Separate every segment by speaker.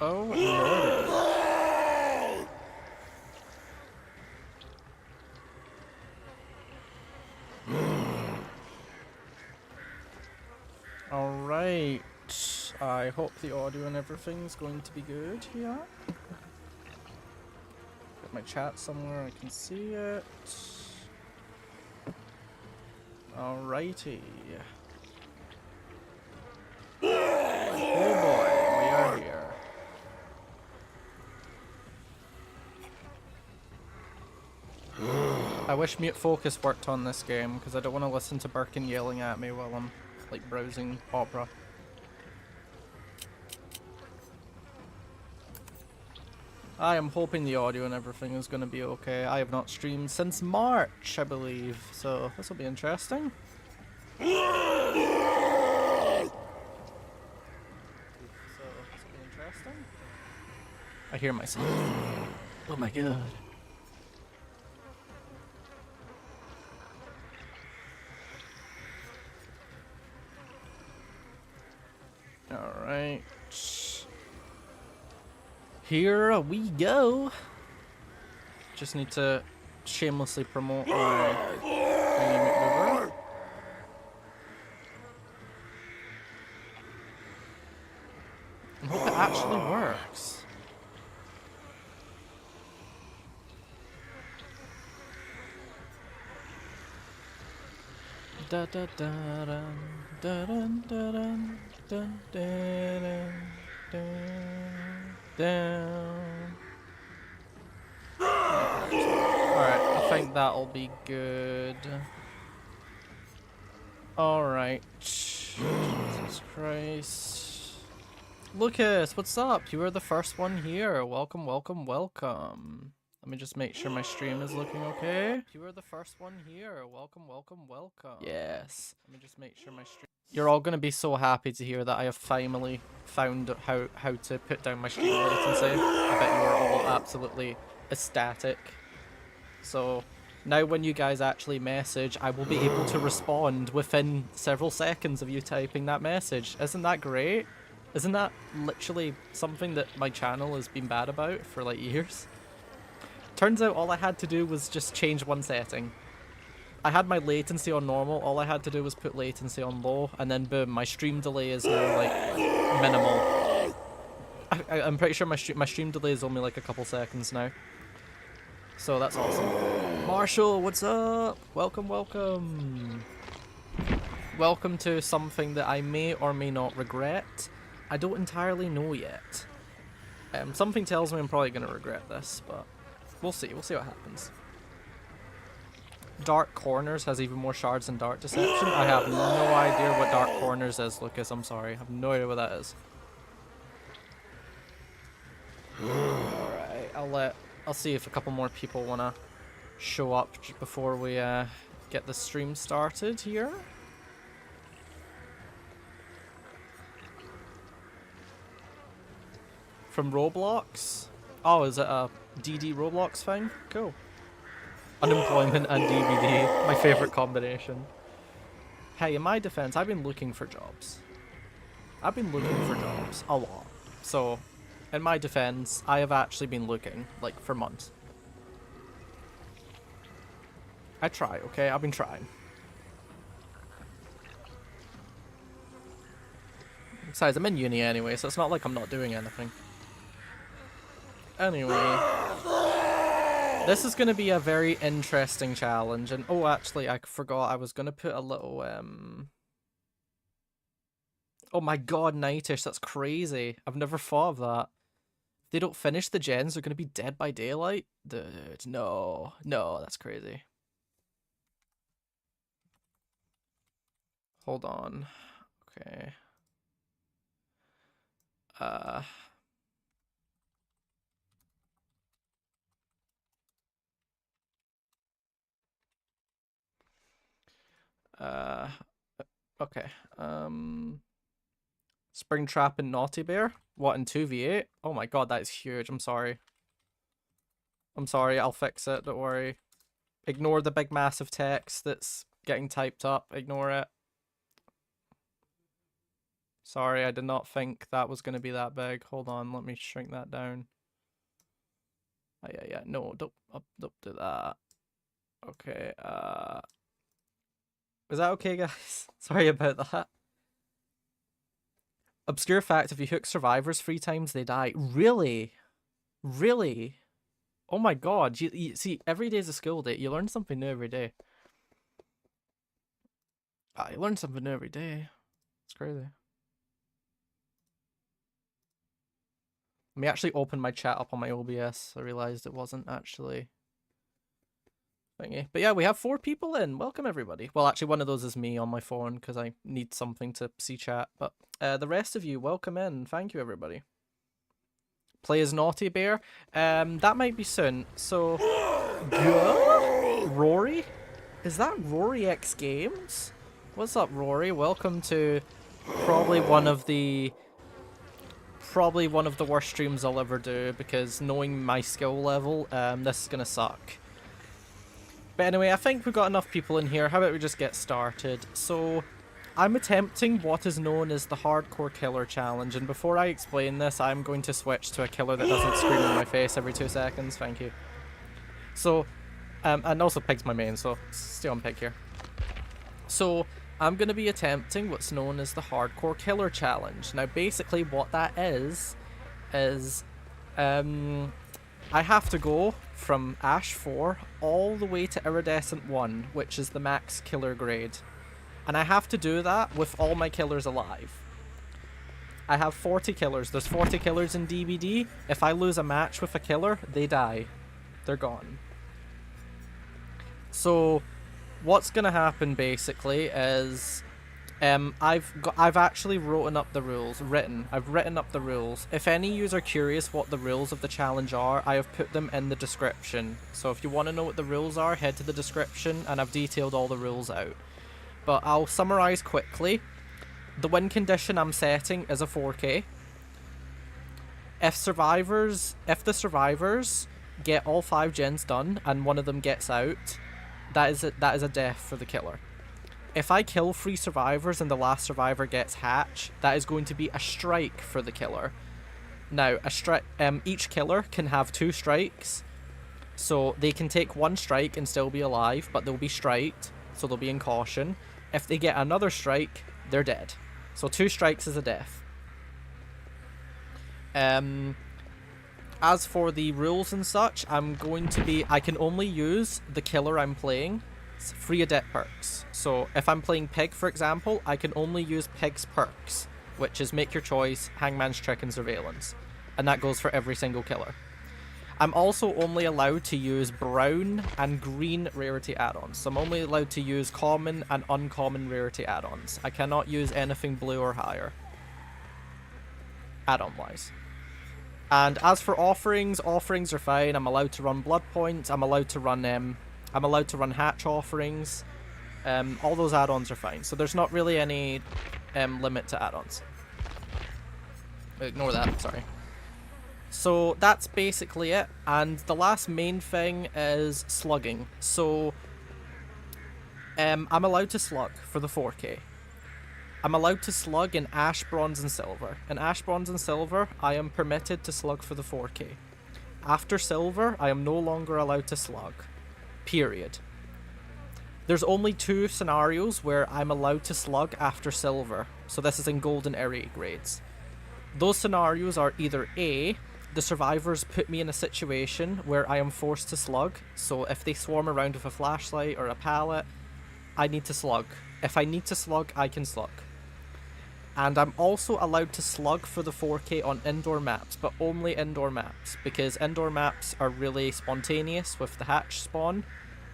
Speaker 1: Oh, lordy. Alright. I hope the audio and everything's going to be good here. Got my chat somewhere I can see it. Alrighty. Oh boy, we are here. I wish mute focus worked on this game because I don't want to listen to Birkin yelling at me while I'm like browsing Opera. I am hoping the audio and everything is going to be okay. I have not streamed since March, I believe, so this will be interesting. I hear myself. Oh my god. Alright. Here we go. Just need to shamelessly promote my dynamic mover. I hope it actually works. Da da da dun, da dun da dun dun dun dun down. Alright, I think that'll be good. Alright. Jesus Christ. Lucas, what's up? You were the first one here. Welcome, welcome, welcome. Let me just make sure my stream is looking okay. You were the first one here. Welcome, welcome, welcome. Yes. Let me just make sure my stream... You're all going to be so happy to hear that I have finally found how to put down my stream latency. I bet you are all absolutely ecstatic. So now when you guys actually message, I will be able to respond within several seconds of you typing that message. Isn't that great? Isn't that literally something that my channel has been bad about for like years? Turns out all I had to do was just change one setting. I had my latency on normal, all I had to do was put latency on low, and then boom, my stream delay is now like minimal. I'm pretty sure my stream delay is only like a couple seconds now. So that's awesome. Marshall, what's up? Welcome, welcome. Welcome to something that I may or may not regret. I don't entirely know yet. Something tells me I'm probably going to regret this, but we'll see what happens. Dark Corners has even more shards than Dark Deception. I have no idea what Dark Corners is, Lucas. I'm sorry. I have no idea what that is. Alright, I'll see if a couple more people want to show up before we get the stream started here. From Roblox? Oh, is it a DD Roblox thing? Cool. Unemployment and DVD, my favorite combination. Hey, in my defense, I've been looking for jobs. I've been looking for jobs a lot. So, in my defense, I have actually been looking, like, for months. I try, okay? I've been trying. Besides, I'm in uni anyway, so it's not like I'm not doing anything. Anyway, this is going to be a very interesting challenge, and oh, actually, I forgot I was going to put a little, oh my god, Nightish, that's crazy. I've never thought of that. If they don't finish the gens, they're going to be dead by daylight? Dude, no, that's crazy. Hold on. Okay. Okay. Springtrap and Naughty Bear? What, in 2v8? Oh my god, that is huge. I'm sorry. I'll fix it, don't worry. Ignore the big massive text that's getting typed up. Ignore it. Sorry, I did not think that was going to be that big. Hold on, let me shrink that down. Yeah, no, don't do that. Okay, is that okay, guys? Sorry about that. Obscure fact, if you hook survivors 3 times, they die. Really? Really? Oh my god, you see, every day's a school day. You learn something new every day. You learn something new every day. It's crazy. Let me actually open my chat up on my OBS. I realized it wasn't actually thingy. But yeah, we have 4 people in. Welcome, everybody. Well, actually, one of those is me on my phone because I need something to see chat. But the rest of you, welcome in. Thank you, everybody. Play as Naughty Bear. That might be soon. So, Rory? Is that Rory X Games? What's up, Rory? Welcome to probably one of the worst streams I'll ever do, because knowing my skill level, this is gonna suck. But anyway, I think we've got enough people in here. How about we just get started? So, I'm attempting what is known as the Hardcore Killer Challenge, and before I explain this, I'm going to switch to a killer that doesn't scream in my face every 2 seconds. Thank you. So, and also Pig's my main, so stay on Pig here. So, I'm going to be attempting what's known as the Hardcore Killer Challenge. Now, basically what that is I have to go from Ash 4 all the way to Iridescent 1, which is the max killer grade. And I have to do that with all my killers alive. I have 40 killers. There's 40 killers in DBD. If I lose a match with a killer, they die. They're gone. So, what's gonna happen basically is I've actually written up the rules. I've written up the rules. If any of you are curious what the rules of the challenge are, I have put them in the description. So if you want to know what the rules are, head to the description and I've detailed all the rules out. But I'll summarize quickly. The win condition I'm setting is a 4K. If the survivors get all 5 gens done and one of them gets out, that is a death for the killer. If I kill 3 survivors and the last survivor gets hatch, that is going to be a strike for the killer. Now, each killer can have 2 strikes, so they can take 1 strike and still be alive, but they'll be striked, so they'll be in caution. If they get another strike, they're dead. So 2 strikes is a death. As for the rules and such, I can only use the killer I'm playing. 3 adept perks. So if I'm playing Pig, for example, I can only use Pig's perks, which is Make Your Choice, Hangman's Trick, and Surveillance. And that goes for every single killer. I'm also only allowed to use brown and green rarity add-ons. So I'm only allowed to use common and uncommon rarity add-ons. I cannot use anything blue or higher, add-on wise. And as for offerings are fine. I'm allowed to run blood points. I'm allowed to run hatch offerings. All those add-ons are fine. So there's not really any limit to add-ons. Ignore that, sorry. So that's basically it. And the last main thing is slugging. So I'm allowed to slug for the 4K. I'm allowed to slug in Ash, Bronze, and Silver. In Ash, Bronze, and Silver, I am permitted to slug for the 4K. After Silver, I am no longer allowed to slug. Period. There's only 2 scenarios where I'm allowed to slug after Silver. So this is in Gold and Area grades. Those scenarios are either A, the survivors put me in a situation where I am forced to slug. So if they swarm around with a flashlight or a pallet, I need to slug. If I need to slug, I can slug. And I'm also allowed to slug for the 4K on indoor maps, but only indoor maps, because indoor maps are really spontaneous with the hatch spawn,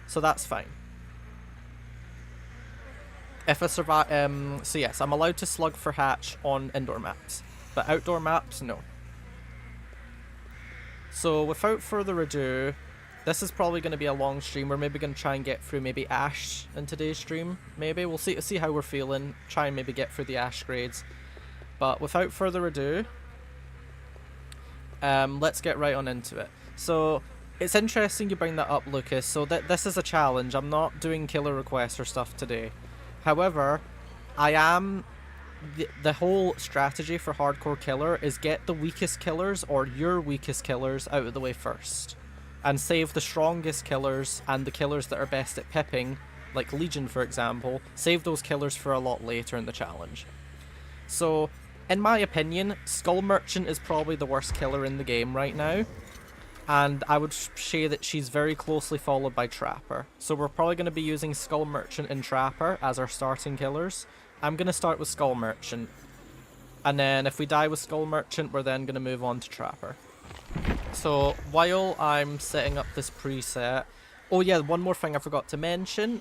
Speaker 1: so that's fine. If a so yes, I'm allowed to slug for hatch on indoor maps, but outdoor maps, no. So without further ado, this is probably going to be a long stream. We're maybe going to try and get through maybe Ash in today's stream. Maybe. We'll see how we're feeling. Try and maybe get through the Ash grades. But without further ado, let's get right on into it. So, it's interesting you bring that up, Lucas. So this is a challenge. I'm not doing killer requests or stuff today. However, the whole strategy for hardcore killer is get the weakest killers or your weakest killers out of the way first, and save the strongest killers and the killers that are best at pipping, like Legion for example, save those killers for a lot later in the challenge. So, in my opinion, Skull Merchant is probably the worst killer in the game right now, and I would say that she's very closely followed by Trapper. So we're probably going to be using Skull Merchant and Trapper as our starting killers. I'm going to start with Skull Merchant, and then if we die with Skull Merchant, we're then going to move on to Trapper. So while I'm setting up this preset, oh yeah, one more thing I forgot to mention,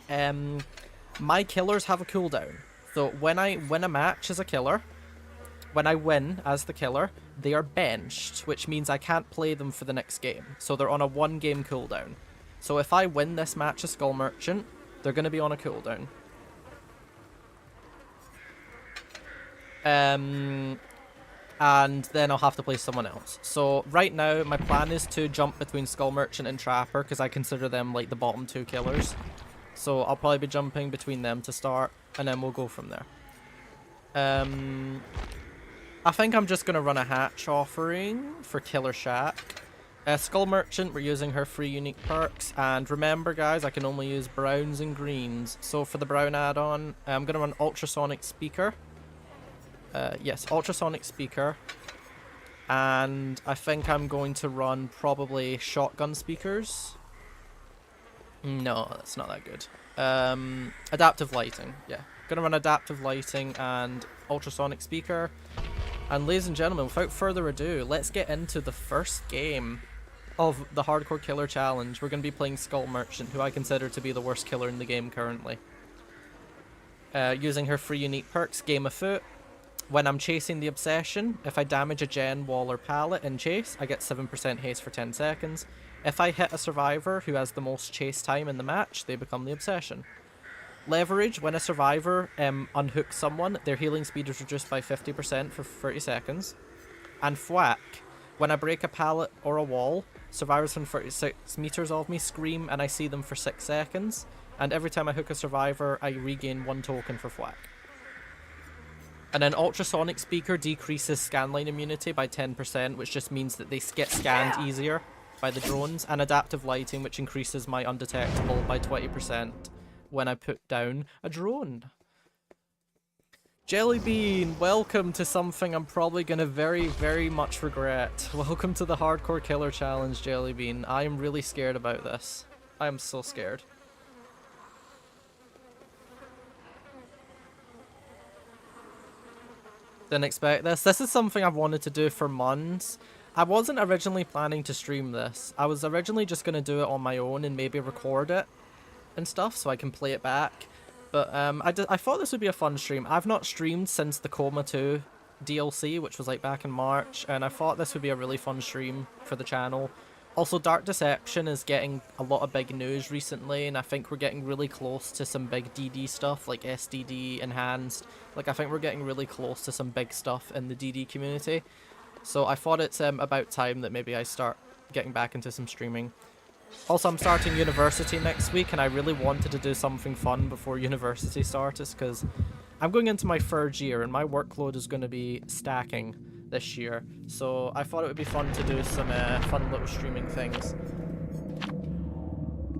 Speaker 1: my killers have a cooldown. So when I win a match as a killer, when I win as the killer, they are benched, which means I can't play them for the next game. So they're on a 1-game cooldown. So if I win this match as Skull Merchant, they're going to be on a cooldown. And then I'll have to play someone else. So right now, my plan is to jump between Skull Merchant and Trapper, because I consider them like the bottom 2 killers. So I'll probably be jumping between them to start, and then we'll go from there. I think I'm just going to run a hatch offering for Killer Shack. Skull Merchant, we're using her free unique perks, and remember guys, I can only use browns and greens. So for the brown add-on, I'm going to run Ultrasonic Speaker. Yes, Ultrasonic Speaker. And I think I'm going to run probably Shotgun Speakers. No, that's not that good. Adaptive Lighting, yeah. Gonna run Adaptive Lighting and Ultrasonic Speaker. And ladies and gentlemen, without further ado, let's get into the first game of the Hardcore Killer Challenge. We're going to be playing Skull Merchant, who I consider to be the worst killer in the game currently. Using her free unique perks, Game of Foot. When I'm chasing the Obsession, if I damage a gen, wall, or pallet in chase, I get 7% haste for 10 seconds. If I hit a survivor who has the most chase time in the match, they become the Obsession. Leverage, when a survivor unhooks someone, their healing speed is reduced by 50% for 30 seconds. And Thwack, when I break a pallet or a wall, survivors from 36 meters of me scream and I see them for 6 seconds. And every time I hook a survivor, I regain 1 token for Thwack. And then Ultrasonic Speaker decreases scanline immunity by 10%, which just means that they get scanned easier by the drones. And Adaptive Lighting, which increases my undetectable by 20%. When I put down a drone. Jellybean, welcome to something I'm probably going to very, very much regret. Welcome to the Hardcore Killer Challenge, Jellybean. I am really scared about this. I am so scared. Didn't expect this. This is something I've wanted to do for months. I wasn't originally planning to stream this. I was originally just going to do it on my own and maybe record it and stuff so I can play it back, but I thought this would be a fun stream. I've not streamed since the Coma 2 DLC, which was like back in March, and I thought this would be a really fun stream for the channel. Also, Dark Deception is getting a lot of big news recently, and I think we're getting really close to some big DD stuff, like SDD Enhanced. Like, I think we're getting really close to some big stuff in the DD community. So I thought it's about time that maybe I start getting back into some streaming. Also, I'm starting university next week, and I really wanted to do something fun before university starts, because I'm going into my 3rd year, and my workload is going to be stacking this year. So I thought it would be fun to do some fun little streaming things.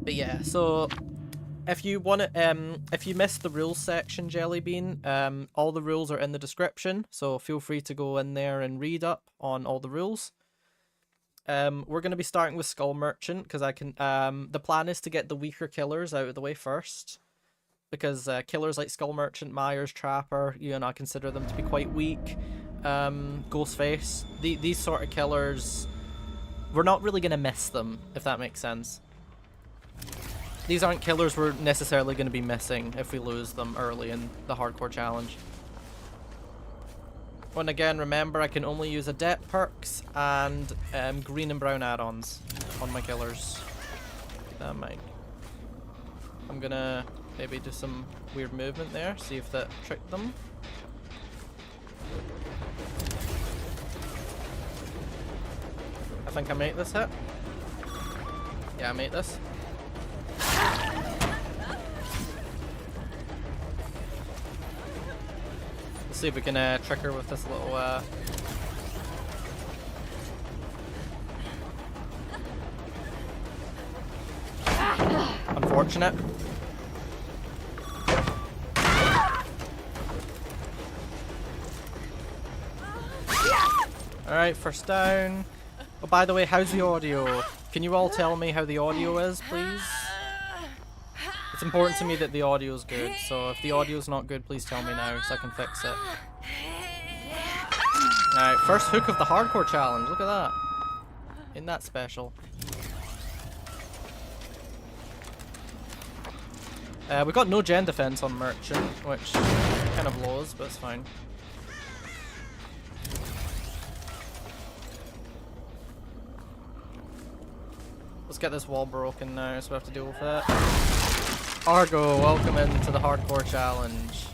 Speaker 1: But yeah, so if you want to, if you missed the rules section, Jellybean, all the rules are in the description, so feel free to go in there and read up on all the rules. We're going to be starting with Skull Merchant, because I can, the plan is to get the weaker killers out of the way first, because killers like Skull Merchant, Myers, Trapper, you know, I consider them to be quite weak. Ghostface, these sort of killers, we're not really going to miss them, if that makes sense. These aren't killers we're necessarily going to be missing if we lose them early in the Hardcore Challenge. And again, remember, I can only use adept perks and green and brown add-ons on my killers. Keep that in mind. I'm gonna maybe do some weird movement there, see if that tricked them. I think I made this hit. Yeah, I made this. Let's see if we can trick her with this little unfortunate. Alright, first down. Oh, by the way, how's the audio? Can you all tell me how the audio is, please? It's important to me that the audio is good, so if the audio is not good, please tell me now so I can fix it. Alright, first hook of the hardcore challenge. Look at that. Isn't that special? We've got no gen defense on Merchant, which kind of blows, but it's fine. Let's get this wall broken now, so we have to deal with it. Argo, welcome into the hardcore challenge.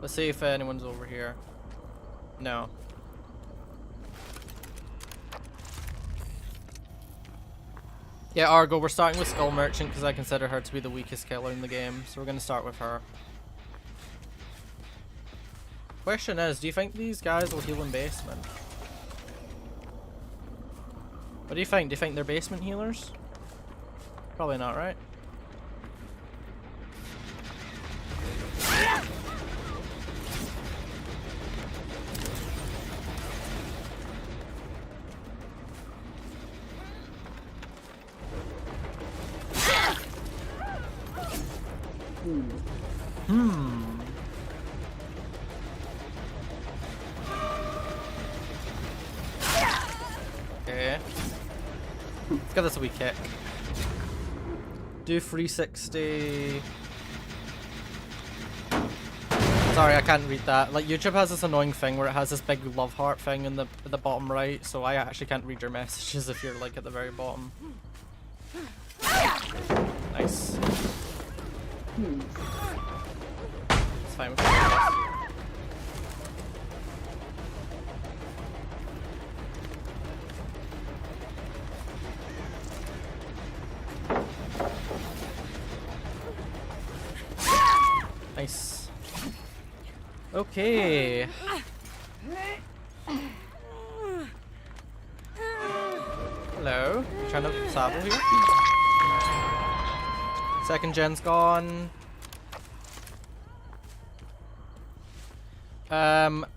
Speaker 1: Let's see if anyone's over here. No. Yeah, Argo, we're starting with Skull Merchant because I consider her to be the weakest killer in the game, so we're going to start with her. Question is, do you think these guys will heal in basement? What do you think? Do you think they're basement healers? Probably not, right? Okay. Let's give this a wee kick. Do 360. Sorry, I can't read that. Like, YouTube has this annoying thing where it has this big love heart thing in the bottom right, so I actually can't read your messages if you're like at the very bottom. Nice. It's fine. Nice. Okay. Hello. You trying to saddle here? Second gen's gone.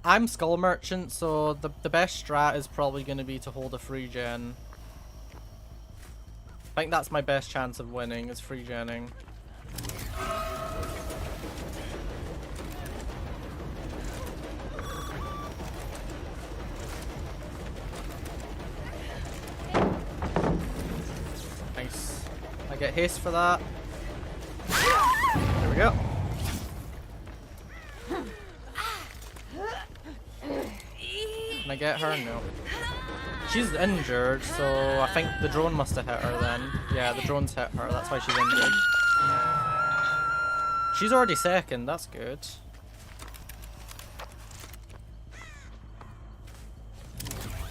Speaker 1: I'm Skull Merchant, so the best strat is probably going to be to hold a free gen. I think that's my best chance of winning, is free genning. Nice. I get haste for that. There we go. Can I get her? No. She's injured, so I think the drone must have hit her then. Yeah, the drone's hit her, that's why she's injured. She's already second, that's good.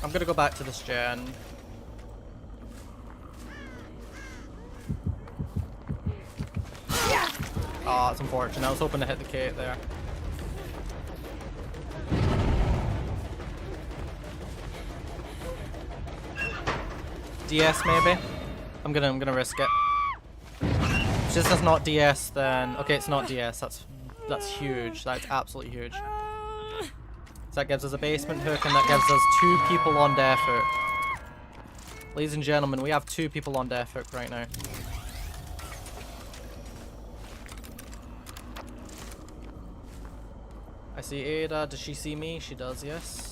Speaker 1: I'm gonna go back to this gen. Oh, that's unfortunate. I was hoping to hit the Kate there. DS maybe? I'm gonna risk it. If this is not DS, then okay, it's not DS. That's huge. That's absolutely huge. So that gives us a basement hook, and that gives us 2 people on death hook. Ladies and gentlemen, we have 2 people on death hook right now. I see Ada. Does she see me? She does, yes.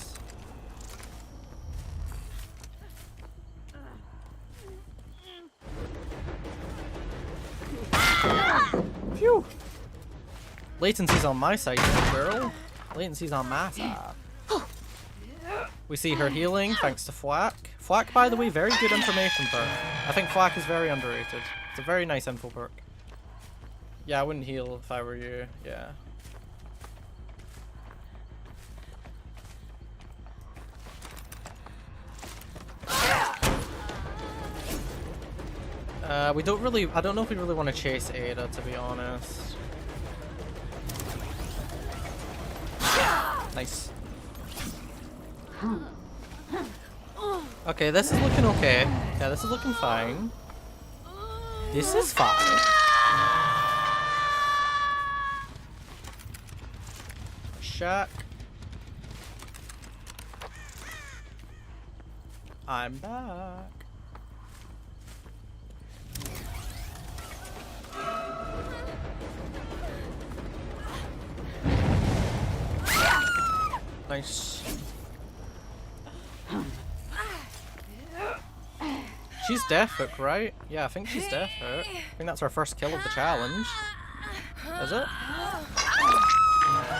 Speaker 1: Phew! Latency's on my side, girl. Latency's on my side. We see her healing, thanks to Flack. Flack, by the way, very good information perk. I think Flack is very underrated. It's a very nice info perk. Yeah, I wouldn't heal if I were you. Yeah. We don't really, I don't know if we really want to chase Ada, to be honest. Nice. Okay, this is looking okay. Yeah, this is looking fine. This is fine. Shack. I'm back. Nice. She's death hook, right? Yeah, I think she's death hook. I think that's our first kill of the challenge. Is it?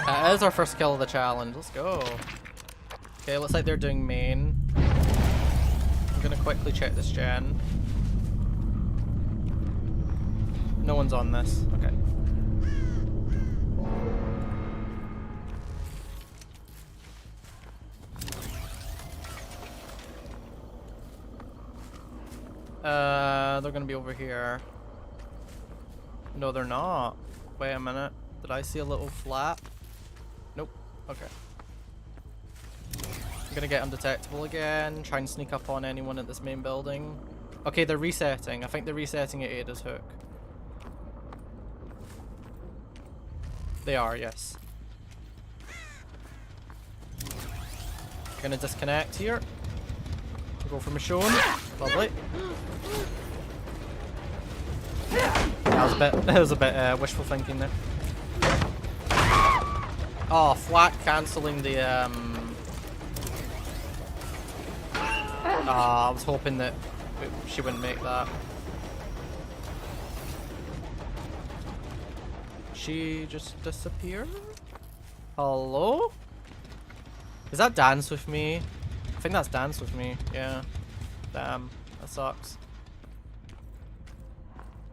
Speaker 1: That is our first kill of the challenge. Let's go. Okay, looks like they're doing main. I'm gonna quickly check this gen. No one's on this. Okay. They're gonna be over here. No, they're not. Wait a minute. Did I see a little flap? Nope. Okay. I'm gonna get undetectable again. Try and sneak up on anyone at this main building. Okay, they're resetting. I think they're resetting at Ada's hook. They are, yes. Gonna disconnect here. Go for Michonne. Lovely. That was a bit wishful thinking there. Oh, flat cancelling the I was hoping that she wouldn't make that. She just disappeared? Hello? Is that Dance With Me? I think that's Dance With Me, yeah. Damn, that sucks.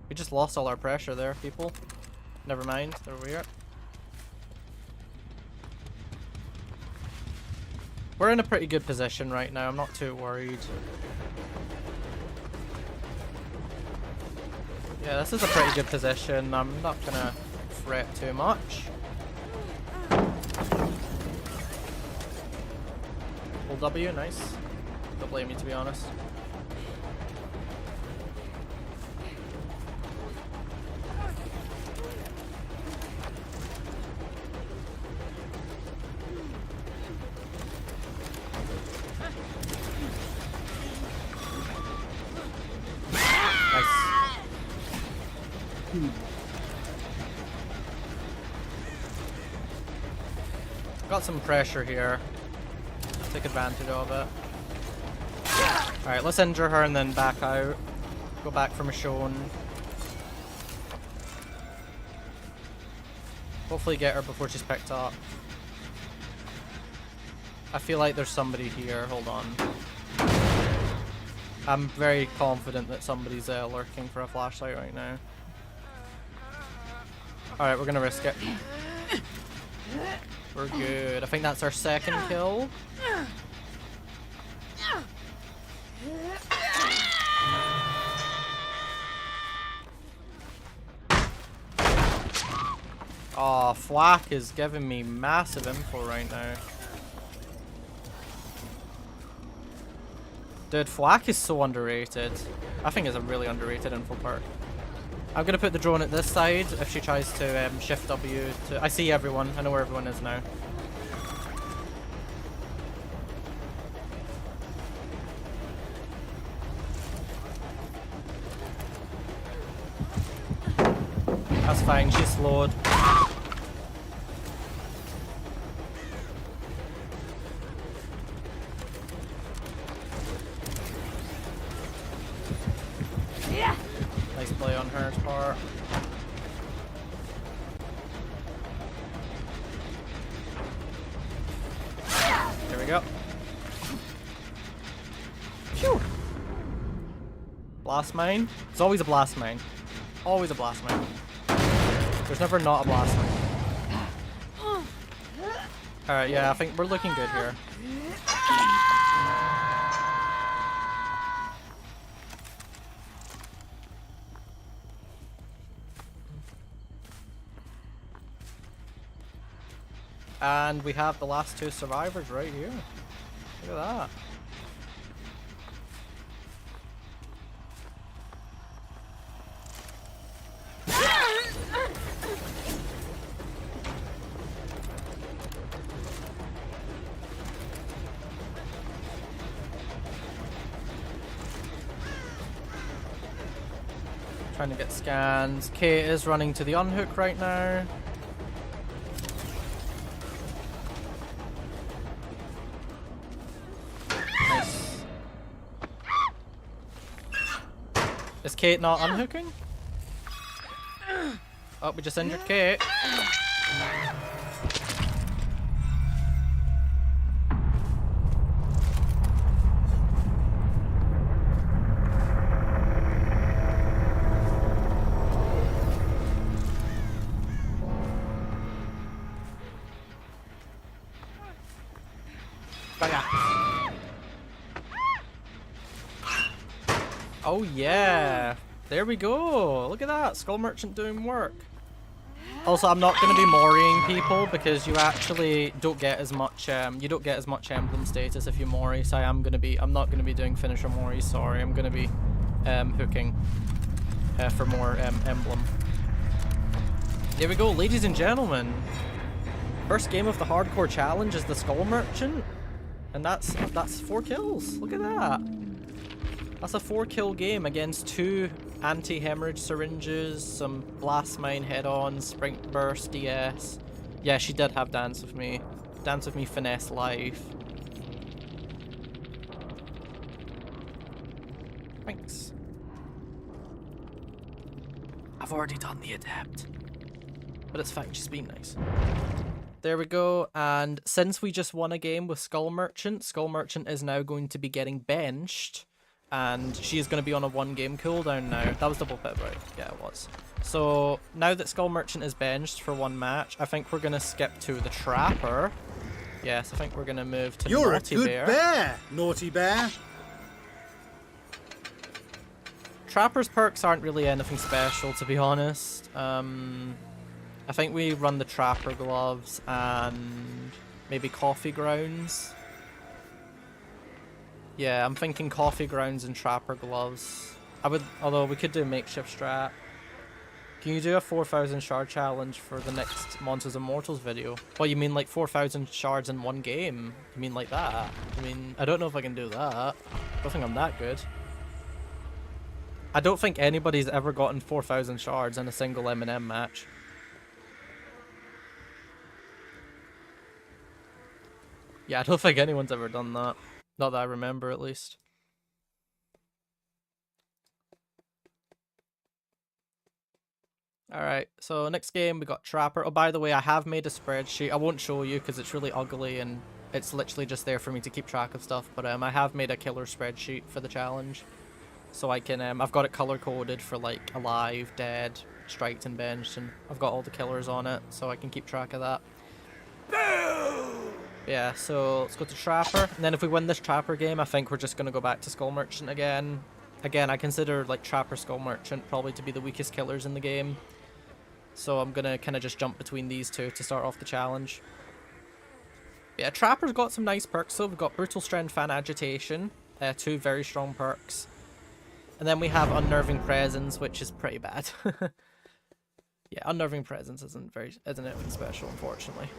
Speaker 1: We just lost all our pressure there, people. Never mind, there we are. We're in a pretty good position right now, I'm not too worried. Yeah, this is a pretty good position, I'm not gonna fret too much. Full W, nice. Don't blame me, to be honest. Got some pressure here. Take advantage of it. Alright, let's injure her and then back out. Go back for Michonne. Hopefully get her before she's picked up. I feel like there's somebody here. Hold on. I'm very confident that somebody's lurking for a flashlight right now. Alright, we're gonna risk it. We're good. I think that's our second kill. Oh, Flack is giving me massive info right now. Dude, Flack is so underrated. I think it's a really underrated info perk. I'm gonna put the drone at this side if she tries to shift W to... I see everyone. I know where everyone is now. That's fine, she's slowed. Nice play on her part. There we go. Phew! Blast mine? It's always a blast mine. Always a blast mine. There's never not a blast mine. Alright, yeah, I think we're looking good here. And we have the last 2 survivors right here. Look at that. Trying to get scans. Kate is running to the unhook right now. Nice. Is Kate not unhooking? Oh, we just injured Kate. Oh yeah, there we go. Look at that, Skull Merchant doing work. Also, I'm not going to be Moriing people because you actually don't get as much. You don't get as much emblem status if you Mori. So I'm not going to be doing finisher Mori. Sorry, I'm going to be hooking for more emblem. There we go, ladies and gentlemen. First game of the hardcore challenge is the Skull Merchant, and that's 4 kills. Look at that. That's a 4-kill game against 2 anti-hemorrhage syringes, some blast mine head-ons, sprint burst, DS. Yeah, she did have Dance With Me. Dance With Me finesse life. Thanks. I've already done the adept. But it's fine, she's been nice. There we go, and since we just won a game with Skull Merchant is now going to be getting benched. And she is going to be on a 1-game cooldown now. That was double pip, right? Yeah, it was. So, now that Skull Merchant is benched for 1 match, I think we're going to skip to the Trapper. Yes, I think we're going to move to Naughty Bear.
Speaker 2: You're a good bear, Naughty Bear.
Speaker 1: Trapper's perks aren't really anything special, to be honest. I think we run the Trapper gloves and maybe Coffee Grounds. Yeah, I'm thinking Coffee Grounds and Trapper gloves. Although we could do a makeshift strat. Can you do a 4,000 shard challenge for the next Monsters and Mortals video? Well, you mean like 4,000 shards in 1 game? You mean like that? I mean, I don't know if I can do that. I don't think I'm that good. I don't think anybody's ever gotten 4,000 shards in a single M&M match. Yeah, I don't think anyone's ever done that. Not that I remember, at least. Alright, so next game we got Trapper. Oh, by the way, I have made a spreadsheet. I won't show you because it's really ugly and it's literally just there for me to keep track of stuff. But I have made a killer spreadsheet for the challenge. So I can, I've got it color-coded for like alive, dead, striked and benched. And I've got all the killers on it, so I can keep track of that. Yeah, so let's go to Trapper, and then if we win this Trapper game, I think we're just going to go back to Skull Merchant again. Again, I consider like Trapper, Skull Merchant probably to be the weakest killers in the game. So I'm going to kind of just jump between these 2 to start off the challenge. Yeah, Trapper's got some nice perks, so we've got Brutal Strength, Fan Agitation, 2 very strong perks. And then we have Unnerving Presence, which is pretty bad. Yeah, Unnerving Presence isn't anything special, unfortunately.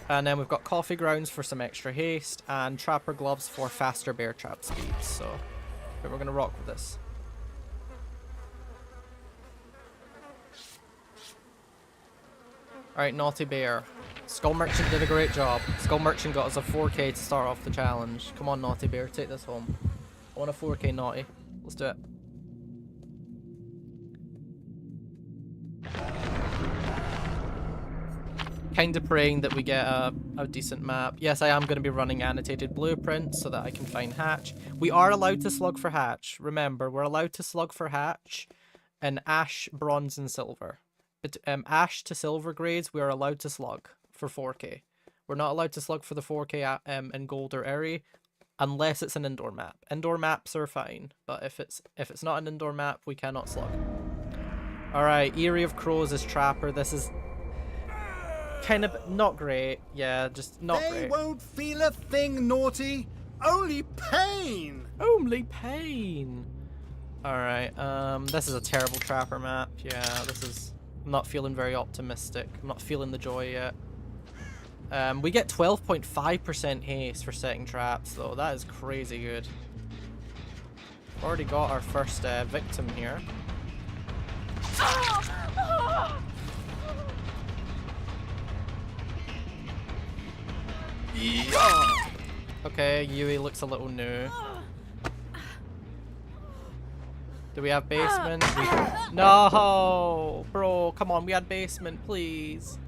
Speaker 1: And then we've got Coffee Grounds for some extra haste, and Trapper Gloves for faster bear trap speed. So, but we're going to rock with this. Alright, Naughty Bear. Skull Merchant did a great job. Skull Merchant got us a 4K to start off the challenge. Come on, Naughty Bear, take this home. I want a 4K Naughty. Let's do it. Kind of praying that we get a decent map. Yes, I am going to be running annotated blueprints so that I can find hatch. We are allowed to slug for hatch. Remember, we're allowed to slug for hatch in ash, bronze, and silver. But ash to silver grades, we are allowed to slug for 4K. We're not allowed to slug for the 4K in gold or airy unless it's an indoor map. Indoor maps are fine, but if it's not an indoor map, we cannot slug. All right, Eyrie of Crows is Trapper. This is kind of not great. Yeah, just not
Speaker 2: They
Speaker 1: great.
Speaker 2: won't feel a thing, Naughty. Only pain.
Speaker 1: Only pain. Alright, this is a terrible trapper map. Yeah, this is... I'm not feeling very optimistic. I'm not feeling the joy yet. We get 12.5% haste for setting traps, though. That is crazy good. Already got our first victim here. Yeah. Okay, Yui looks a little new. Do we have basement? No! Bro, come on, we had basement, please.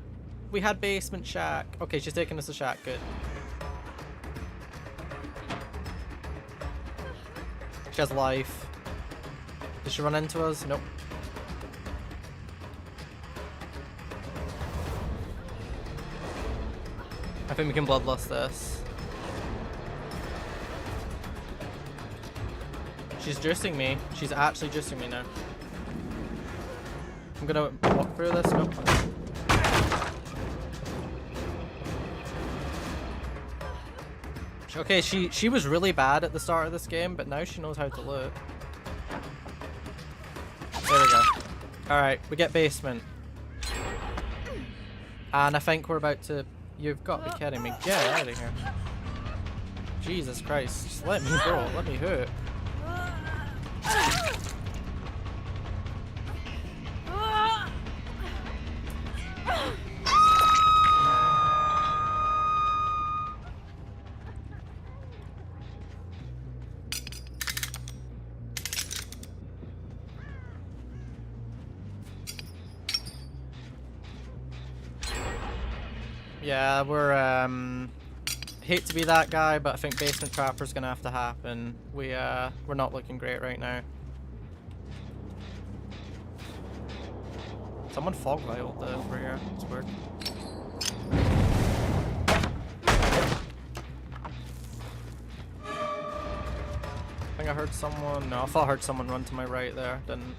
Speaker 1: We had basement shack. Okay, she's taking us to shack, good. She has life. Did she run into us? Nope. I think we can bloodlust this. She's juicing me. She's actually juicing me now. I'm gonna walk through this. Nope. Okay, she was really bad at the start of this game, but now she knows how to loot. There we go. Alright, we get basement. And I think we're about to... You've got to be kidding me. Get out of here. Jesus Christ. Just let me go. Let me hoot. Yeah, we're hate to be that guy, but I think basement trapper's gonna have to happen. We're not looking great right now. Someone fog violed over here. It's weird. I think I heard someone. No, I thought I heard someone run to my right there. Didn't.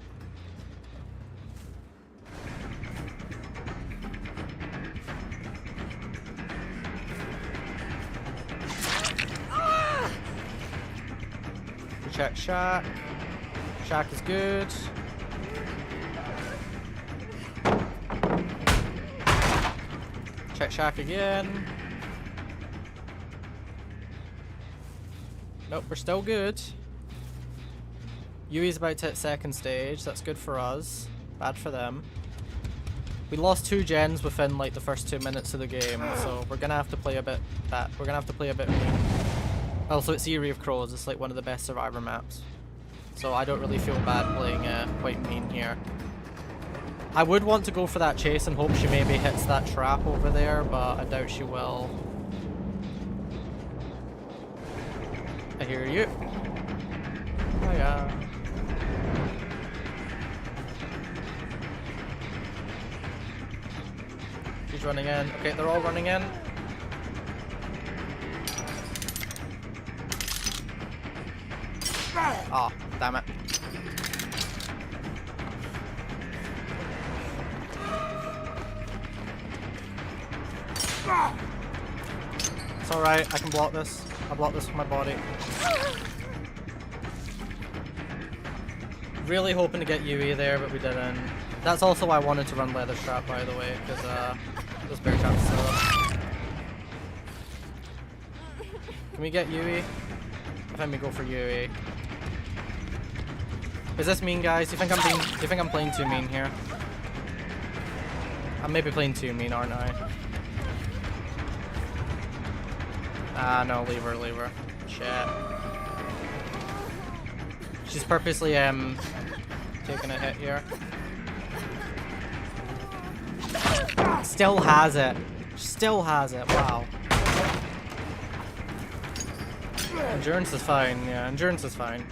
Speaker 1: Check shack. Shack is good. Check shack again. Nope, we're still good. Yui's about to hit second stage. That's good for us. Bad for them. We lost 2 gens within like the first 2 minutes of the game, so we're gonna have to play a bit. We're gonna have to play a bit. Also, it's Eyrie of Crows. It's like one of the best Survivor maps, so I don't really feel bad playing quite mean here. I would want to go for that chase and hope she maybe hits that trap over there, but I doubt she will. I hear you. Oh yeah. She's running in. Okay, they're all running in. Oh, damn it. It's alright, I can block this. I'll block this with my body. Really hoping to get Yui there, but we didn't. That's also why I wanted to run Leather Strap, by the way, because those bear traps still up. Can we get Yui? I think we go for Yui. Is this mean, guys? Do you think I'm playing too mean here? I'm maybe playing too mean, aren't I? Ah, no, leave her, leave her. Shit. She's purposely taking a hit here. Still has it. Still has it. Wow. Endurance is fine. Yeah, endurance is fine.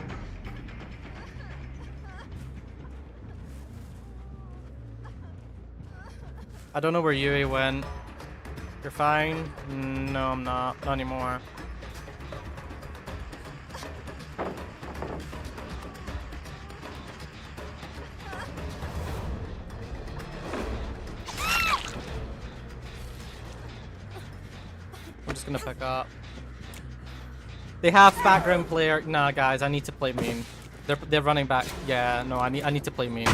Speaker 1: I don't know where Yui went. You're fine? No, I'm not. Not anymore. just gonna pick up. They have background player. Nah, guys, I need to play main. They're running back. Yeah, no, I need to play main.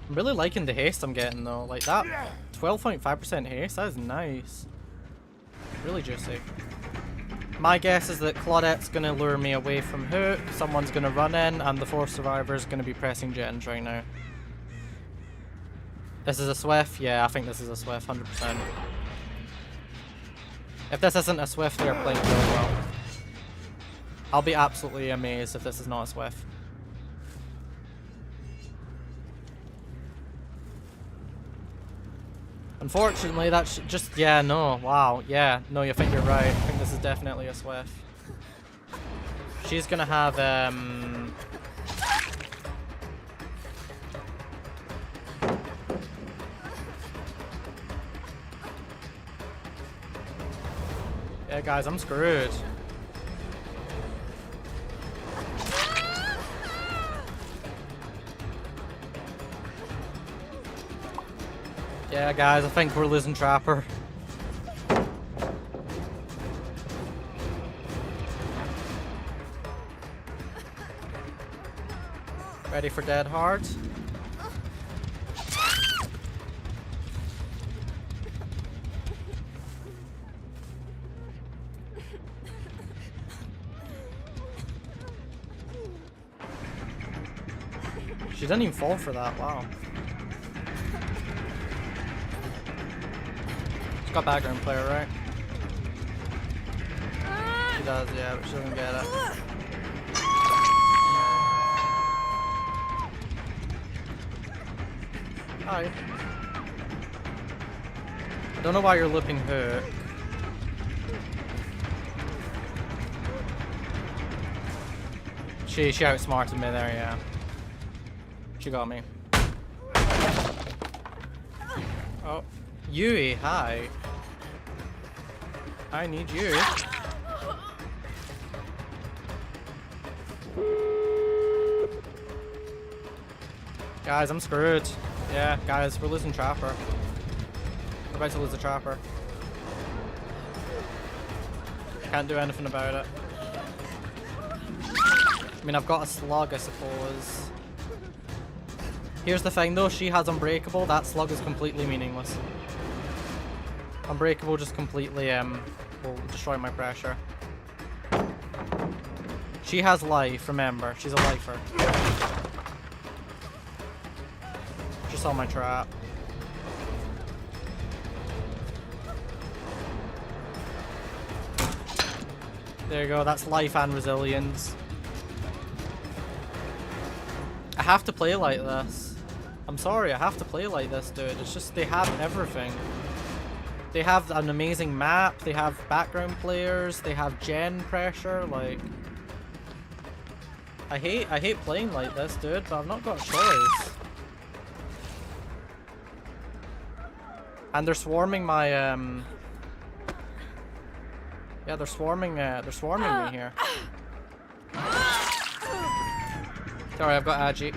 Speaker 1: I'm really liking the haste I'm getting though. Like that 12.5% haste, that is nice. Really juicy. My guess is that Claudette's gonna lure me away from Hook, someone's gonna run in, and the 4 survivors gonna be pressing gens right now. This is a Swift? Yeah, I think this is a Swift, 100%. If this isn't a Swift, they're playing really well. I'll be absolutely amazed if this is not a Swift. Unfortunately, that's just, yeah, no, wow, yeah, no, I think you're right. I think this is definitely a Swift. She's gonna have, yeah, guys, I'm screwed. Yeah, guys, I think we're losing Trapper. Ready for Dead Hard? She didn't even fall for that, wow. Got background player, right? She does, yeah, but she doesn't get it. Hi. I don't know why you're looping Hook. She outsmarted me there, yeah. She got me. Oh. Yui, hi. I need you. Guys, I'm screwed. Yeah, guys, we're losing Trapper. We're about to lose the Trapper. Can't do anything about it. I mean, I've got a Slug, I suppose. Here's the thing though, she has Unbreakable. That Slug is completely meaningless. Unbreakable just completely will destroy my pressure. She has life, remember. She's a lifer. She saw my trap. There you go, that's life and resilience. I have to play like this. I'm sorry, I have to play like this, dude. It's just, they have everything. They have an amazing map, they have background players, they have gen pressure, like... I hate playing like this, dude, but I've not got a choice. And they're swarming my, yeah, they're swarming me here. Sorry, I've got Agi.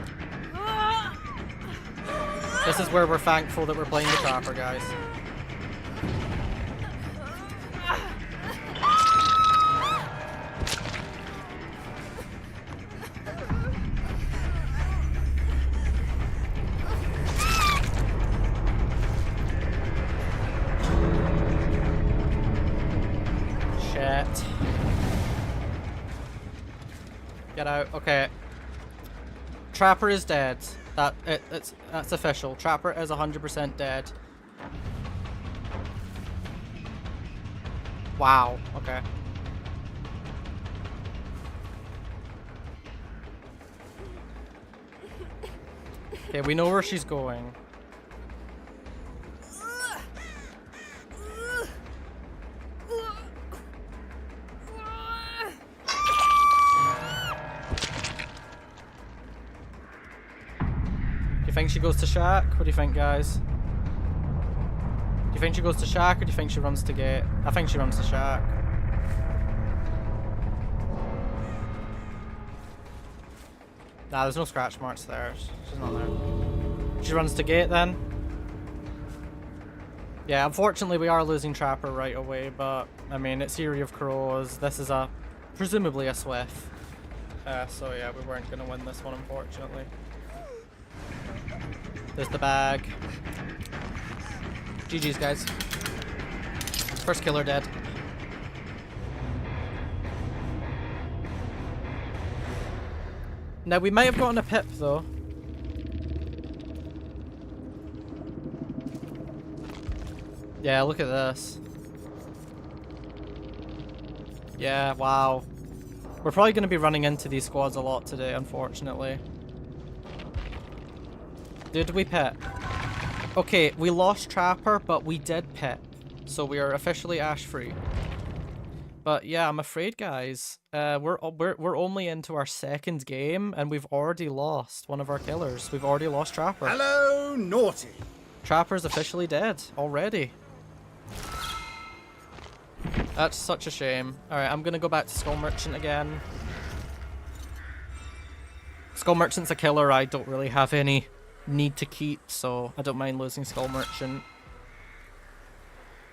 Speaker 1: This is where we're thankful that we're playing the Trapper, guys. Shit. Get out. Okay. Trapper is dead. That's official. Trapper is 100% dead. Wow. Okay. Okay, we know where she's going. she goes to shack? What do you think, guys? Do you think she goes to shack or do you think she runs to gate? I think she runs to shack. Nah, there's no scratch marks there. She's not there. She runs to gate then. Yeah, unfortunately we are losing Trapper right away, but I mean, it's Eerie of Crows. This is presumably a Swift. So yeah, we weren't going to win this one, unfortunately. There's the bag. GG's, guys. First killer dead. Now, we might have gotten a pip, though. Yeah, look at this. Yeah, wow. We're probably going to be running into these squads a lot today, unfortunately. Did we pip? Okay, we lost Trapper, but we did pip. So we are officially Ash free. But yeah, I'm afraid, guys, we're only into our second game, and we've already lost one of our killers. We've already lost Trapper.
Speaker 2: Hello, Naughty.
Speaker 1: Trapper's officially dead already. That's such a shame. Alright, I'm gonna go back to Skull Merchant again. Skull Merchant's a killer I don't really have any need to keep, so I don't mind losing Skull Merchant.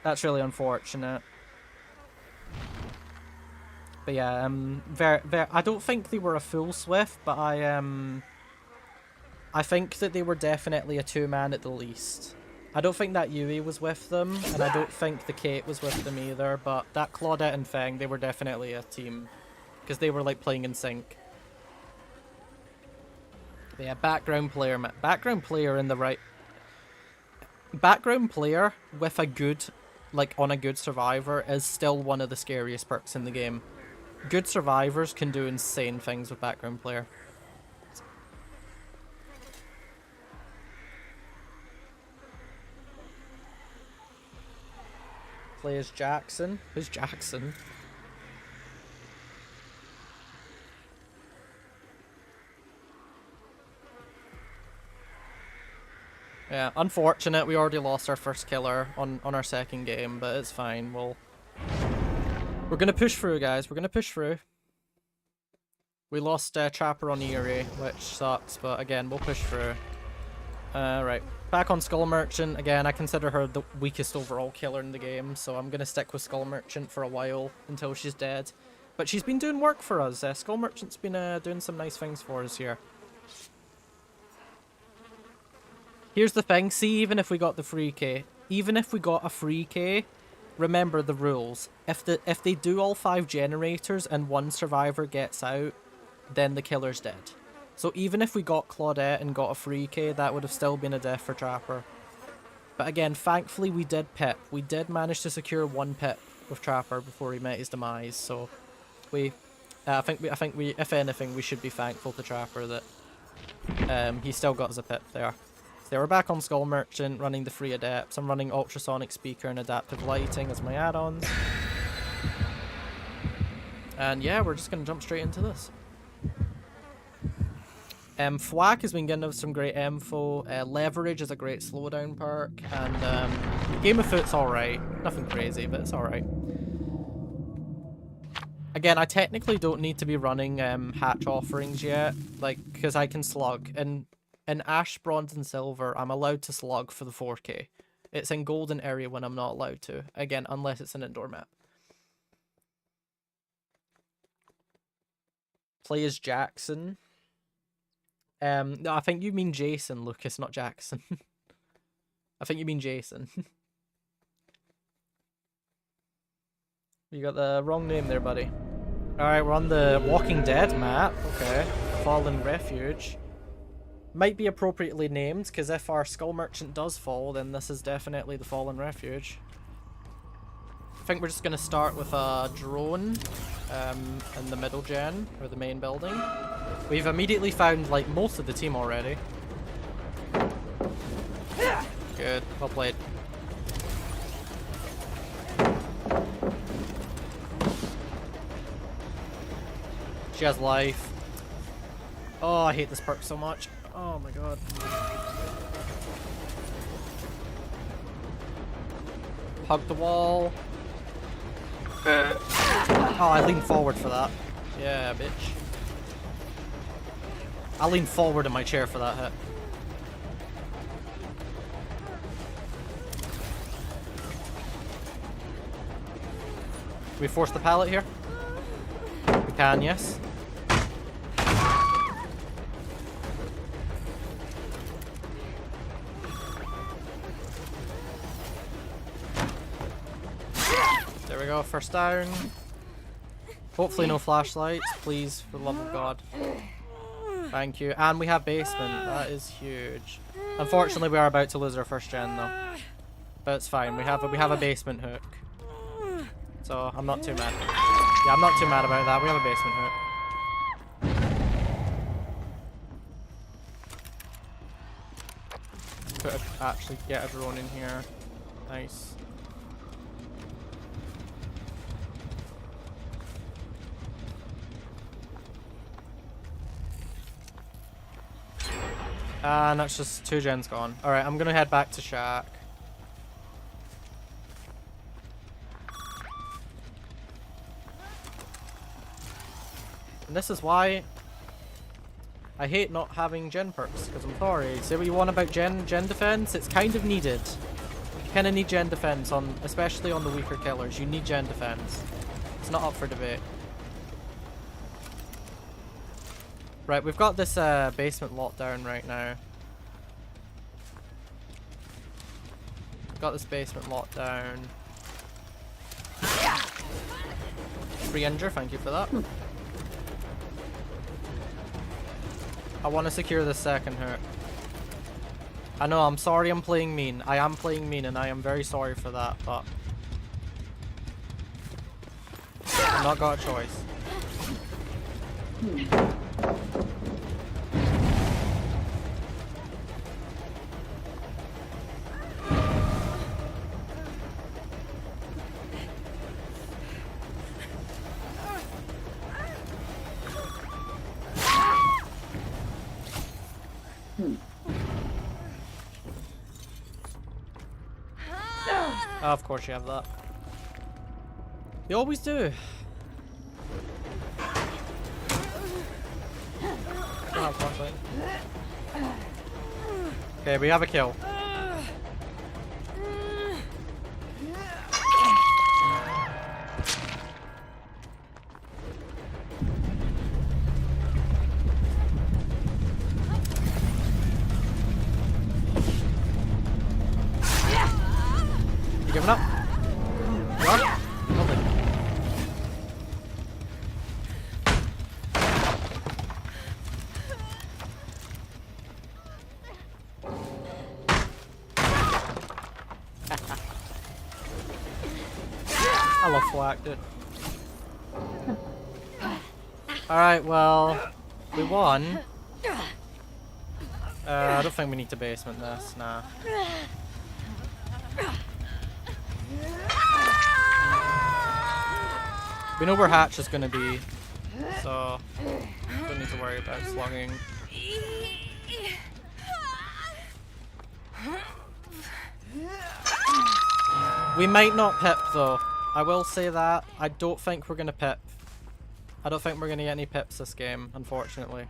Speaker 1: That's really unfortunate. But yeah, I don't think they were a full Swift, but I think that they were definitely a two-man at the least. I don't think that Yui was with them, and I don't think the Kate was with them either, but that Claudette and Feng, they were definitely a team. Because they were like playing in sync. But yeah, background player in the right... Background player with a good, like on a good survivor is still one of the scariest perks in the game. Good survivors can do insane things with background player. Play as Jackson. Who's Jackson? Yeah, unfortunate. We already lost our first killer on our second game, but it's fine. We're gonna push through, guys. We're gonna push through. We lost Trapper on Eerie, which sucks, but again, we'll push through. Right. Back on Skull Merchant. Again, I consider her the weakest overall killer in the game, so I'm gonna stick with Skull Merchant for a while until she's dead. But she's been doing work for us. Skull Merchant's been doing some nice things for us here. Here's the thing, see, even if we got the free K, even if we got a free K, remember the rules. If they do all 5 generators and 1 survivor gets out, then the killer's dead. So even if we got Claudette and got a free K, that would have still been a death for Trapper. But again, thankfully we did pip. We did manage to secure 1 pip with Trapper before he met his demise. So I think we, if anything, we should be thankful to Trapper that he still got us a pip there. So we're back on Skull Merchant, running the free adepts. I'm running ultrasonic speaker and adaptive lighting as my add-ons. And yeah, we're just gonna jump straight into this. Thwack has been giving us some great info. Leverage is a great slowdown perk, and Game of Foot's alright. Nothing crazy, but it's alright. Again, I technically don't need to be running hatch offerings yet, like, because I can slug. In Ash, Bronze, and Silver, I'm allowed to slug for the 4K. It's in Golden area when I'm not allowed to. Again, unless it's an indoor map. Play as Jackson. No, I think you mean Jason, Lucas, not Jackson. I think you mean Jason. You got the wrong name there, buddy. Alright, we're on the Walking Dead map. Okay. Fallen Refuge. Might be appropriately named, because if our Skull Merchant does fall, then this is definitely the Fallen Refuge. I think we're just going to start with a drone in the middle gen, or the main building. We've immediately found, like, most of the team already. Good, well played. She has life. Oh, I hate this perk so much. Oh my god. Hug the wall. Oh, I leaned forward for that. Yeah, bitch. I leaned forward in my chair for that hit. Can we force the pallet here? We can, yes. There we go, first down. Hopefully no flashlights, please, for the love of God. Thank you. And we have basement, that is huge. Unfortunately, we are about to lose our first gen though. But it's fine, we have a basement hook. So, I'm not too mad. Yeah, I'm not too mad about that, we have a basement hook. Actually get a drone in here. Nice. And that's just 2 gens gone. Alright, I'm gonna head back to Shack. And this is why I hate not having gen perks, because I'm sorry. Say what you want about gen defense, it's kind of needed. You kind of need gen defense, especially on the weaker killers. You need gen defense. It's not up for debate. Right, we've got this basement lockdown right now. We've got this basement lockdown. Free injure, thank you for that. I want to secure the second hook. I know, I'm sorry I'm playing mean. I am playing mean and I am very sorry for that, but I've not got a choice. Oh, of course you have that. You always do. Okay, we have a kill. You giving up? You are? Lovely. I love flak, dude. Alright, well, we won. I don't think we need to basement this, nah. We know where Hatch is gonna be, so don't need to worry about slugging. We might not pip though. I will say that. I don't think we're gonna pip. I don't think we're gonna get any pips this game, unfortunately.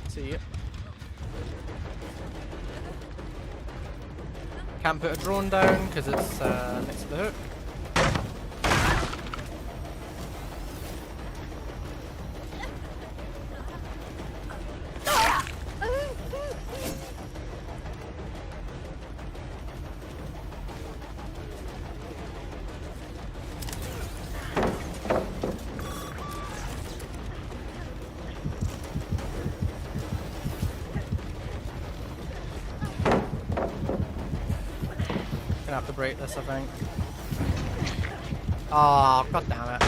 Speaker 1: See ya. Can't put a drone down because it's next to the hook. Gonna have to break this, I think. Oh, god damn it.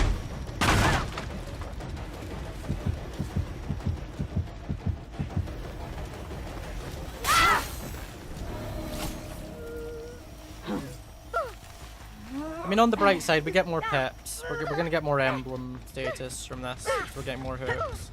Speaker 1: mean, on the bright side, we get more pips. We're gonna get more emblem status from this. We're getting more hooks.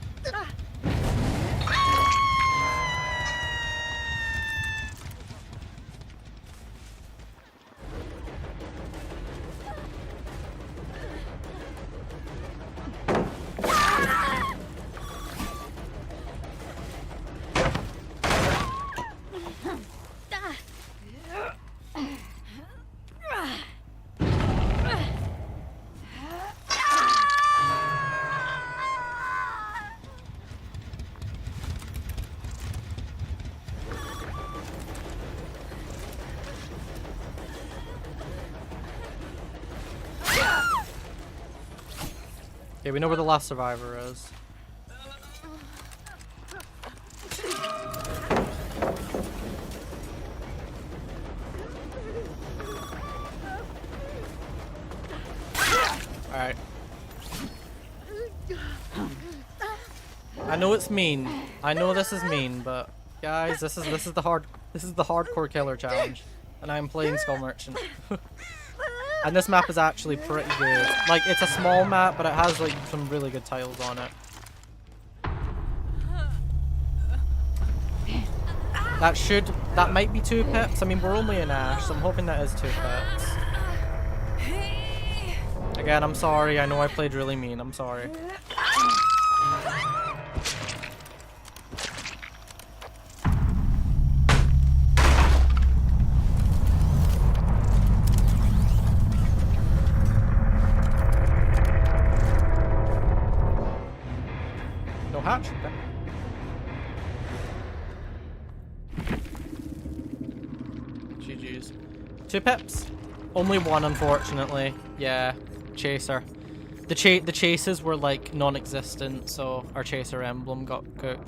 Speaker 1: Okay, we know where the last survivor is. Alright. I know it's mean. I know this is mean, but guys, this is the hardcore killer challenge. And I'm playing Skull Merchant. And this map is actually pretty good. Like, it's a small map, but it has like some really good tiles on it. That might be 2 pips. I mean, we're only in Ash, so I'm hoping that is 2 pips. Again, I'm sorry. I know I played really mean. I'm sorry. Hatch. Okay. GG's. 2 pips. Only 1, unfortunately. Yeah, chaser. The chases were like non-existent, so our chaser emblem got cooked.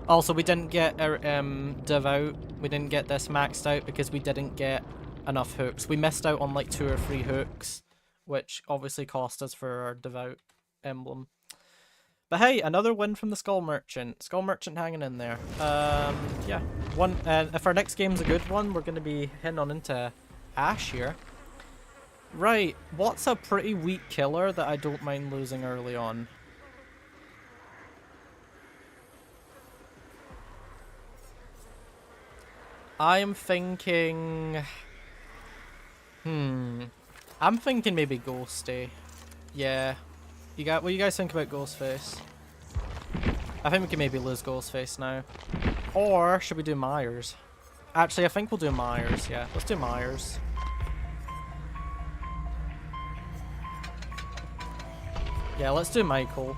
Speaker 1: Also, we didn't get our div out. We didn't get this maxed out because we didn't get enough hooks. We missed out on like 2 or 3 hooks, which obviously cost us for our devout emblem. But hey, another win from the Skull Merchant. Skull Merchant hanging in there. Yeah. If our next game's a good one, we're going to be heading on into Ash here. Right, what's a pretty weak killer that I don't mind losing early on? I am thinking... I'm thinking maybe Ghosty. Yeah. What do you guys think about Ghostface? I think we can maybe lose Ghostface now. Or should we do Myers? Actually, I think we'll do Myers. Yeah, let's do Myers. Yeah, let's do Michael.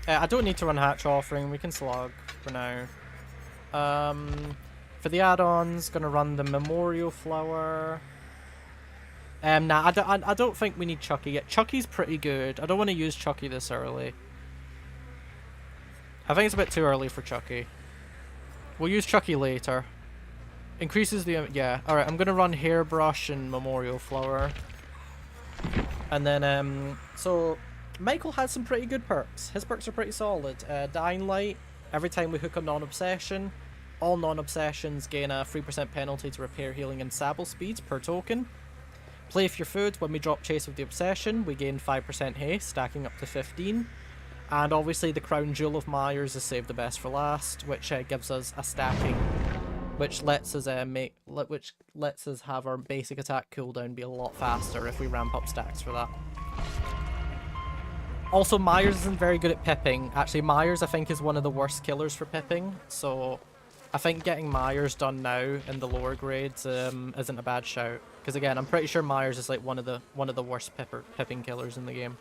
Speaker 1: I don't need to run Hatch Offering. We can Slug for now. For the add-ons, gonna run the Memorial Flower. Nah, I don't think we need Chucky yet. Chucky's pretty good. I don't want to use Chucky this early. I think it's a bit too early for Chucky. We'll use Chucky later. Increases the... yeah. Alright, I'm going to run Hairbrush and Memorial Flower. And then, so... Michael has some pretty good perks. His perks are pretty solid. Dying Light. Every time we hook a non-obsession, all non-obsessions gain a 3% penalty to repair, healing, and sabble speeds per token. Play with your food. When we drop Chase with the Obsession, we gain 5% haste, stacking up to 15. And obviously the Crown Jewel of Myers is Save the Best for Last, which gives us a stacking, which lets us have our basic attack cooldown be a lot faster if we ramp up stacks for that. Also, Myers isn't very good at pipping. Actually, Myers I think is one of the worst killers for pipping, so I think getting Myers done now in the lower grades isn't a bad shout. Because again, I'm pretty sure Myers is like one of the worst pipping killers in the game.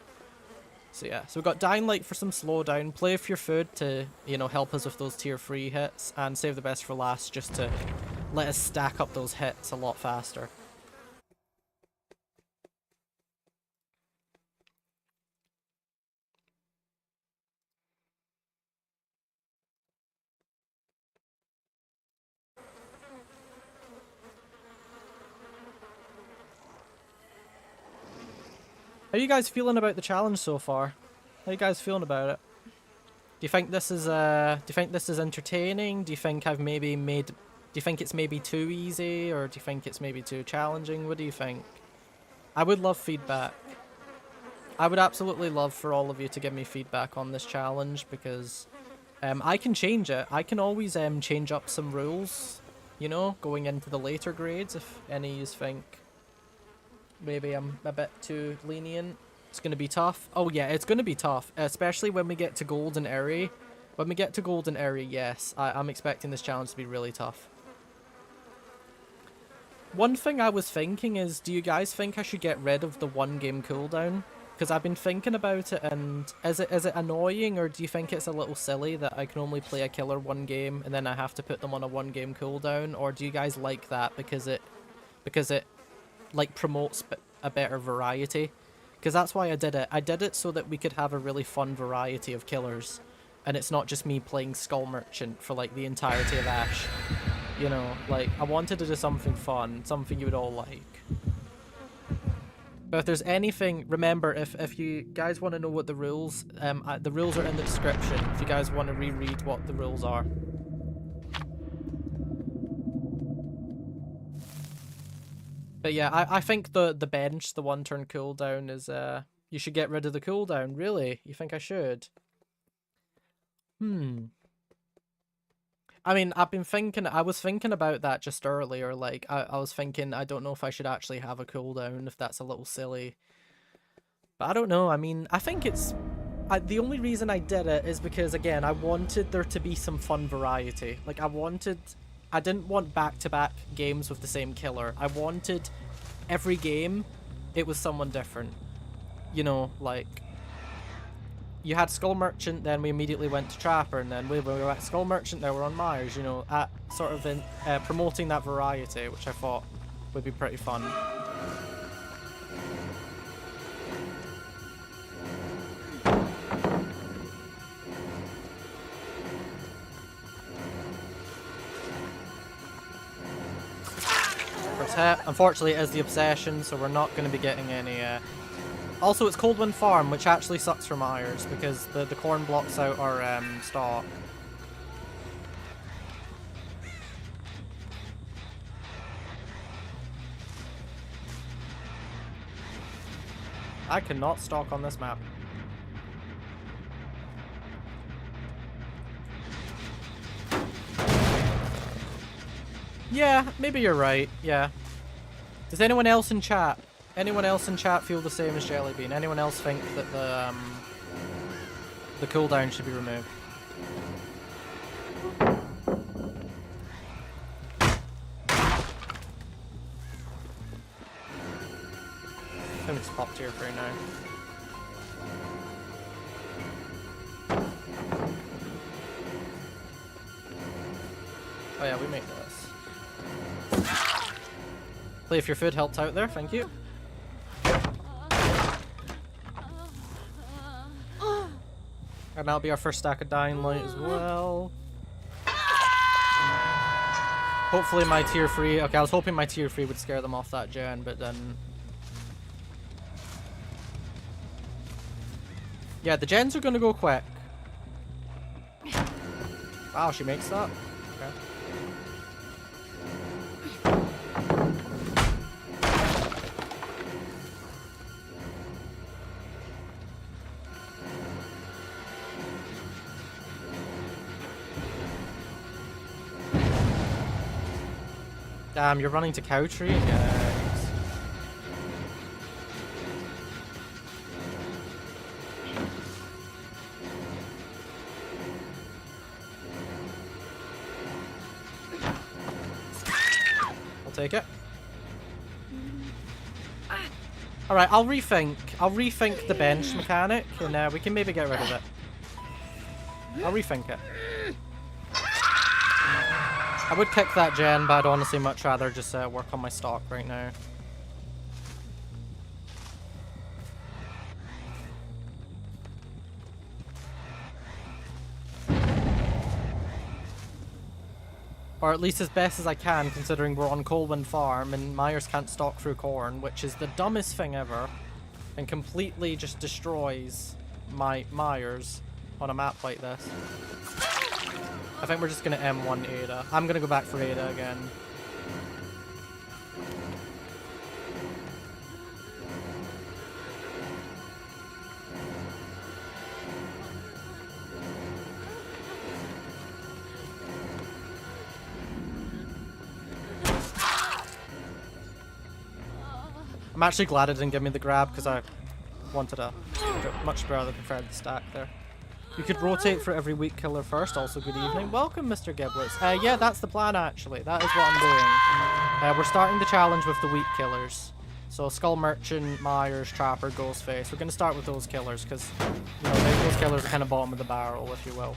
Speaker 1: So yeah, so we've got Dying Light for some slowdown, Play with your food to, you know, help us with those tier 3 hits, and Save the Best for Last just to let us stack up those hits a lot faster. How are you guys feeling about the challenge so far? How are you guys feeling about it? Do you think this is entertaining? Do you think it's maybe too easy, or do you think it's maybe too challenging? What do you think? I would love feedback. I would absolutely love for all of you to give me feedback on this challenge, because I can change it. I can always change up some rules, you know, going into the later grades if any of you think maybe I'm a bit too lenient. It's going to be tough. Oh yeah, it's going to be tough, especially when we get to Golden Area. When we get to Golden Area, yes, I'm expecting this challenge to be really tough. One thing I was thinking is, do you guys think I should get rid of the 1 game cooldown? Because I've been thinking about it, and is it annoying, or do you think it's a little silly that I can only play a killer 1 game and then I have to put them on a 1 game cooldown? Or do you guys like that because it like promotes a better variety? Because that's why I did it. I did it so that we could have a really fun variety of killers, and it's not just me playing Skull Merchant for like the entirety of Ash. You know, like, I wanted to do something fun, something you would all like. But if there's anything, remember, if you guys want to know what the rules are in the description, if you guys want to reread what the rules are. But yeah, I think the bench, the 1 turn cooldown is, you should get rid of the cooldown, really? You think I should? I mean, I was thinking about that just earlier, like, I was thinking, I don't know if I should actually have a cooldown, if that's a little silly. But I don't know, I mean, I think it's... the only reason I did it is because, again, I wanted there to be some fun variety. Like, I didn't want back-to-back games with the same killer. I wanted every game, it was someone different. You know, like... You had Skull Merchant, then we immediately went to Trapper, and then we were at Skull Merchant, then we're on Myers, you know, at sort of promoting that variety, which I thought would be pretty fun. First hit. Unfortunately, it is the Obsession, so we're not going to be getting any... Also, it's Coldwind Farm, which actually sucks for Myers, because the corn blocks out our stock. I cannot stalk on this map. Yeah, maybe you're right, yeah. Does anyone else in chat feel the same as Jellybean? Anyone else think that the cooldown should be removed? I think it's popped here for now. Oh yeah, we make this. Play if your food helped out there, thank you. And that'll be our first stack of Dying Light as well. Hopefully my tier 3... Okay, I was hoping my tier 3 would scare them off that gen, but then... Yeah, the gens are gonna go quick. Wow, she makes that? Okay. Damn, you're running to cow tree? Yes. I'll take it. Alright, I'll rethink the bench mechanic, and we can maybe get rid of it. I'll rethink it. I would kick that gen, but I'd honestly much rather just work on my stock right now. Or at least as best as I can, considering we're on Coldwind Farm and Myers can't stalk through corn, which is the dumbest thing ever, and completely just destroys my Myers on a map like this. I think we're just going to M1 Ada. I'm going to go back for Ada again. I'm actually glad it didn't give me the grab because I wanted a much rather preferred the stack there. You could rotate for every weak killer first. Also, good evening. Welcome, Mr. Giblets. Yeah, that's the plan actually. That is what I'm doing. We're starting the challenge with the weak killers. So Skull Merchant, Myers, Trapper, Ghostface. We're going to start with those killers because, you know, those killers are kind of bottom of the barrel, if you will.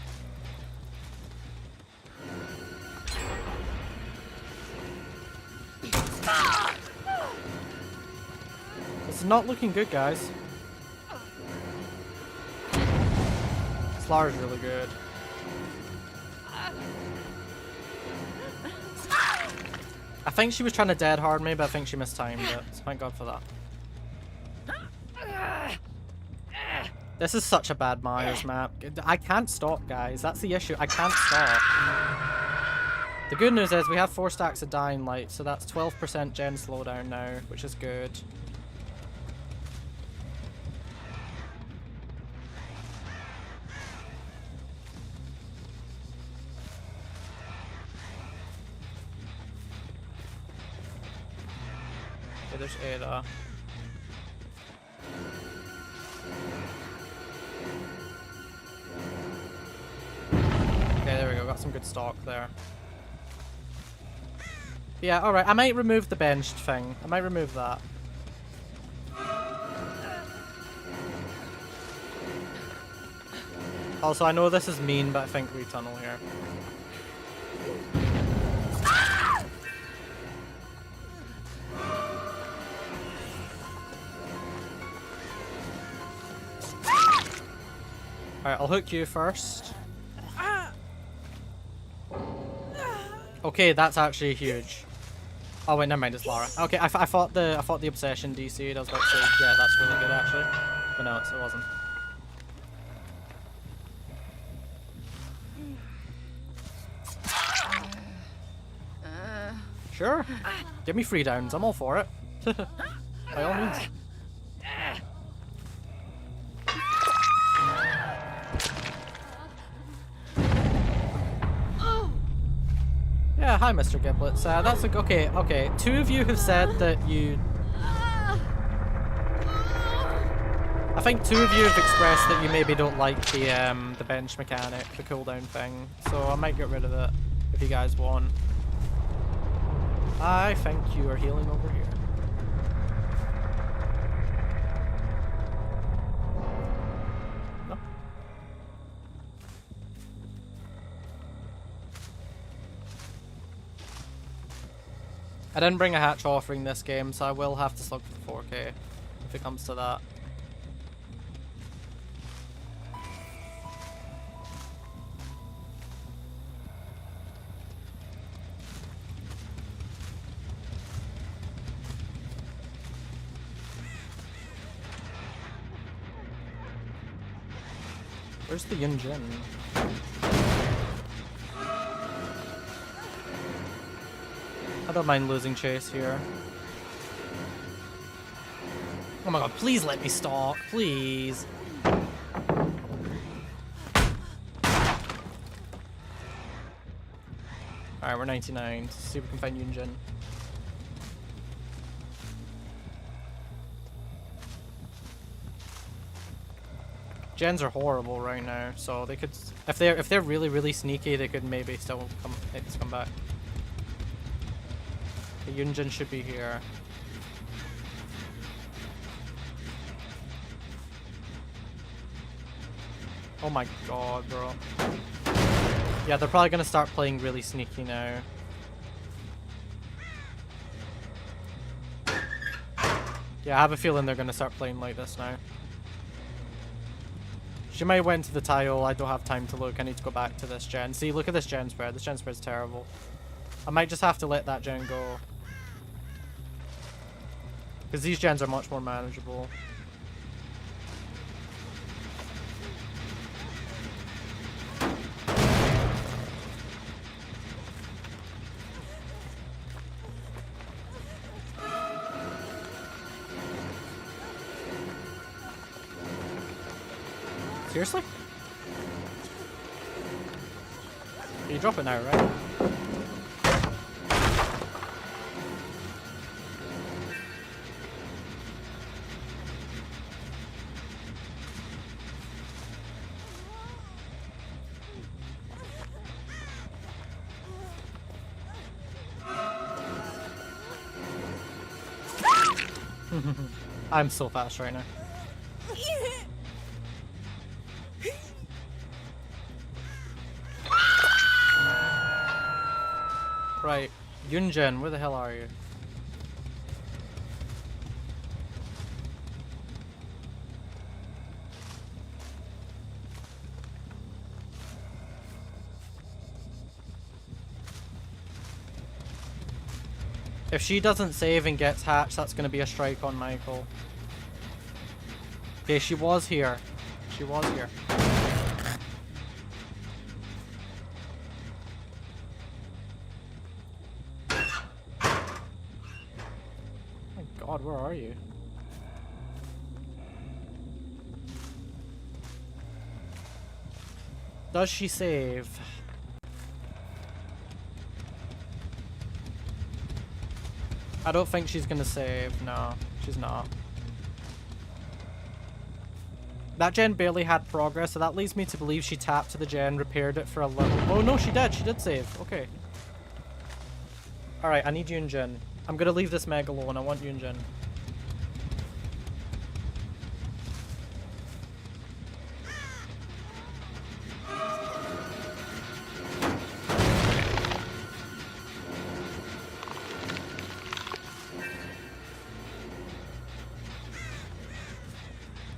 Speaker 1: This is not looking good, guys. Slar's really good. I think she was trying to dead hard me, but I think she mistimed it. So thank God for that. This is such a bad Myers map. I can't stop, guys. That's the issue. I can't stop. The good news is we have 4 stacks of Dying Light, so that's 12% gen slowdown now, which is good. Okay, there's Ada. Okay, there we go. Got some good stock there. Yeah, alright. I might remove the benched thing. I might remove that. Also, I know this is mean, but I think we tunnel here. Alright, I'll hook you first. Okay, that's actually huge. Oh wait, never mind, it's Lara. Okay, I thought the obsession DC'd. I was about to say, yeah, that's really good actually. But no, it wasn't. Sure. Give me 3 downs, I'm all for it. By all means. Yeah, hi Mr. Giblets. That's a, okay. 2 of you have said that you... I think 2 of you have expressed that you maybe don't like the bench mechanic, the cooldown thing. So I might get rid of it if you guys want. I think you are healing over here. No? I didn't bring a hatch offering this game, so I will have to slug for the 4K if it comes to that. Where's the Yunjin? I don't mind losing chase here. Oh my god, please let me stalk, please. Alright, we're 99. Let's see if we can find Yunjin. Gens are horrible right now, so they could, if they're really sneaky, they could maybe still come back. The Yunjin should be here. Oh my god, bro. Yeah, they're probably gonna start playing really sneaky now. Yeah, I have a feeling they're gonna start playing like this now. She might have went to the tile. I don't have time to look. I need to go back to this gen. See, look at this gen spread. This gen spread's terrible. I might just have to let that gen go. Because these gens are much more manageable. Seriously? You drop it now, right? I'm so fast right now. Right, Yunjin, where the hell are you? If she doesn't save and gets hatched, that's going to be a strike on Michael. Okay, she was here. She was here. My God, where are you? Does she save? I don't think she's gonna save. No, she's not. That gen barely had progress, so that leads me to believe she tapped to the gen, repaired it for a little. Oh no, she did. She did save. Okay. Alright, I need Yunjin. I'm gonna leave this Meg alone. I want Yunjin.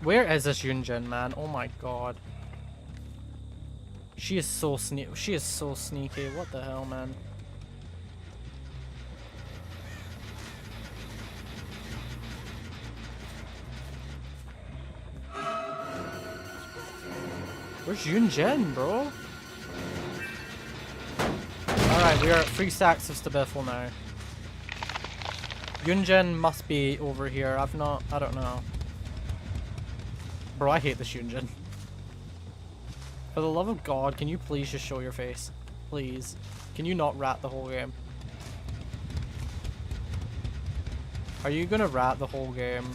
Speaker 1: Where is this Yunjin, man? Oh my God. She is so sneaky. She is so sneaky. What the hell, man? Where's Yunjin, bro? Alright, we are at 3 stacks of Stabiffle now. Yunjin must be over here. I don't know. Bro, I hate this Yunjin. For the love of God, can you please just show your face? Please. Can you not rat the whole game? Are you gonna rat the whole game?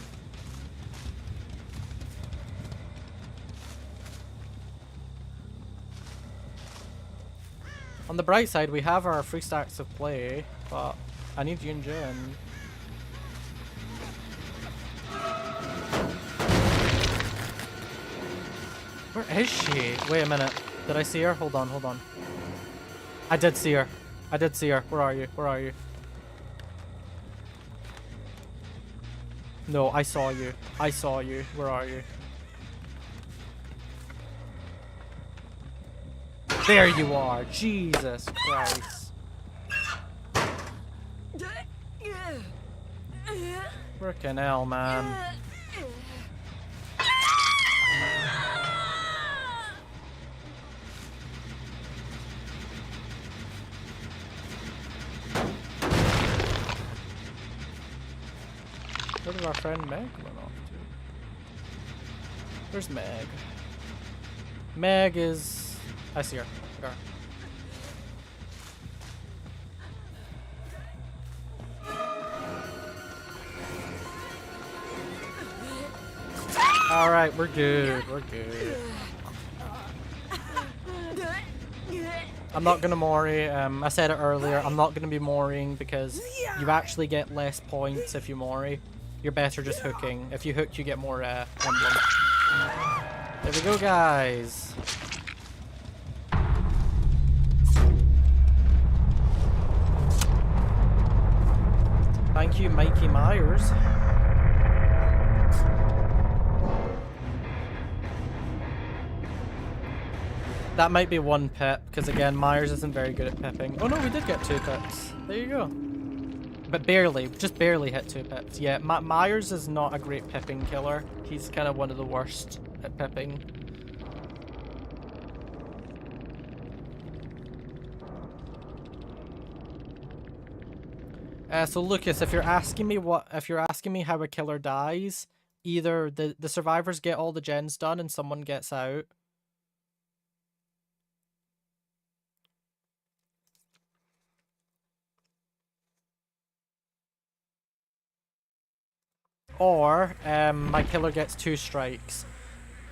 Speaker 1: On the bright side, we have our 3 stacks of play, but I need Yunjin. Where is she? Wait a minute. Did I see her? Hold on, hold on. I did see her. I did see her. Where are you? Where are you? No, I saw you. I saw you. Where are you? There you are. Jesus Christ. Frickin' hell, man. Where did our friend Meg run off to? Where's Meg? Meg is... I see her. Okay. Alright, we're good. We're good. I'm not gonna Mori. I said it earlier. I'm not gonna be Moriing because you actually get less points if you Mori. You're better just hooking. If you hook, you get more emblems. There we go, guys. Thank you, Mikey Myers. That might be 1 pip, because again, Myers isn't very good at pipping. Oh no, we did get 2 pips. There you go. But barely, just barely hit 2 pips. Yeah, Myers is not a great pipping killer. He's kind of one of the worst at pipping. So Lucas, if you're asking me how a killer dies, either the survivors get all the gens done and someone gets out. Or my killer gets 2 strikes.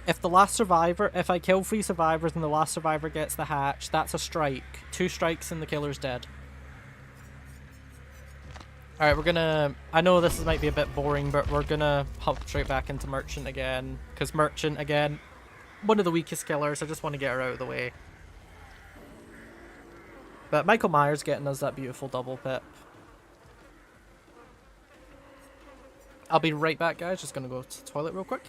Speaker 1: If I kill 3 survivors and the last survivor gets the hatch, that's a strike. 2 strikes and the killer's dead. Alright, we're gonna... I know this might be a bit boring, but we're gonna hop straight back into Merchant again. Because Merchant, again, one of the weakest killers. I just want to get her out of the way. But Michael Myers getting us that beautiful double pip. I'll be right back, guys. Just gonna go to the toilet real quick.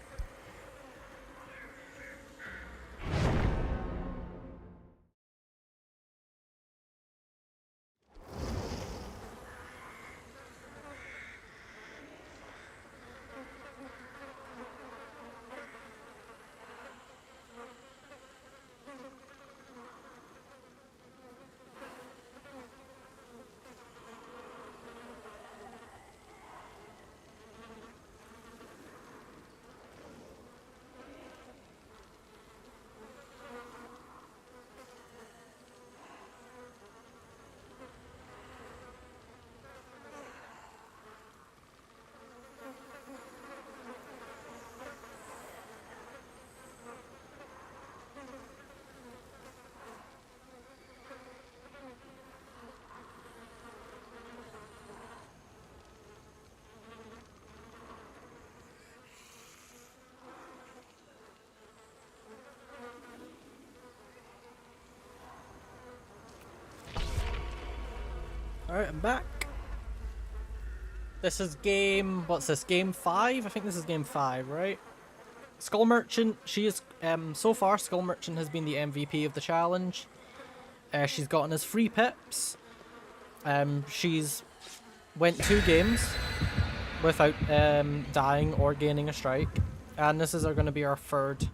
Speaker 1: Alright, I'm back. This is game... what's this? Game 5? I think this is game 5, right? Skull Merchant, she is... so far, Skull Merchant has been the MVP of the challenge. She's gotten us 3 pips. She's went 2 games without dying or gaining a strike. And this is going to be our 3rd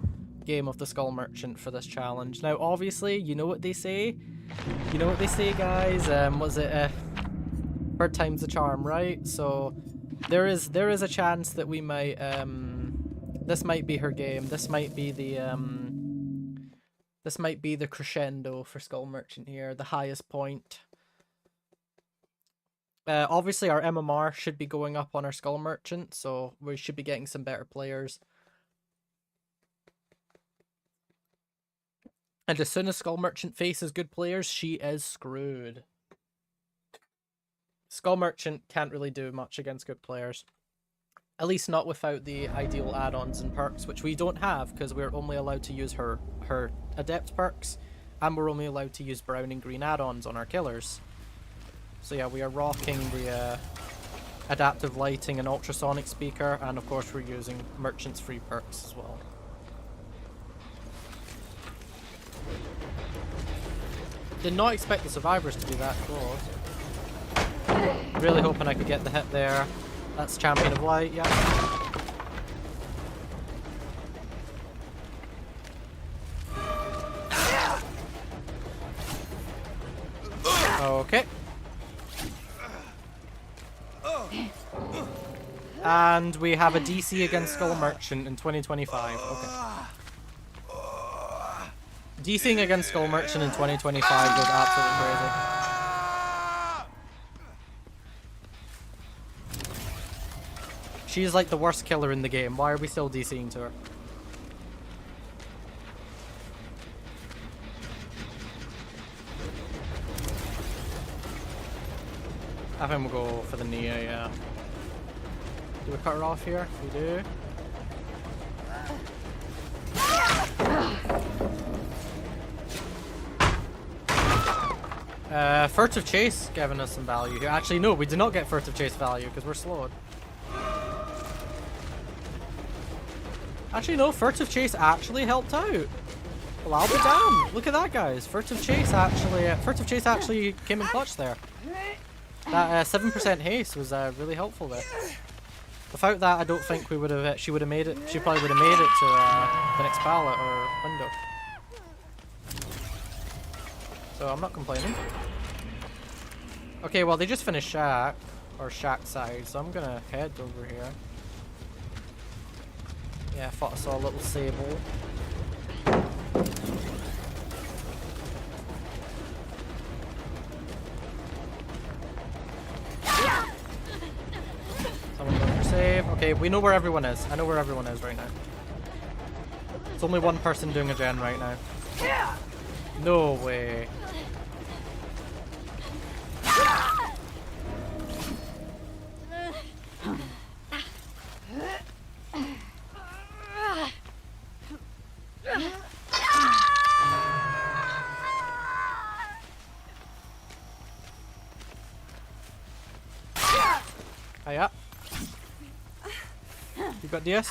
Speaker 1: game of the Skull Merchant for this challenge. Now, obviously, you know what they say. You know what they say, guys. Was it 3rd time's the charm, right? So there is a chance that we might this might be her game. This might be the crescendo for Skull Merchant here, the highest point. Obviously our MMR should be going up on our Skull Merchant, so we should be getting some better players. And as soon as Skull Merchant faces good players, she is screwed. Skull Merchant can't really do much against good players. At least not without the ideal add-ons and perks, which we don't have because we're only allowed to use her adept perks, and we're only allowed to use brown and green add-ons on our killers. So yeah, we are rocking the adaptive lighting and ultrasonic speaker, and of course we're using Merchant's free perks as well. Did not expect the survivors to be that close. Really hoping I could get the hit there. That's Champion of Light, yeah. Okay. And we have a DC against Skull Merchant in 2025. Okay. DCing against Skull Merchant in 2025 goes absolutely crazy. She's like the worst killer in the game. Why are we still DCing to her? I think we'll go for the Nia, yeah. Do we cut her off here? We do. Furtive Chase giving us some value here. Actually, no, we did not get Furtive Chase value because we're slowed. Actually, no, Furtive Chase actually helped out. Well, I'll be damned. Look at that, guys. Furtive Chase actually came in clutch there. That 7% haste was really helpful there. Without that, I don't think we would have. She would have made it. She probably would have made it to the next pallet or window. So I'm not complaining. Okay, well they just finished Shack or Shack side, so I'm gonna head over here. Yeah, I thought I saw a little Sable. Someone going for save. Okay, we know where everyone is. I know where everyone is right now. It's only one person doing a gen right now. No way. Hiya. You got DS?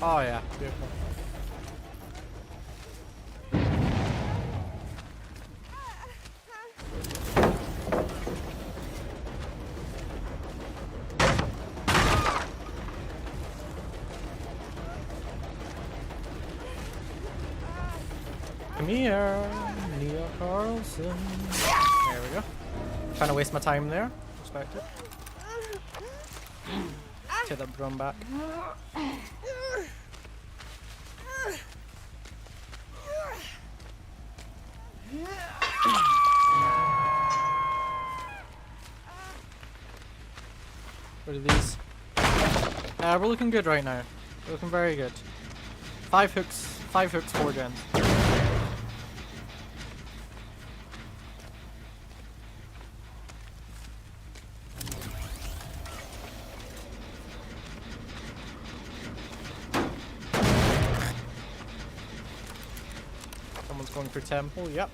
Speaker 1: Oh yeah, beautiful. Come here, Nia Carlson. There we go. Trying to waste my time there. Respect it. Take that drum back. What are these? We're looking good right now. We're looking very good. 5 hooks, 4 gens. Someone's going for temple, yep.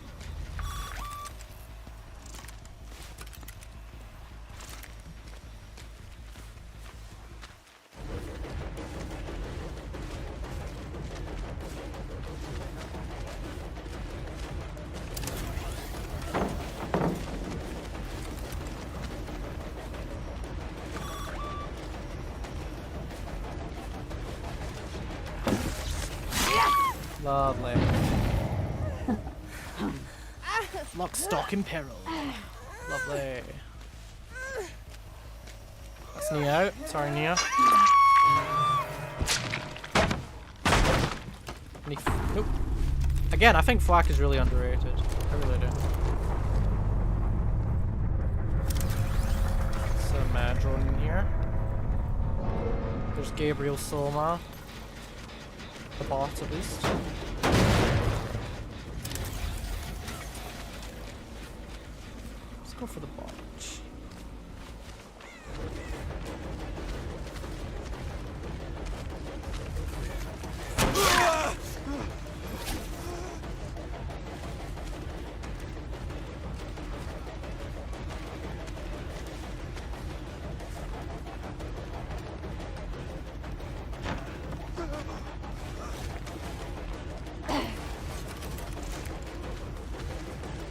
Speaker 1: Lovely. Lock, stock, in peril. Lovely. That's Nia out. Sorry, Nia. Nope. Again, I think Flak is really underrated. I really do. Some drone in here. There's Gabriel Soma. The boss, at least. Let's go for the bot.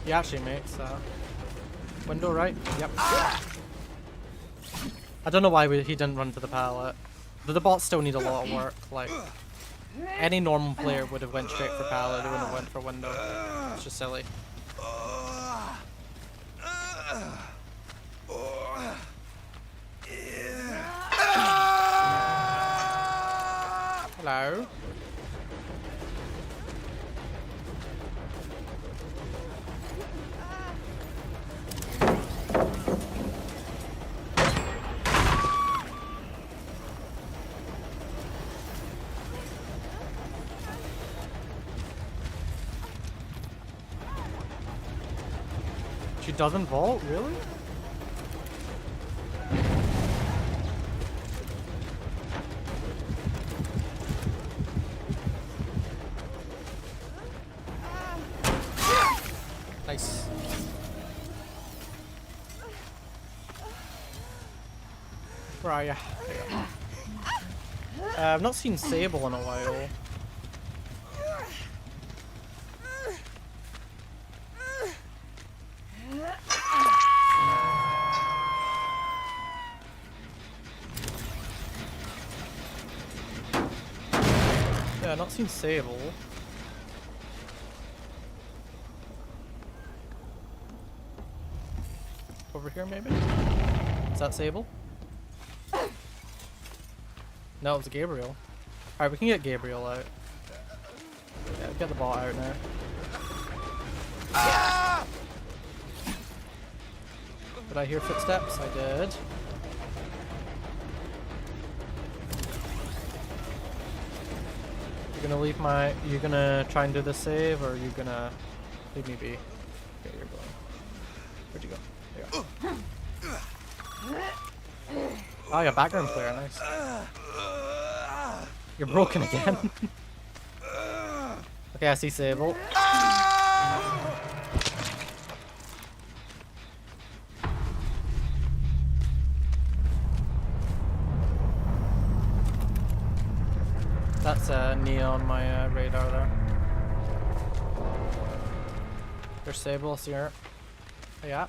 Speaker 1: He actually makes that. Window right? Yep. I don't know why he didn't run for the pallet. The bots still need a lot of work. Like, any normal player would have went straight for pallet, they wouldn't have went for window. It's just silly. Hello? She doesn't vault? Really? Nice. Where are ya? There you go. I've not seen Sable in a while. Yeah, not seen Sable. Over here, maybe? Is that Sable? No, it was Gabriel. Alright, we can get Gabriel out. Yeah, get the ball out now. Did I hear footsteps? I did. You're gonna leave my... You gonna try and do the save, or are you gonna leave me be? Okay, you're going. Where'd you go? There you go. Oh, yeah, background player, nice. You're broken again. Okay, I see Sable. That's Nia on my radar there. There's Sable, I see her. Oh, yeah.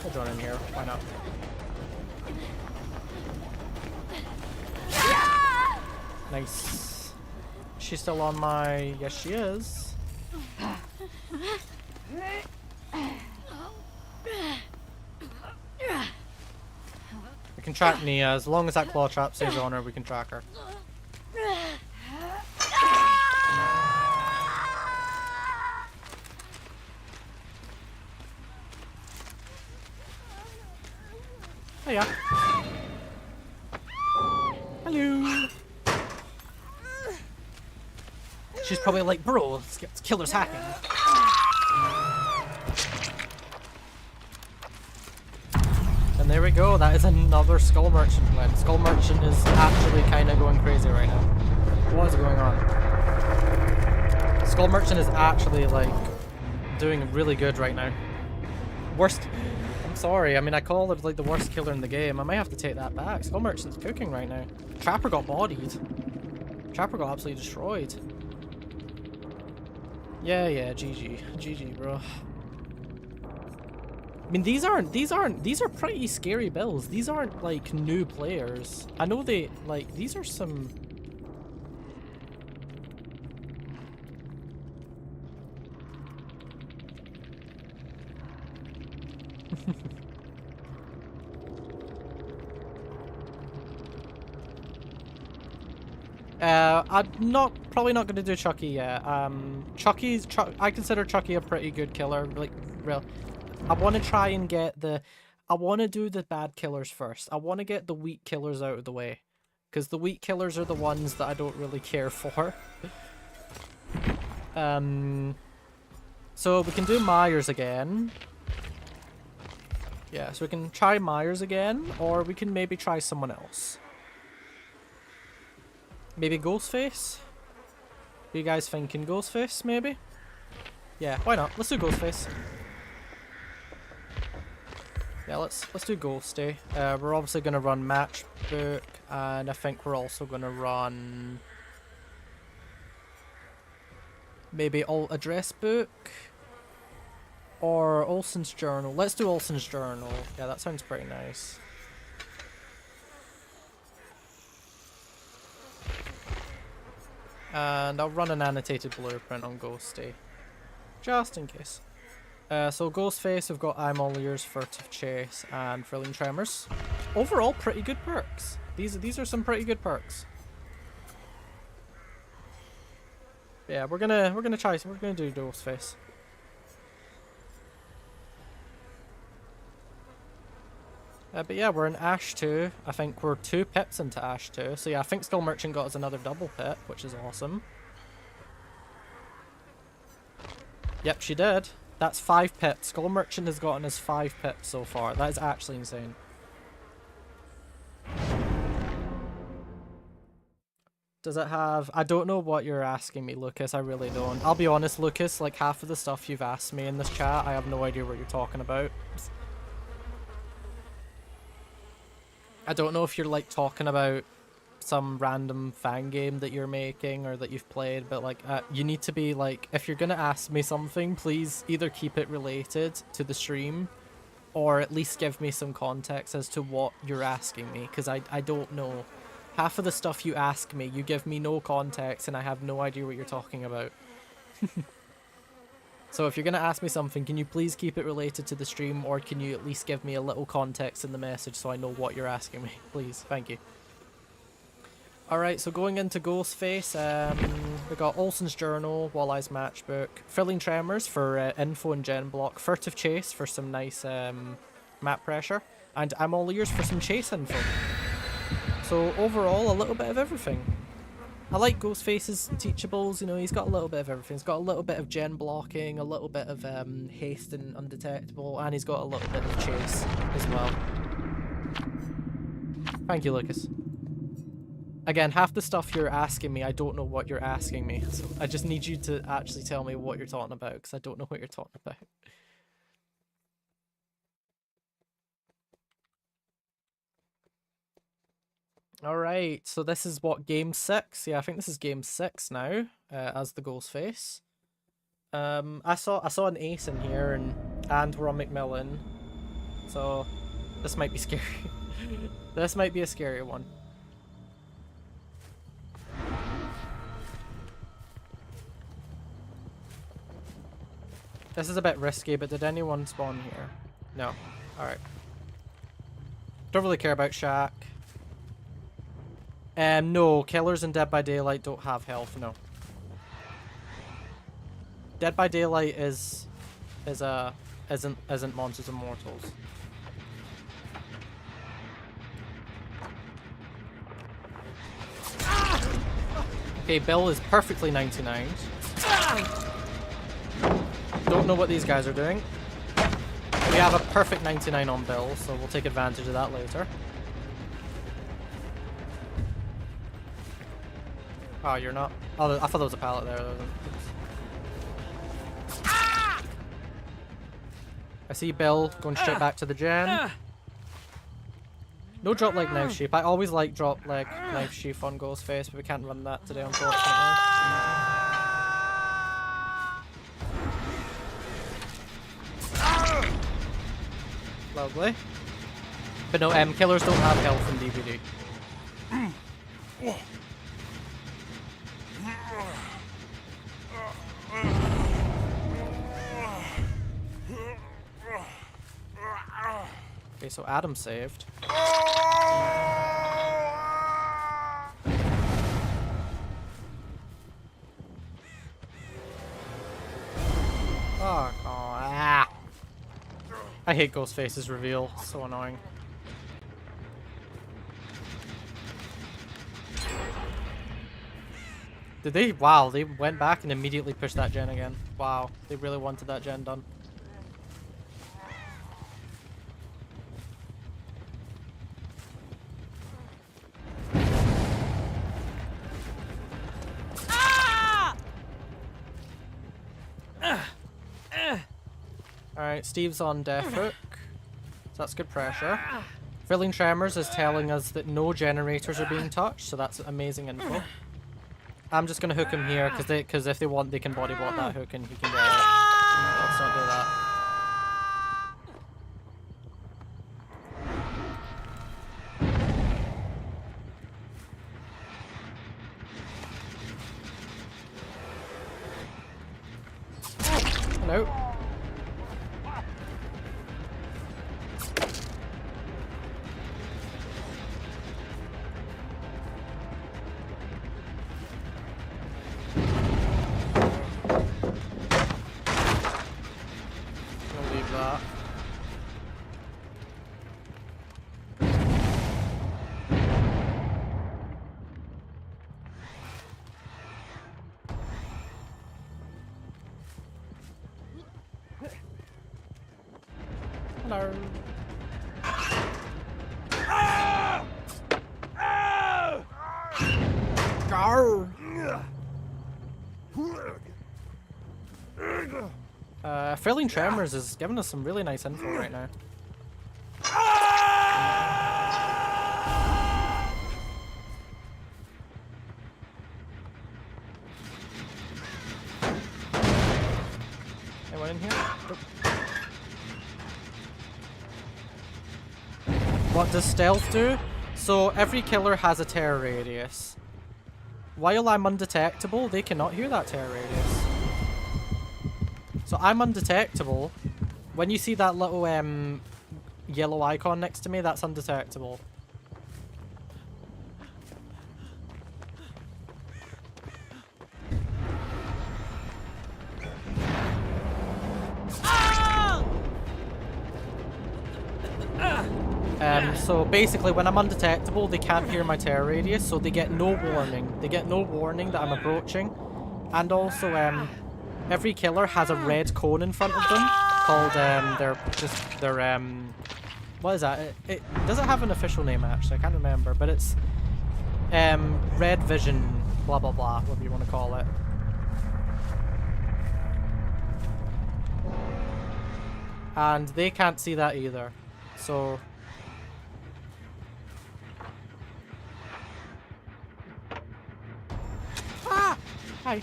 Speaker 1: I'll join in here, why not? Nice. She's still on my... Yes, she is. We can track Nia. As long as that claw trap stays on her, we can track her. Oh yeah. Hello. She's probably like, bro, this killer's hacking. And there we go, that is another Skull Merchant win. Skull Merchant is actually kind of going crazy right now. What is going on? Skull Merchant is actually, like, doing really good right now. Worst... I'm sorry, I mean, I call it, like, the worst killer in the game. I might have to take that back. Skull Merchant's cooking right now. Trapper got bodied. Trapper got absolutely destroyed. Yeah, GG. GG, bro. I mean, these are pretty scary builds. These aren't, like, new players. I know they, like, these are some... I'm probably not gonna do Chucky yet. I consider Chucky a pretty good killer, like, real. I want to try and get I want to do the bad killers first. I want to get the weak killers out of the way. Because the weak killers are the ones that I don't really care for. So we can do Myers again. Yeah, so we can try Myers again, or we can maybe try someone else. Maybe Ghostface? Are you guys thinking Ghostface, maybe? Yeah, why not? Let's do Ghostface. Yeah, let's do Ghosty. We're obviously gonna run Matchbook, and I think we're also gonna run maybe Alt Address Book or Olsen's Journal. Let's do Olsen's Journal. Yeah, that sounds pretty nice. And I'll run an annotated blueprint on Ghosty, just in case. So Ghostface, we've got I'm All Ears, Furtive Chase, and Thrilling Tremors. Overall, pretty good perks. These are some pretty good perks. Yeah, we're gonna do Ghostface. But yeah, we're in Ash 2. I think we're 2 pips into Ash 2. So yeah, I think Skull Merchant got us another double pip, which is awesome. Yep, she did. That's 5 pips. Skull Merchant has gotten us 5 pips so far. That is actually insane. Does it have... I don't know what you're asking me, Lucas. I really don't. I'll be honest, Lucas. Like, half of the stuff you've asked me in this chat, I have no idea what you're talking about. I don't know if you're, like, talking about some random fan game that you're making or that you've played, but like you need to be like, if you're gonna ask me something, please either keep it related to the stream or at least give me some context as to what you're asking me, because I don't know. Half of the stuff you ask me, you give me no context and I have no idea what you're talking about. So if you're going to ask me something, can you please keep it related to the stream, or can you at least give me a little context in the message so I know what you're asking me? Please, thank you. Alright, so going into Ghostface, we got Olsen's Journal, Walleye's Matchbook, Filling Tremors for info and gen block, Furtive Chase for some nice map pressure, and I'm all ears for some chase info. So overall, a little bit of everything. I like Ghostface's teachables, you know, he's got a little bit of everything. He's got a little bit of gen blocking, a little bit of haste and undetectable, and he's got a little bit of chase as well. Thank you, Lucas. Again, half the stuff you're asking me, I don't know what you're asking me. So I just need you to actually tell me what you're talking about, because I don't know what you're talking about. Alright, so this is what, game 6? Yeah, I think this is game 6 now, as the Ghostface. I saw an ace in here, and we're on McMillan. So, this might be scary. This might be a scary one. This is a bit risky, but did anyone spawn here? No. Alright. Don't really care about Shaq. No, Killers in Dead by Daylight don't have health, no. Dead by Daylight isn't Monsters and Mortals. Okay, Bill is perfectly 99. Don't know what these guys are doing. We have a perfect 99 on Bill, so we'll take advantage of that later. Oh, you're not? Oh, I thought there was a pallet there. I see Bill going straight back to the gen. No drop leg knife sheath. I always like drop leg knife sheath on Ghostface, but we can't run that today, unfortunately. Lovely. But no, killers don't have health in DVD. Okay, so Adam saved. Oh, ah. I hate Ghostface's reveal. So annoying. Did they? Wow, they went back and immediately pushed that gen again. Wow, they really wanted that gen done. Alright, Steve's on death hook, so that's good pressure. Filling Tremors is telling us that no generators are being touched, so that's amazing info. I'm just gonna hook him here, because if they want, they can body block that hook and he can get it. Let's not do that. Hello. I'll leave that. Hello. Filling Tremors is giving us some really nice info right now. Anyone in here? Nope. What does stealth do? So every killer has a terror radius. While I'm undetectable, they cannot hear that terror radius. So I'm undetectable. When you see that little yellow icon next to me, that's undetectable. So basically when I'm undetectable, they can't hear my terror radius, so they get no warning. They get no warning that I'm approaching. And also, every killer has a red cone in front of them called, what is that? It doesn't have an official name actually, I can't remember, but it's, red vision, blah blah blah, whatever you want to call it. And they can't see that either, so... Ah! Hi.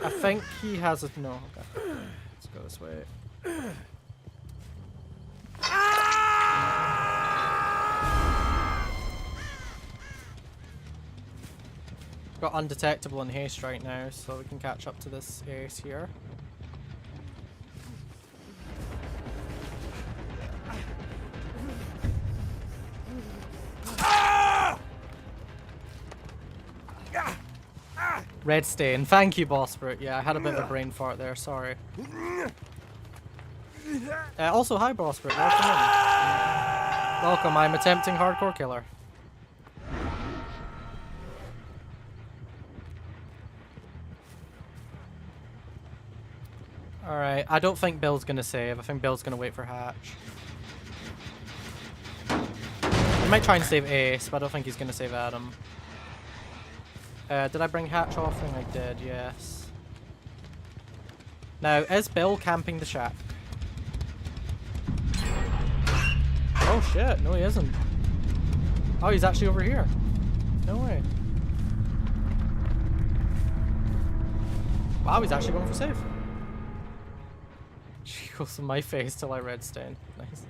Speaker 1: I think he has a... No, okay. Let's go this way. Got undetectable in haste right now, so we can catch up to this ace here. Red stain. Thank you, Boss Brute. Yeah, I had a bit of a brain fart there, sorry. Also, hi, Boss Brute. Welcome in. Welcome, I'm attempting hardcore killer. Alright, I don't think Bill's gonna save. I think Bill's gonna wait for Hatch. He might try and save Ace, but I don't think he's gonna save Adam. Did I bring Hatch off? I think I did, yes. Now, is Bill camping the shack? Oh shit, no he isn't. Oh, he's actually over here. No way. Wow, he's actually going for save. She goes in my face till I red stain. Nice.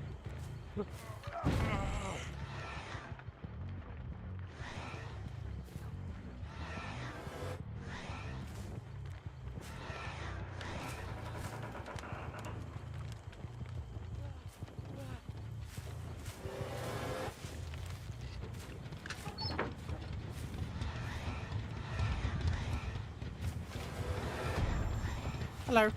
Speaker 1: Hello.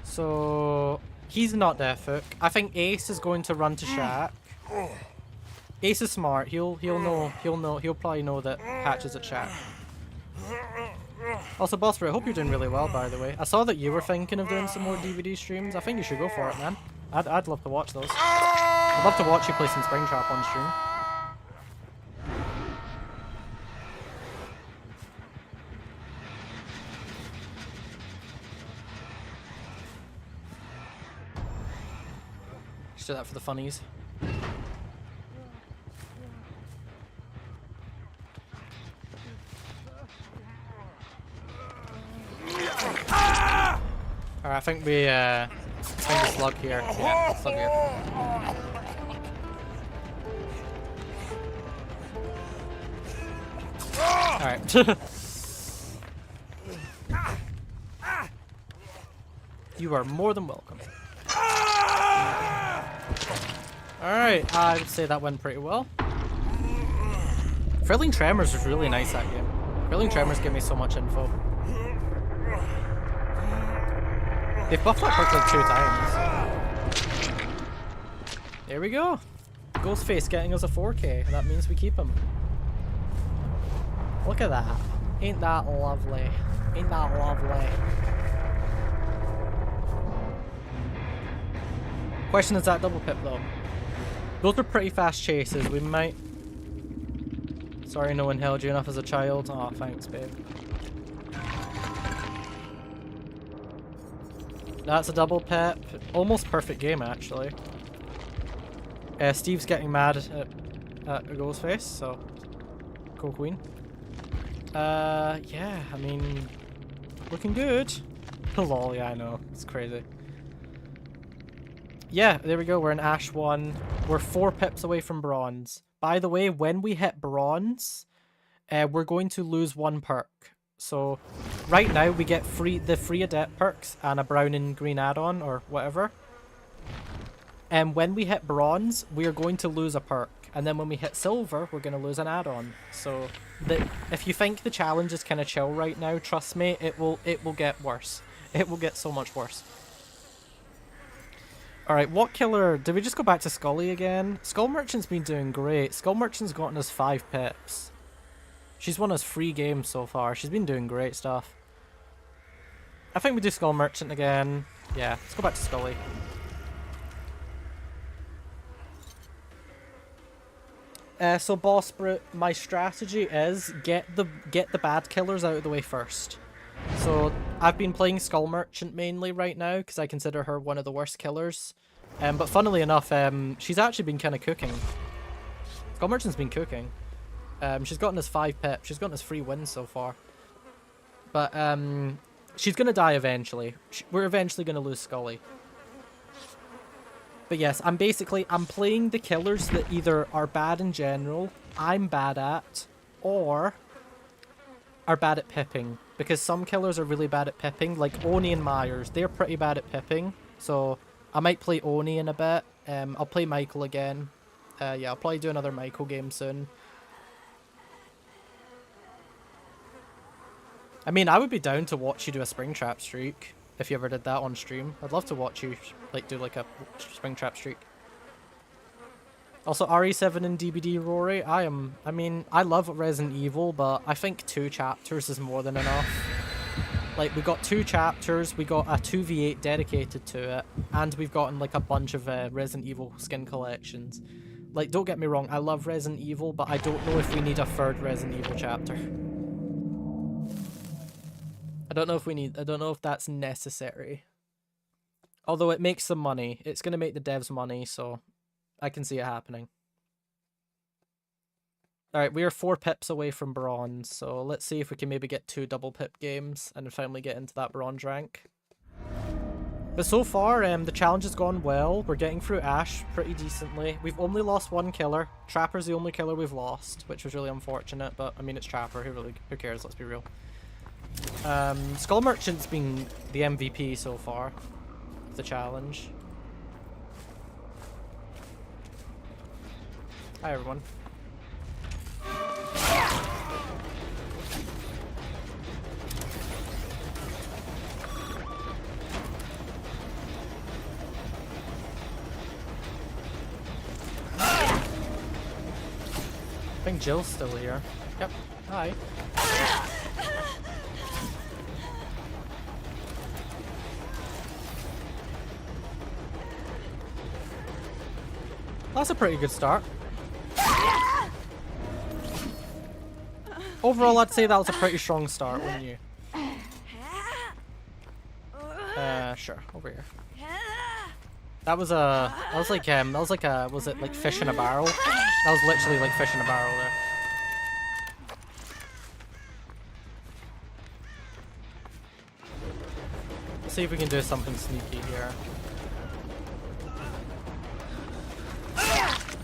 Speaker 1: So he's not Death Hook. I think Ace is going to run to Shack. Ace is smart. He'll probably know that Hatch is at Shack. Also, Boss, I hope you're doing really well, by the way. I saw that you were thinking of doing some more DVD streams. I think you should go for it, man. I'd love to watch those. I'd love to watch you play some Springtrap on stream. Just do that for the funnies. Alright, I think we Slug here. Yeah, Slug here. Alright. You are more than welcome. Alright, I would say that went pretty well. Thrilling Tremors was really nice that game. Thrilling Tremors gave me so much info. They've buffed that perk like 2 times. There we go. Ghostface getting us a 4K. That means we keep him. Look at that. Ain't that lovely? Ain't that lovely? Question, is that double pip though? Those are pretty fast chases. We might... Sorry no one held you enough as a child. Aw, oh, thanks babe. That's a double pip. Almost perfect game actually. Steve's getting mad at Ghostface, so go Queen. Yeah, I mean, looking good. Lol, yeah, I know, it's crazy. Yeah, there we go. We're in Ash 1. We're 4 pips away from bronze. By the way, when we hit bronze, we're going to lose 1 perk. So right now we get the free adept perks and a brown and green add-on or whatever. And when we hit bronze, we are going to lose a perk. And then when we hit silver, we're going to lose an add-on. So if you think the challenge is kind of chill right now, trust me, it will get worse. It will get so much worse. Alright, what killer... Did we just go back to Scully again? Skull Merchant's been doing great. Skull Merchant's gotten us 5 pips. She's won us 3 games so far. She's been doing great stuff. I think we do Skull Merchant again. Yeah, let's go back to Scully. So Boss Brute, my strategy is get the bad killers out of the way first. So I've been playing Skull Merchant mainly right now because I consider her one of the worst killers. But funnily enough, she's actually been kind of cooking. Skull Merchant's been cooking. She's gotten us 5 pips. She's gotten us 3 wins so far. But she's gonna die eventually. We're eventually gonna lose Scully. But yes, I'm playing the killers that either are bad in general, I'm bad at, or are bad at pipping. Because some killers are really bad at pipping, like Oni and Myers. They're pretty bad at pipping, so I might play Oni in a bit. I'll play Michael again. Yeah, I'll probably do another Michael game soon. I mean, I would be down to watch you do a Springtrap streak. If you ever did that on stream. I'd love to watch you do like a Springtrap streak. Also, RE7 and DBD Rory. I mean, I love Resident Evil, but I think 2 chapters is more than enough. Like, we got 2 chapters, we got a 2v8 dedicated to it, and we've gotten like a bunch of Resident Evil skin collections. Like, don't get me wrong, I love Resident Evil, but I don't know if we need a 3rd Resident Evil chapter. I don't know if that's necessary. Although it makes some money. It's going to make the devs money, so I can see it happening. Alright, we are 4 pips away from bronze, so let's see if we can maybe get 2 double pip games and finally get into that bronze rank. But so far, the challenge has gone well. We're getting through Ash pretty decently. We've only lost 1 killer. Trapper's the only killer we've lost, which was really unfortunate, but I mean, it's Trapper. Who cares? Let's be real. Skull Merchant's been the MVP so far of the challenge. Hi everyone. I think Jill's still here. Yep. Hi. That's a pretty good start. Overall, I'd say that was a pretty strong start, wouldn't you? Sure, over here. Was it like fish in a barrel? That was literally like fish in a barrel there. Let's see if we can do something sneaky here.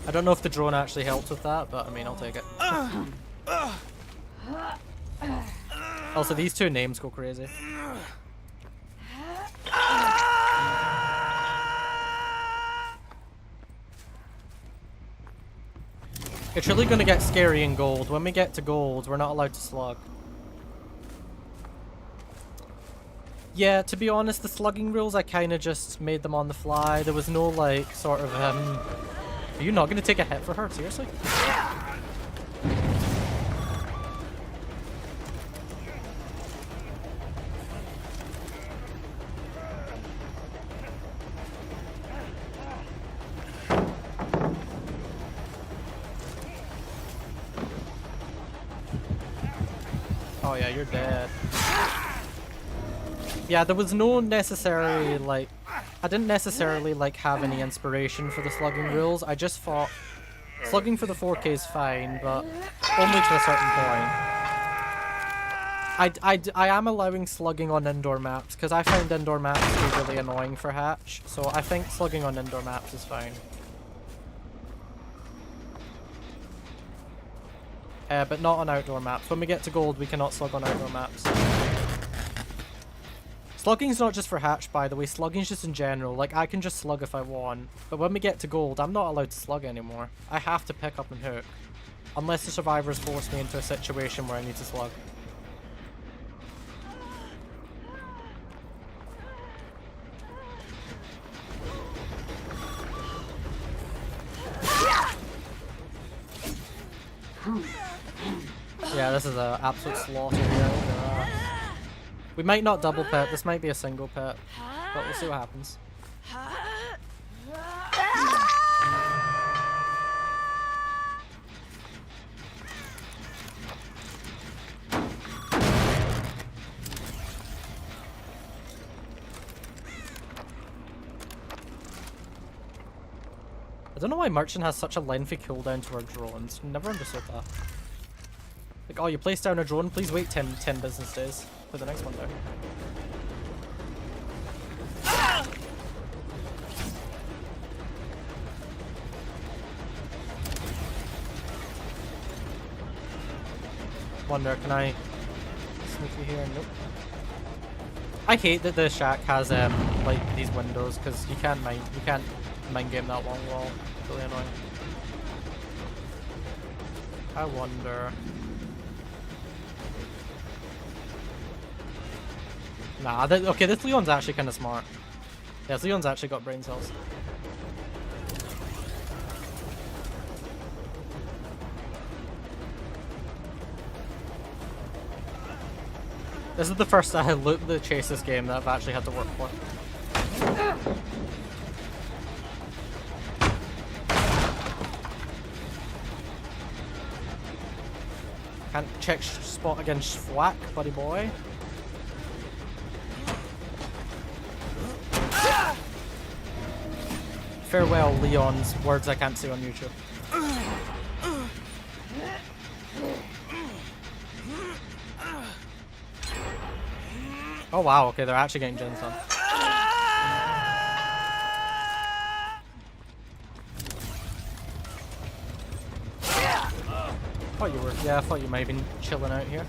Speaker 1: I don't know if the drone actually helps with that, but I mean, I'll take it. Also, these 2 names go crazy. It's really gonna get scary in gold. When we get to gold, we're not allowed to slug. Yeah, to be honest, the slugging rules, I kind of just made them on the fly. There was no, like, sort of, Are you not going to take a hit for her? Seriously? Oh yeah, you're dead. Yeah, there was no necessary, like... I didn't necessarily, like, have any inspiration for the slugging rules. I just thought slugging for the 4K is fine, but only to a certain point. I am allowing slugging on indoor maps, because I found indoor maps to be really annoying for Hatch, so I think slugging on indoor maps is fine. But not on outdoor maps. When we get to gold, we cannot slug on outdoor maps. Slugging's not just for Hatch, by the way. Slugging's just in general. Like, I can just slug if I want. But when we get to gold, I'm not allowed to slug anymore. I have to pick up and hook. Unless the survivors force me into a situation where I need to slug. Yeah, this is an absolute slaughter here. We might not double pit, this might be a single pit, but we'll see what happens. I don't know why Merchant has such a lengthy cooldown to our drones. Never understood that. Like, oh, you place down a drone, please wait 10 business days for the next one down. Wonder, can I sneaky here? Nope. I hate that the shack has like these windows, because you can't mind game that long wall. It's really annoying. I wonder. Nah, okay, this Leon's actually kind of smart. Yeah, this Leon's actually got brain cells. This is the first loot the chase this game that I've actually had to work for. Can't check spot against Flack, buddy boy. Farewell, Leon's words I can't say on YouTube. Oh wow, okay, they're actually getting gens done. I thought you might have been chilling out here.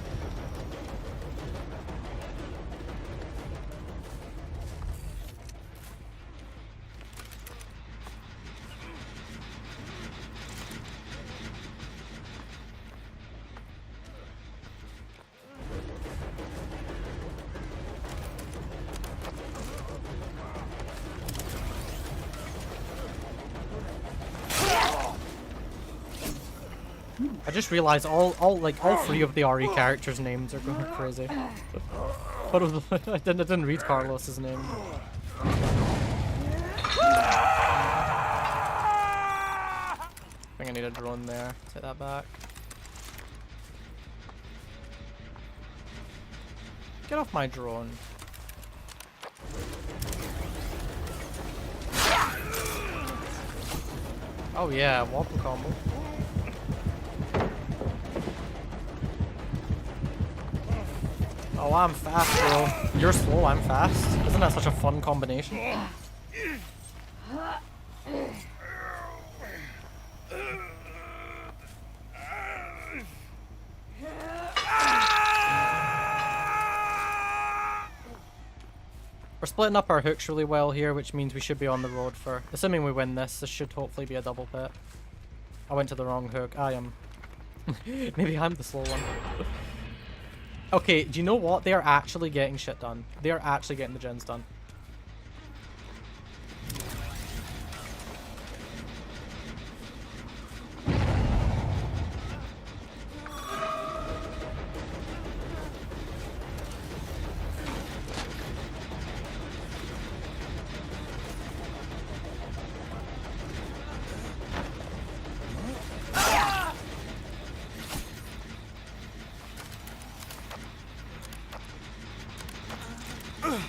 Speaker 1: I just realized all three of the RE characters' names are going crazy. I didn't read Carlos's name. I think I need a drone there. Take that back. Get off my drone. Oh yeah, wobble combo. Oh, I'm fast, bro. You're slow, I'm fast. Isn't that such a fun combination? We're splitting up our hooks really well here, which means we should be on the road for... Assuming we win this, this should hopefully be a double pit. I went to the wrong hook. I am... Maybe I'm the slow one. Okay, do you know what? They are actually getting shit done. They are actually getting the gens done.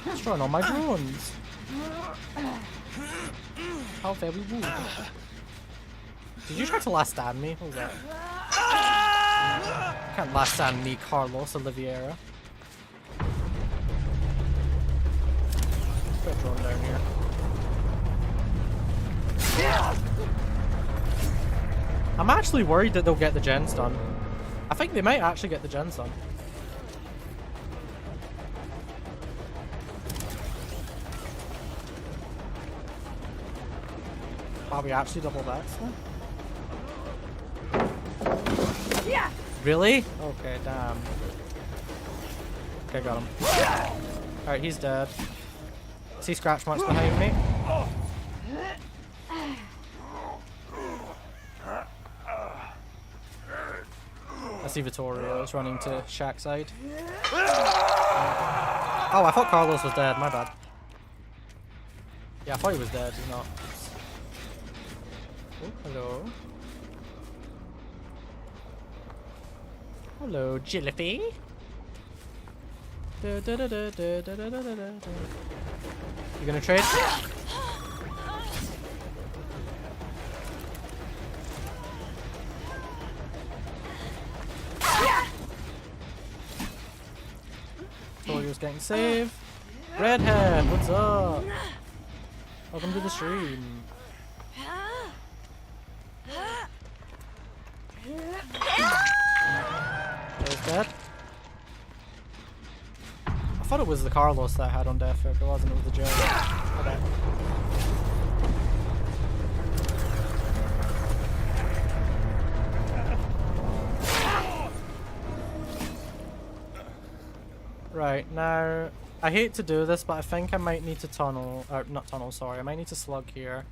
Speaker 1: Destroying all my drones. How very rude. Did you try to last stand me? What was that? Can't last stand me, Carlos Oliveira. Put a drone down here. I'm actually worried that they'll get the gens done. I think they might actually get the gens done. Wow, we actually double that, yeah. Really? Okay, damn. Okay, got him. Alright, he's dead. See scratch marks behind me? I see Vittorio is running to Shack side. Oh, I thought Carlos was dead, my bad. Yeah, I thought he was dead, he's not. Oh, hello. Hello, Jillaby. You gonna trade? Victoria's getting saved. Redhead, what's up? Welcome to the stream. There's dead. I thought it was the Carlos that I had on death. If it wasn't, it was the Joe. Okay. Right, now, I hate to do this, but I think I might need to tunnel, or not tunnel, sorry, I might need to slug here.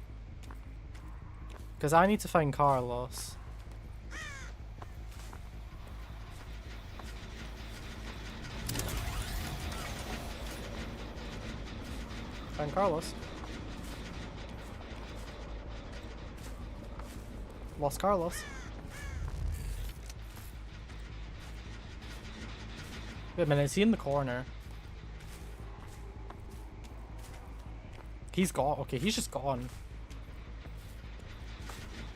Speaker 1: Because I need to find Carlos. Find Carlos. Lost Carlos. Wait a minute, is he in the corner? He's gone. Okay, he's just gone.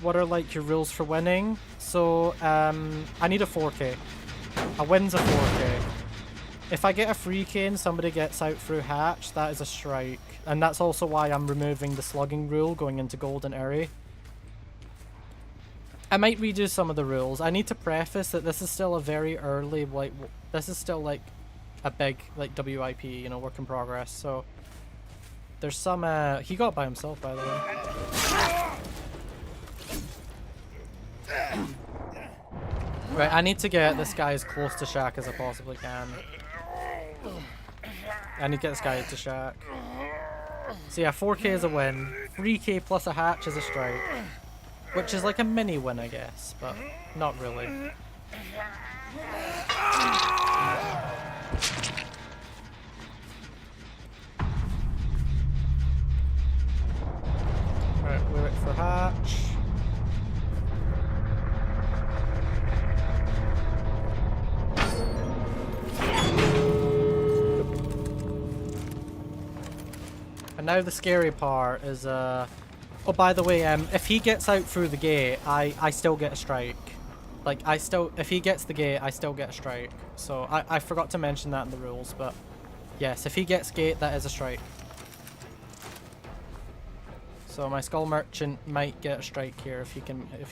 Speaker 1: What are like your rules for winning? So, I need a 4K. A win's a 4K. If I get a free K and somebody gets out through hatch, that is a strike. And that's also why I'm removing the slugging rule going into Golden Area. I might redo some of the rules. I need to preface that this is still a very early, like, this is still like a big, like, WIP, you know, work in progress. So, there's some, he got by himself, by the way. Right, I need to get this guy as close to Shack as I possibly can. I need to get this guy to Shack. So yeah, 4K is a win. 3K plus a hatch is a strike. Which is like a mini win, I guess, but not really. Alright, we're waiting for hatch. And now the scary part is, oh, by the way, if he gets out through the gate, I still get a strike. Like, if he gets the gate, I still get a strike. So, I forgot to mention that in the rules, but yes, if he gets gate, that is a strike. So my Skull Merchant might get a strike here if he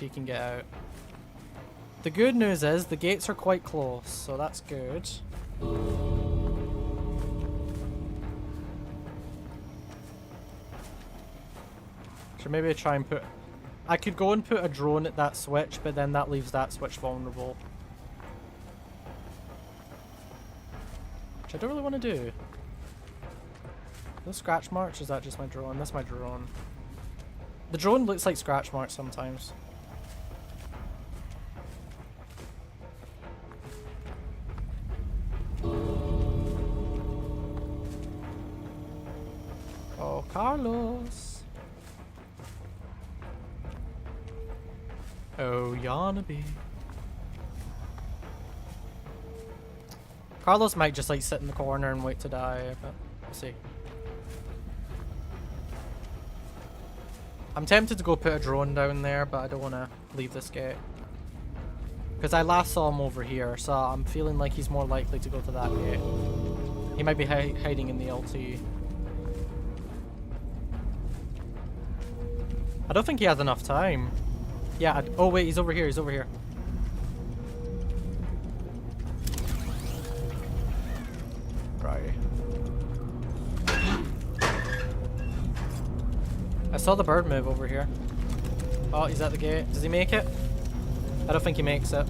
Speaker 1: can get out. The good news is the gates are quite close, so that's good. Should maybe try and put... I could go and put a drone at that switch, but then that leaves that switch vulnerable. Which I don't really want to do. Those scratch marks, or is that just my drone? That's my drone. The drone looks like scratch marks sometimes. Oh, Carlos. Oh, Yanabe. Carlos might just like sit in the corner and wait to die, but we'll see. I'm tempted to go put a drone down there, but I don't want to leave this gate. Because I last saw him over here, so I'm feeling like he's more likely to go to that gate. He might be hiding in the LT. I don't think he has enough time. Yeah, oh wait, he's over here, he's over here. Right. I saw the bird move over here. Oh, he's at the gate. Does he make it? I don't think he makes it.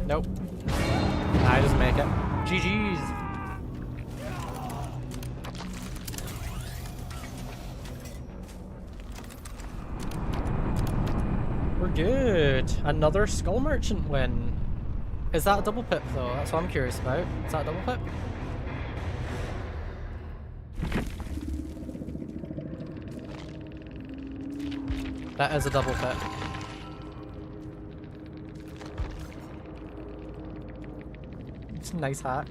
Speaker 1: Nope. Nah, he doesn't make it. GG's. We're good. Another Skull Merchant win. Is that a double pip though? That's what I'm curious about. Is that a double pip? That is a double pip. It's a nice hack.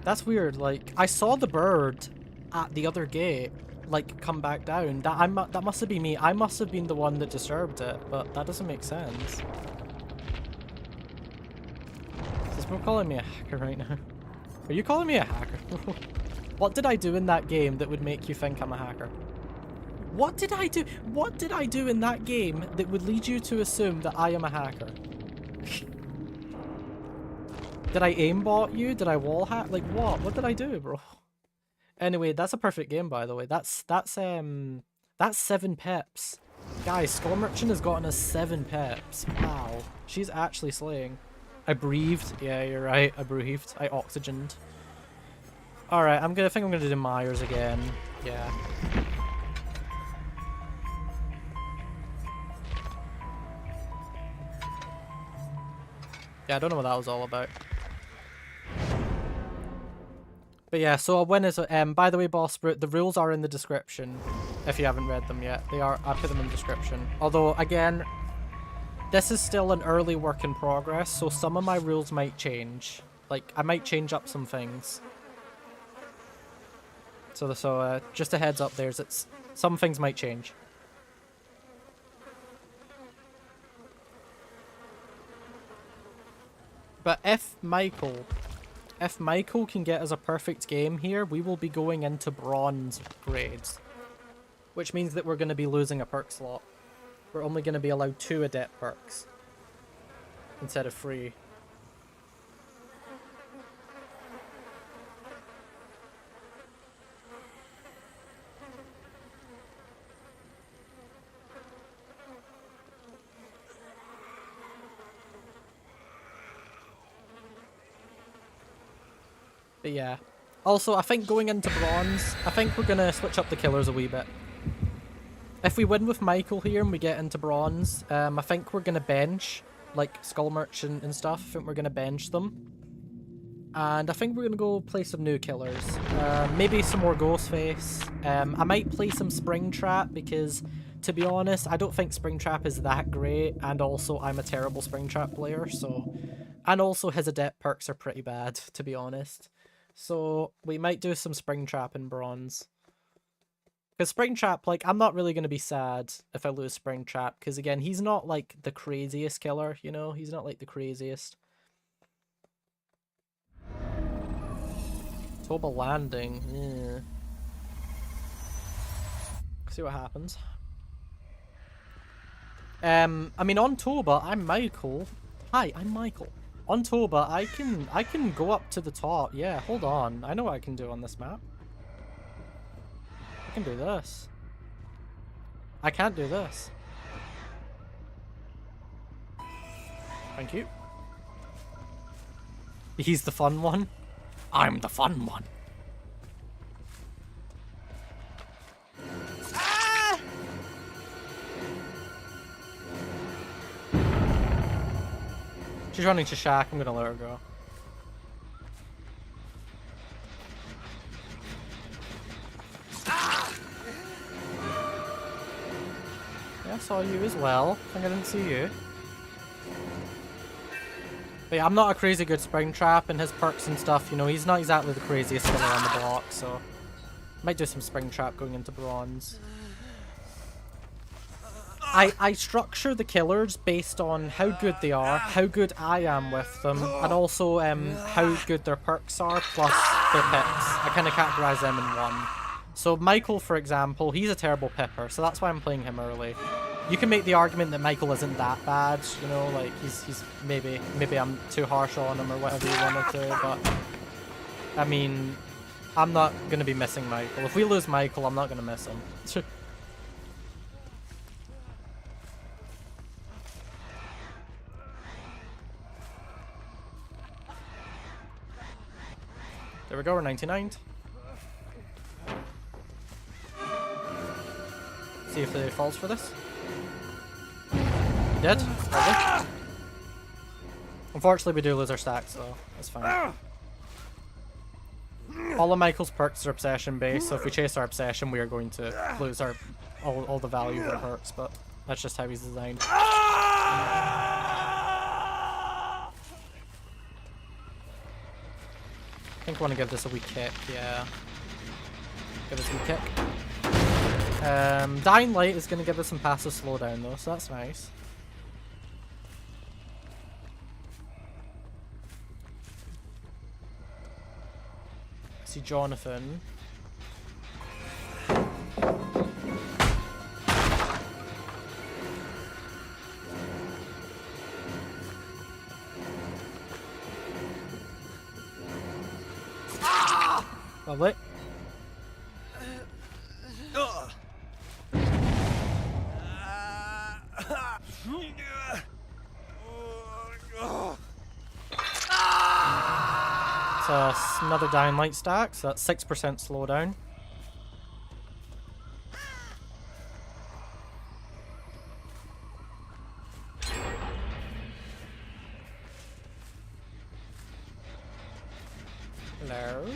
Speaker 1: That's weird, like, I saw the bird at the other gate, like, come back down. That must have been me. I must have been the one that disturbed it, but that doesn't make sense. Is this calling me a hacker right now? Are you calling me a hacker? What did I do in that game that would make you think I'm a hacker? What did I do? What did I do in that game that would lead you to assume that I am a hacker? Did I aimbot you? Did I wall hack? Like what? What did I do, bro? Anyway, that's a perfect game, by the way. That's 7 pips. Guys, Skull Merchant has gotten us 7 pips. Wow. She's actually slaying. I breathed. Yeah, you're right. I breathed. I oxygened. Alright, I think I'm gonna do Myers again. Yeah. Yeah, I don't know what that was all about. But yeah, so a win is, by the way, Boss Brute, the rules are in the description, if you haven't read them yet. They are, I put them in the description. Although, again, this is still an early work in progress, so some of my rules might change. Like, I might change up some things. So just a heads up there, some things might change. But if Michael can get us a perfect game here, we will be going into bronze grades. Which means that we're going to be losing a perk slot. We're only going to be allowed 2 adept perks instead of 3. But yeah. Also, I think going into bronze, I think we're going to switch up the killers a wee bit. If we win with Michael here and we get into bronze, I think we're going to bench, like Skull Merchant and stuff. I think we're going to bench them. And I think we're going to go play some new killers. Maybe some more Ghostface. I might play some Springtrap because, to be honest, I don't think Springtrap is that great. And also, I'm a terrible Springtrap player, so... And also, his adept perks are pretty bad, to be honest. So, we might do some Springtrap in bronze. Because Springtrap, like, I'm not really going to be sad if I lose Springtrap. Because, again, he's not, like, the craziest killer, you know? He's not, like, the craziest. Toba landing. Yeah. See what happens. I mean, on Toba, I'm Michael. Hi, I'm Michael. On Toba, I can go up to the top. Yeah, hold on. I know what I can do on this map. I can do this. I can't do this. Thank you. He's the fun one. I'm the fun one. Ah! She's running to Shack. I'm gonna let her go. Yeah, I saw you as well. I think I didn't see you. But yeah, I'm not a crazy good Springtrap, and his perks and stuff, you know, he's not exactly the craziest killer on the block, so... Might do some Springtrap going into bronze. I structure the killers based on how good they are, how good I am with them, and also how good their perks are, plus their picks. I kind of categorize them in one. So Michael, for example, he's a terrible pipper, so that's why I'm playing him early. You can make the argument that Michael isn't that bad, you know, like he's maybe I'm too harsh on him or whatever you wanted to, but I mean, I'm not gonna be missing Michael. If we lose Michael, I'm not gonna miss him. There we go, we're 99'd. See if he falls for this. He did, probably. Unfortunately, we do lose our stacks, so that's fine. All of Michael's perks are obsession based, so if we chase our obsession, we are going to lose our all the value of our perks, but that's just how he's designed. I think I want to give this a wee kick, yeah. Give this a wee kick. Dying Light is going to give us some passive slowdown though, so that's nice. I see Jonathan. Lovely. So another Dying Light stack, so that's 6% slowdown. Hello.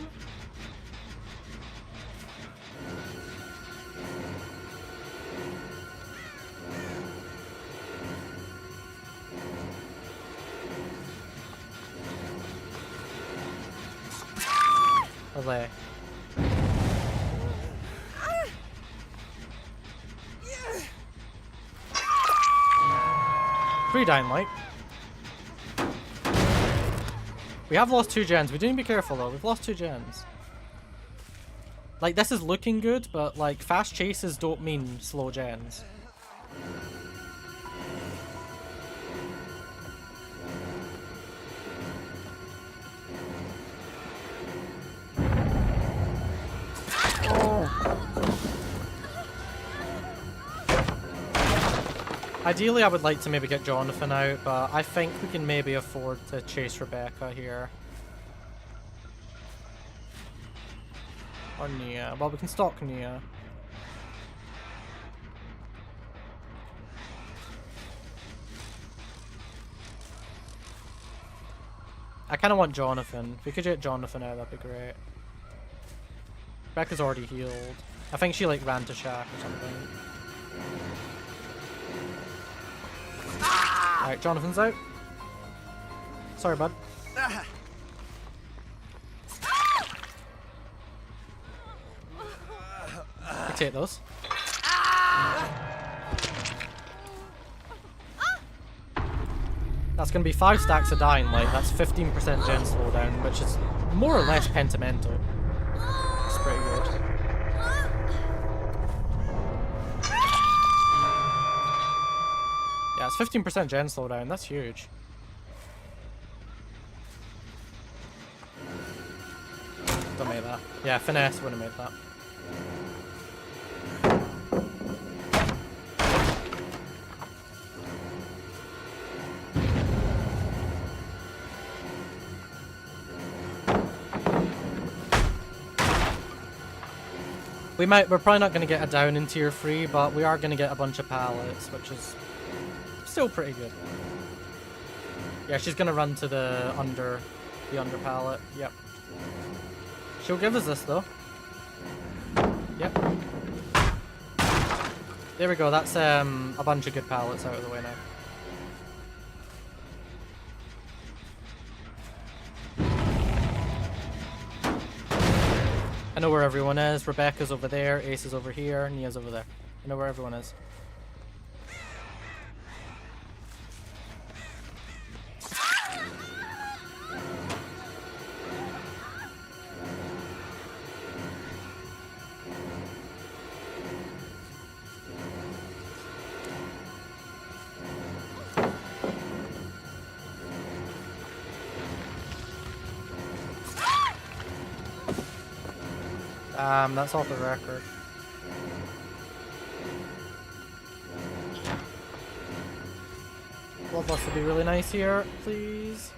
Speaker 1: Away. Free Dying Light. We have lost 2 gens. We do need to be careful though. We've lost 2 gens. Like, this is looking good, but like, fast chases don't mean slow gens. Ideally, I would like to maybe get Jonathan out, but I think we can maybe afford to chase Rebecca here. Or Nia. Well, we can stalk Nia. I kind of want Jonathan. If we could get Jonathan out, that'd be great. Rebecca's already healed. I think she like ran to Shack or something. Alright, Jonathan's out. Sorry, bud. I take those. That's going to be 5 stacks of Dying Light. That's 15% gen slowdown, which is more or less pentamento. It's pretty good. Yeah, it's 15% gen slowdown. That's huge. Don't make that. Yeah, finesse wouldn't have made that. We're probably not going to get a down in tier 3, but we are going to get a bunch of pallets, which is still pretty good. Yeah, she's going to run to the under pallet. Yep. She'll give us this though. Yep. There we go. That's a bunch of good pallets out of the way now. I know where everyone is. Rebecca's over there, Ace is over here, Nia's over there. I know where everyone is. That's off the record. Bloodlust would be really nice here, please.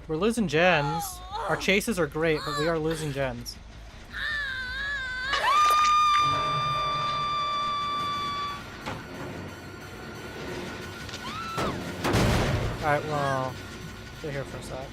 Speaker 1: We're losing gens. Our chases are great, but we are losing gens. Alright, well, stay here for a sec.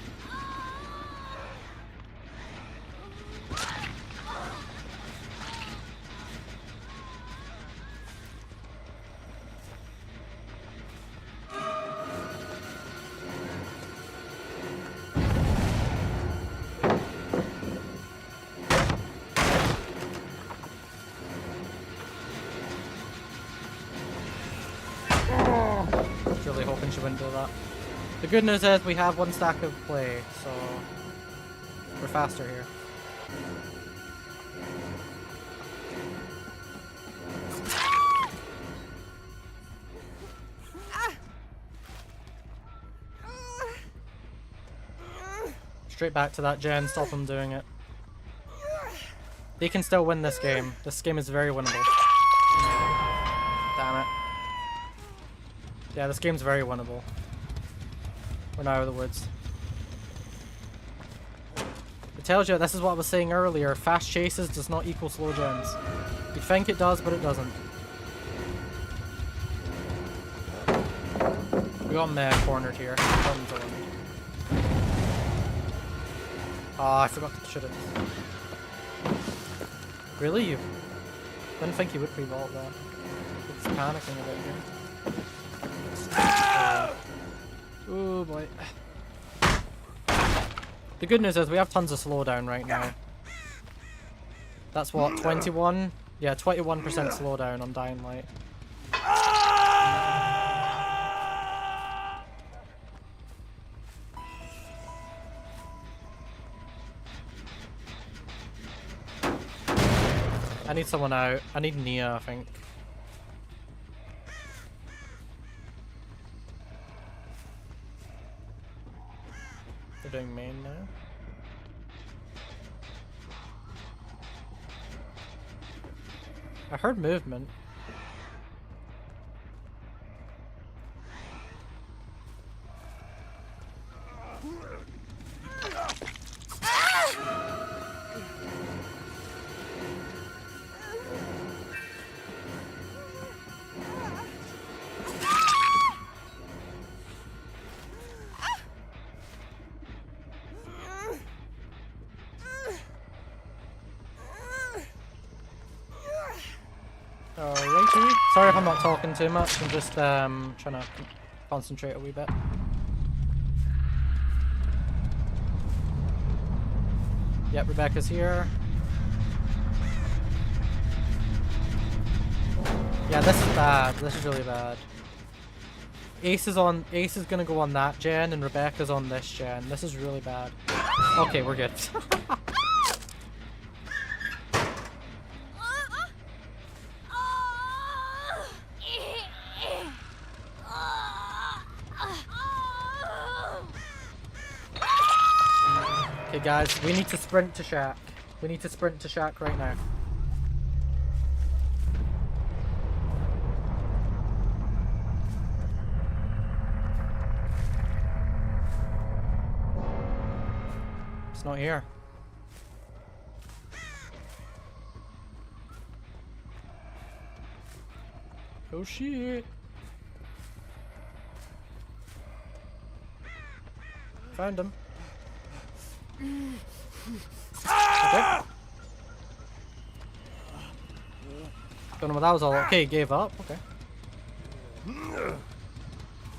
Speaker 1: Really hoping she wouldn't do that. The good news is we have one stack of play, so we're faster here. Straight back to that gen, stop them doing it. They can still win this game. This game is very winnable. Damn it. Yeah, this game's very winnable. We're now out of the woods. It tells you, this is what I was saying earlier, fast chases does not equal slow gens. You think it does, but it doesn't. We got them cornered here. I forgot to shoot it. Really? You didn't think you would pre-vault that. It's panicking a bit here. Oh boy. The good news is we have tons of slowdown right now. That's what, 21? Yeah, 21% slowdown on Dying Light. I need someone out. I need Nia, I think. They're doing main now. I heard movement. Alrighty. Sorry if I'm not talking too much, I'm just trying to concentrate a wee bit. Yep, Rebecca's here. Yeah, this is bad. This is really bad. Ace is gonna go on that gen and Rebecca's on this gen. This is really bad. Okay, we're good. Okay guys, we need to sprint to Shack. We need to sprint to Shack right now. It's not here. Oh shit. Found him. Okay. Don't know what that was all. Okay, gave up. Okay.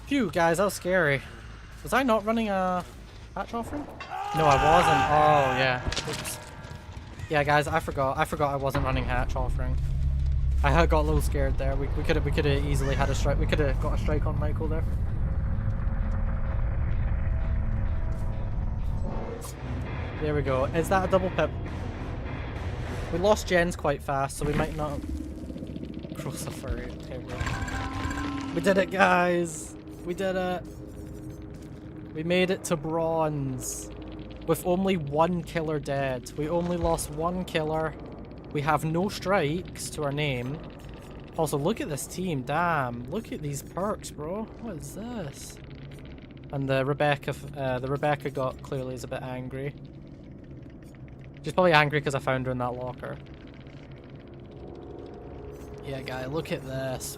Speaker 1: Phew, guys, that was scary. Was I not running a hatch offering? No, I wasn't. Oh, yeah. Oops. Yeah, guys, I forgot. I forgot I wasn't running hatch offering. I got a little scared there. We could have easily had a strike. We could have got a strike on Michael there. There we go. Is that a double pip? We lost gens quite fast, so we might not cross the furry. Okay, we did it, guys. We did it. We made it to bronze. With only one killer dead. We only lost one killer. We have no strikes to our name. Also, look at this team. Damn. Look at these perks, bro. What is this? And the Rebecca got clearly is a bit angry. She's probably angry because I found her in that locker. Yeah, guy, look at this.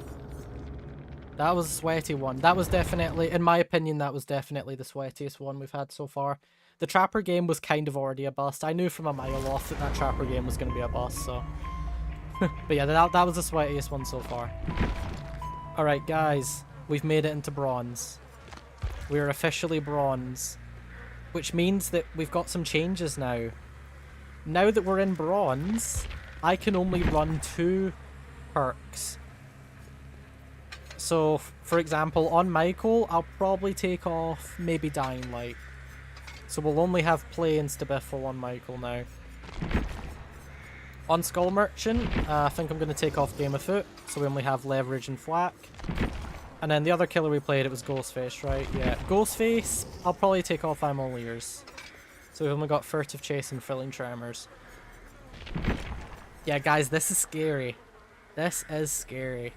Speaker 1: That was a sweaty one. That was definitely, in my opinion, that was definitely the sweatiest one we've had so far. The Trapper game was kind of already a bust. I knew from a mile off that that Trapper game was going to be a bust, so... But yeah, that was the sweatiest one so far. Alright, guys. We've made it into bronze. We're officially bronze. Which means that we've got some changes now. Now that we're in bronze, I can only run 2 perks. So, for example, on Michael, I'll probably take off maybe Dying Light. So we'll only have Play and Stabiffle on Michael now. On Skull Merchant, I think I'm going to take off Game of Foot, so we only have Leverage and Flak. And then the other killer we played, it was Ghostface, right? Yeah, Ghostface, I'll probably take off I'm All Ears. So we've only got Furtive Chase and Filling Tremors. Yeah, guys, this is scary. This is scary.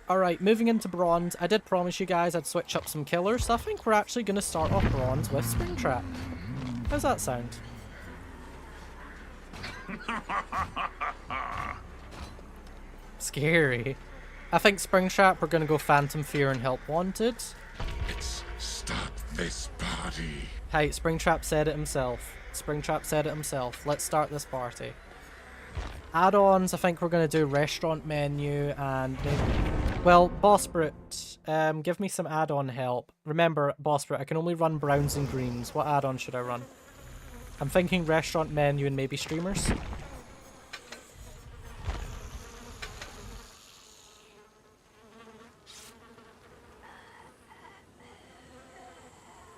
Speaker 1: Alright, moving into bronze. I did promise you guys I'd switch up some killers, so I think we're actually going to start off bronze with Springtrap. How's that sound? Scary. I think Springtrap, we're going to go Phantom Fear and Help Wanted.
Speaker 3: Let's start this party.
Speaker 1: Hey, Springtrap said it himself. Springtrap said it himself. Let's start this party. Add-ons, I think we're going to do Restaurant Menu and maybe... Well, Bossbrit, give me some add-on help. Remember, Bossbrit, I can only run browns and greens. What add-on should I run? I'm thinking Restaurant Menu and maybe Streamers.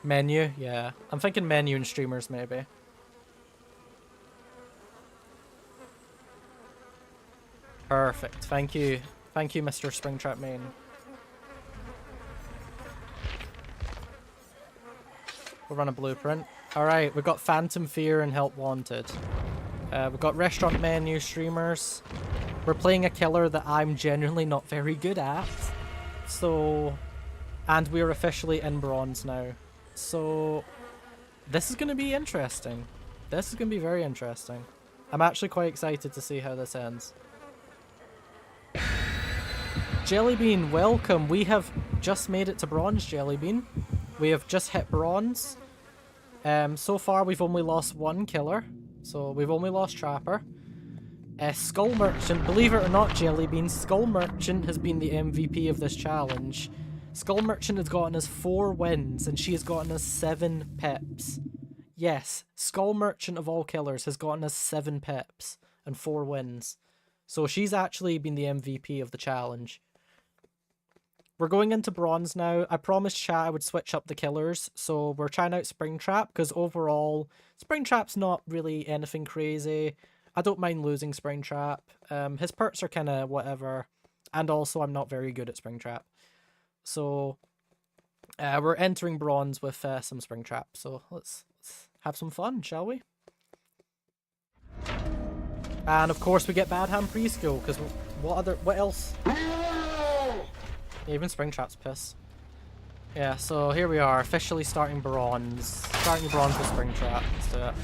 Speaker 1: Menu, yeah. I'm thinking Menu and Streamers, maybe. Perfect, thank you. Thank you, Mr. Springtrap Main. We'll run a blueprint. Alright, we've got Phantom Fear and Help Wanted. We've got Restaurant Menu, Streamers. We're playing a killer that I'm genuinely not very good at. So... And we're officially in bronze now. So... This is going to be interesting. This is going to be very interesting. I'm actually quite excited to see how this ends. Jellybean, welcome. We have just made it to bronze, Jellybean. We have just hit bronze. So far, we've only lost one killer. So, we've only lost Trapper. Skull Merchant, believe it or not, Jellybean, Skull Merchant has been the MVP of this challenge. Skull Merchant has gotten us 4 wins, and she has gotten us 7 pips. Yes, Skull Merchant of all killers has gotten us 7 pips and 4 wins. So, she's actually been the MVP of the challenge. We're going into bronze now. I promised chat I would switch up the killers, so we're trying out Springtrap, because overall, Springtrap's not really anything crazy. I don't mind losing Springtrap. His perks are kind of whatever, and also I'm not very good at Springtrap. So, we're entering bronze with some Springtrap, so let's have some fun, shall we? And of course we get Bad Hand Preschool, because what else? Yeah, even Springtrap's pissed. Yeah, so here we are, officially starting bronze. Starting bronze with Springtrap. Let's do it.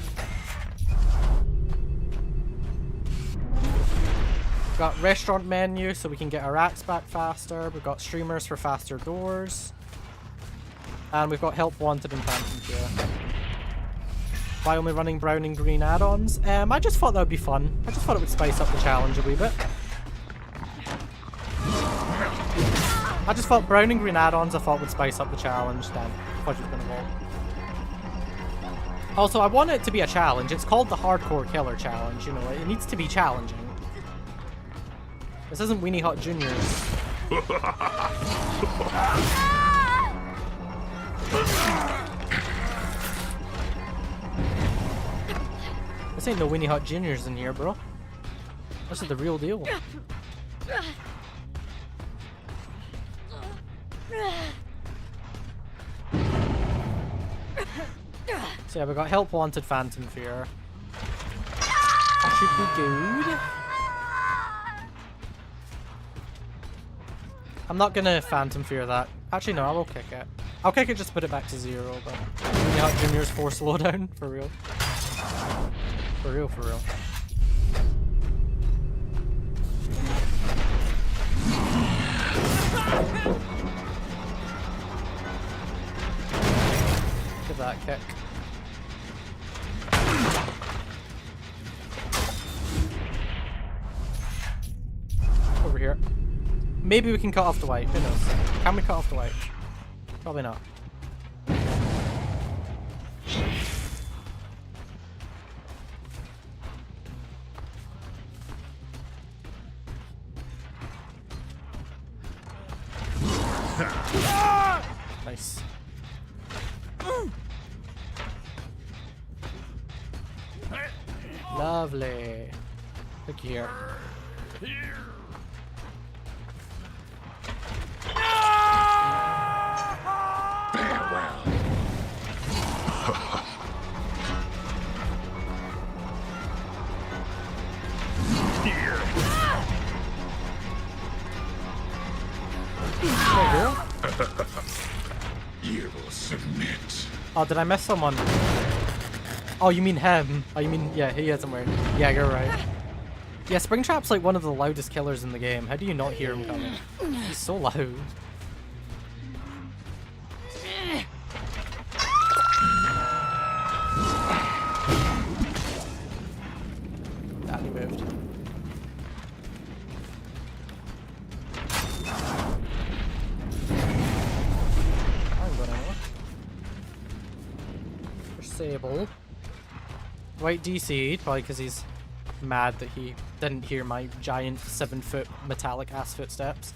Speaker 1: We've got Restaurant Menu, so we can get our racks back faster. We've got Streamers for faster doors. And we've got Help Wanted and Phantom Fear. By only running brown and green add-ons. I just thought that would be fun. I just thought it would spice up the challenge a wee bit. I just thought brown and green add-ons I thought would spice up the challenge, then fudge was gonna roll. Also, I want it to be a challenge. It's called the Hardcore Killer Challenge, you know, it needs to be challenging. This isn't Weenie Hot Juniors. This ain't no Weenie Hot Juniors in here, bro. This is the real deal. So yeah, we got Help Wanted, Phantom Fear. Should be good. I'm not gonna Phantom Fear that. Actually, no, I will kick it. I'll kick it just to put it back to 0, but yeah, Junior's 4 slowdown, for real. For real, for real. Give that kick. Over here. Maybe we can cut off the white. Who knows? Can we cut off the white? Probably not. Nice. Lovely. Look here.
Speaker 3: Farewell. You will submit.
Speaker 1: Oh, did I miss someone? Oh, you mean him? Oh, you mean, yeah, he isn't weird. Yeah, you're right. Yeah, Springtrap's like one of the loudest killers in the game. How do you not hear him coming? He's so loud. Ah, he moved. I'm going anywhere. For Sable. White DC'd, probably because he's mad that he didn't hear my giant 7-foot metallic ass footsteps.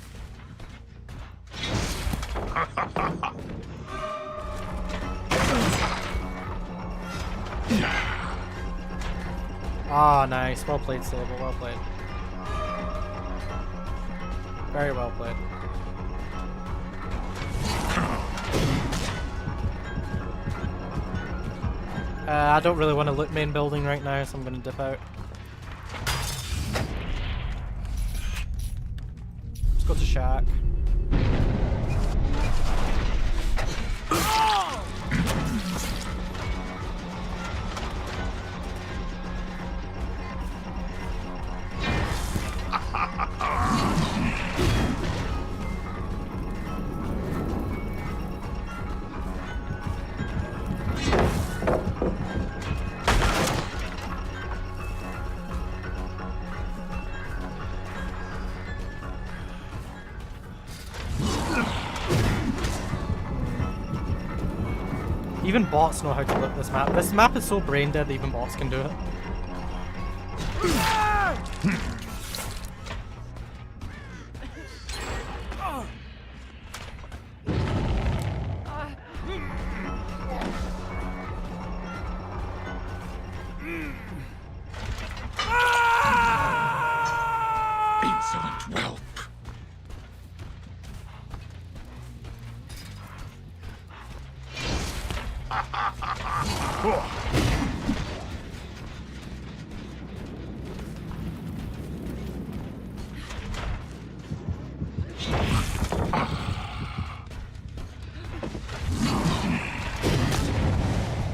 Speaker 1: Ah, nice. Well played, Sable. Well played. Very well played. I don't really want to loot main building right now, so I'm going to dip out. Let's go to Shack. Even bots know how to look this map. This map is so brain dead that even bots can do it.
Speaker 3: Insolent whelp.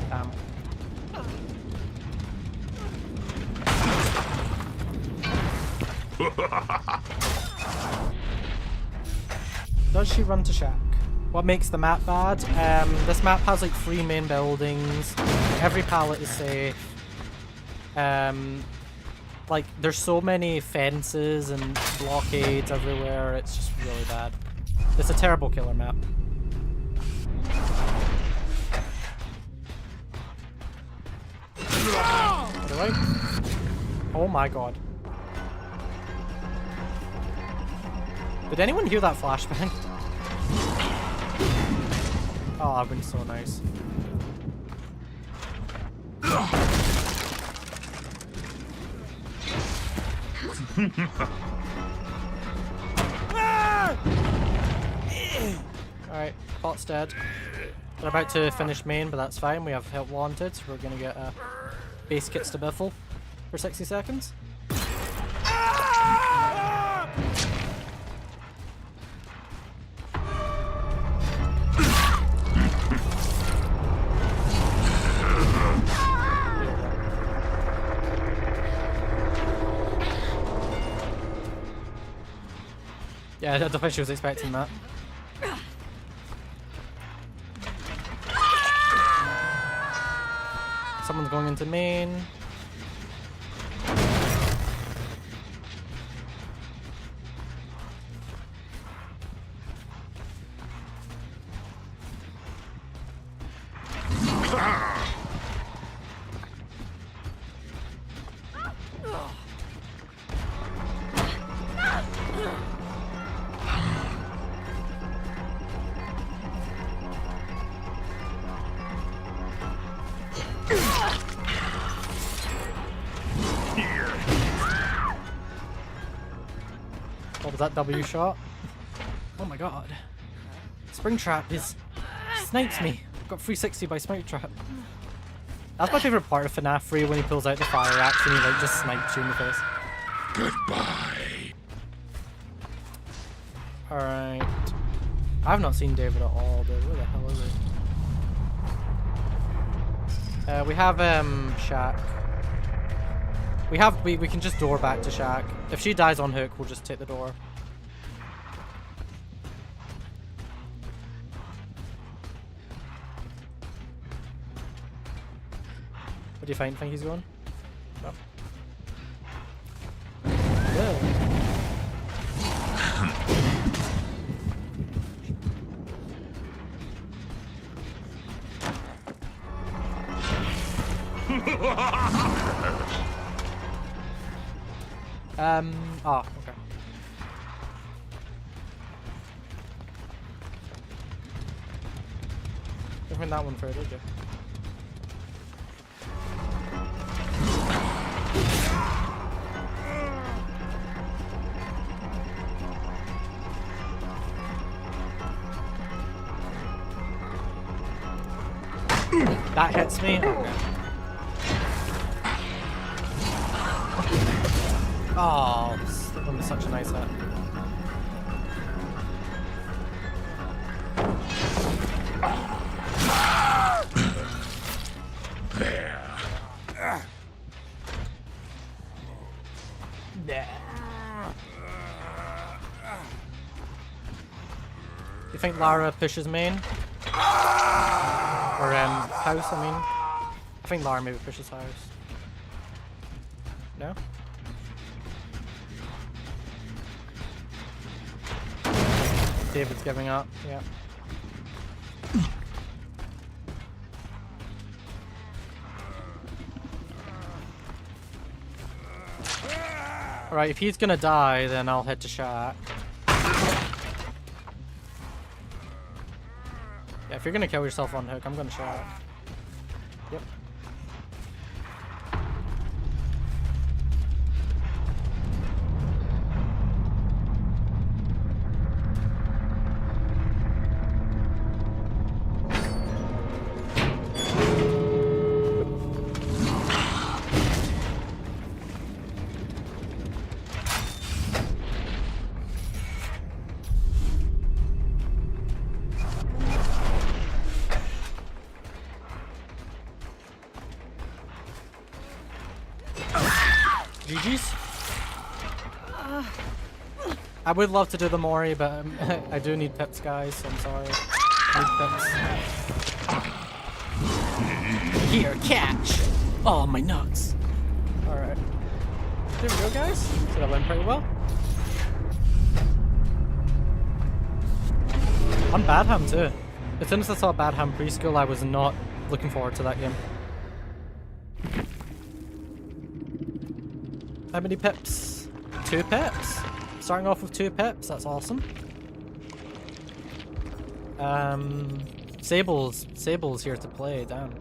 Speaker 1: Damn. Does she run to Shack? What makes the map bad? This map has like 3 main buildings. Every pallet is safe. Like there's so many fences and blockades everywhere. It's just really bad. It's a terrible killer map. Really? Oh my god. Did anyone hear that flashbang? Oh, that would been so nice. Alright, bot's dead. They're about to finish main, but that's fine. We have help wanted, so we're gonna get a base kits to biffle for 60 seconds. Yeah, I don't think she was expecting that. Someone's going into main. What was that W shot? Oh my god. Springtrap is snipes me. I've got 360 by Springtrap. That's my favourite part of FNAF 3 when he pulls out the fire axe and he like just snipes you in the face.
Speaker 3: Goodbye.
Speaker 1: Alright. I've not seen David at all, dude. Where the hell is he? We have Shaq. We can just door back to Shaq. If she dies on hook, we'll just take the door. What do you think he's going? No. Yeah. Oh, okay. Didn't win that one for it, did you? That hits me? Okay. Oh, that one was such a nice hit. There. You think Lara pushes main? Or house, I mean? I think Lara maybe pushes house. No? David's giving up, yeah. Alright, if he's gonna die, then I'll head to Shaq. Yeah, if you're gonna kill yourself on hook, I'm gonna Shaq. Yep. GG's. I would love to do the Mori, but I do need pips, guys, so I'm sorry. I need pips. Here, catch! Oh, my nuts. Alright. There we go, guys. So that went pretty well. On Badham, too. As soon as I saw Badham preschool, I was not looking forward to that game. How many pips? 2 pips. Starting off with 2 pips, that's awesome. Sable's here to play, damn.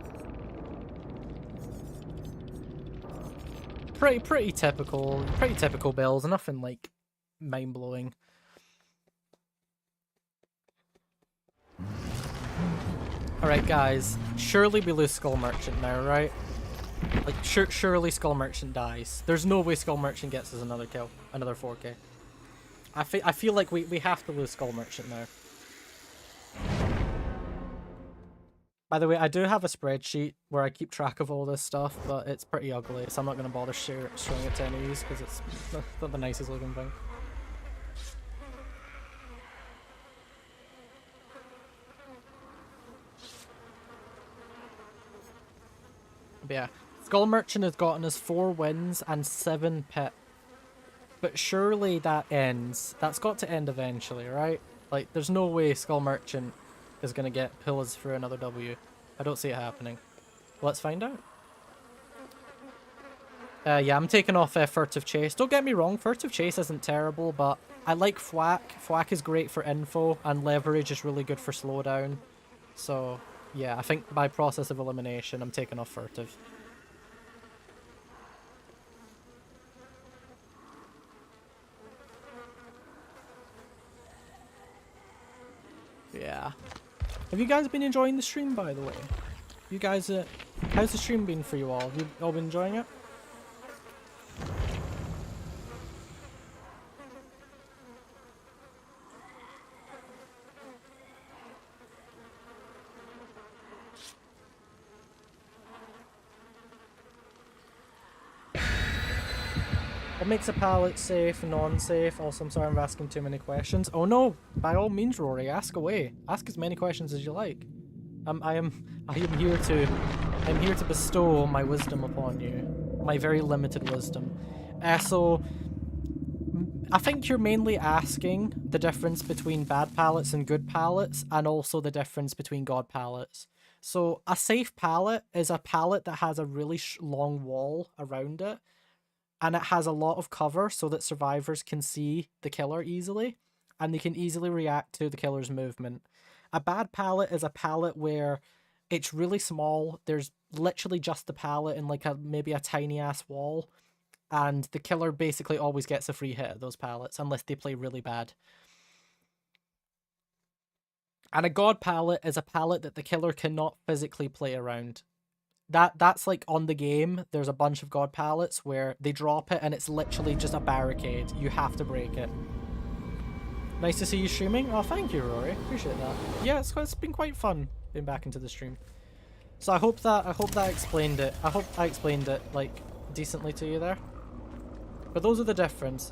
Speaker 1: Pretty typical builds, nothing like mind-blowing. Alright, guys. Surely we lose Skull Merchant now, right? Like, surely Skull Merchant dies. There's no way Skull Merchant gets us another kill. Another 4k. I feel like we have to lose Skull Merchant now. By the way, I do have a spreadsheet where I keep track of all this stuff, but it's pretty ugly, so I'm not going to bother showing it to any of you because it's not the nicest looking thing. But yeah, Skull Merchant has gotten us 4 wins and 7 pit. But surely that ends. That's got to end eventually, right? Like, there's no way Skull Merchant is going to pull us through another W. I don't see it happening. Let's find out. Yeah, I'm taking off Furtive Chase. Don't get me wrong, Furtive Chase isn't terrible, but I like Thwack. Thwack is great for info, and Leverage is really good for slowdown. So, yeah, I think by process of elimination, I'm taking off Furtive. Yeah. Have you guys been enjoying the stream, by the way? You guys, how's the stream been for you all? Have you all been enjoying it? What makes a pallet safe, non-safe? Also, I'm sorry I'm asking too many questions. Oh no! By all means, Rory, ask away. Ask as many questions as you like. I am here to bestow my wisdom upon you, my very limited wisdom. So, I think you're mainly asking the difference between bad pallets and good pallets, and also the difference between god pallets. So, a safe pallet is a pallet that has a really long wall around it, and it has a lot of cover so that survivors can see the killer easily, and they can easily react to the killer's movement. A bad pallet is a pallet where it's really small, there's literally just the pallet and like maybe a tiny ass wall, and the killer basically always gets a free hit at those pallets unless they play really bad. And a god pallet is a pallet that the killer cannot physically play around. That's like on the game, there's a bunch of god pallets where they drop it and it's literally just a barricade. You have to break it. Nice to see you streaming. Oh, thank you, Rory. Appreciate that. Yeah, it's been quite fun being back into the stream. So I hope that explained it. I hope I explained it like decently to you there. But those are the difference.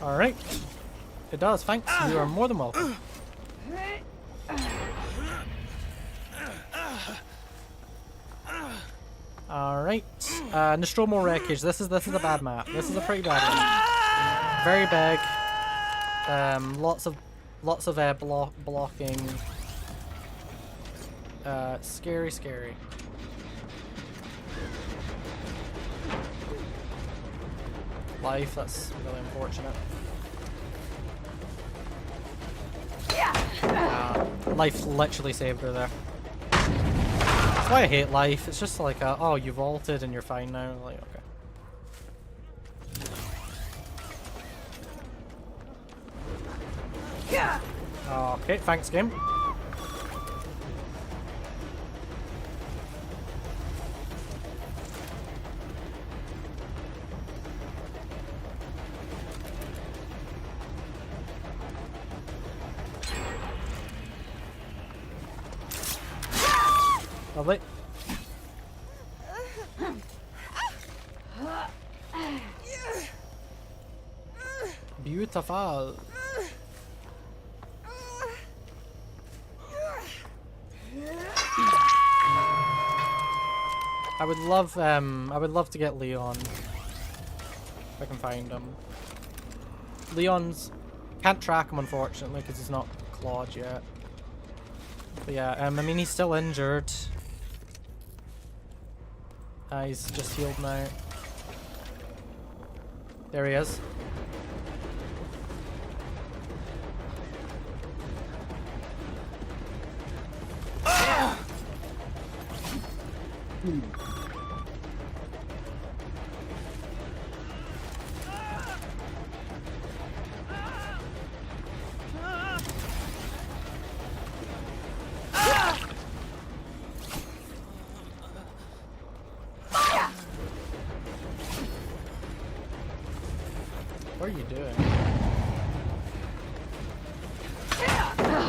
Speaker 1: Alright. It does, thanks. You are more than welcome. Alright. Nostromo Wreckage. This is a bad map. This is a pretty bad one. Very big. Lots of blocking. Scary. Life, that's really unfortunate. Life literally saved her there. That's why I hate life. It's just like, oh, you vaulted and you're fine now. Like, okay. Okay, thanks, game. Lovely. Beautiful. I would love to get Leon. If I can find him. Leon's can't track him unfortunately because he's not clawed yet. But yeah, I mean, he's still injured. He's just healed now. There he is. What are you doing?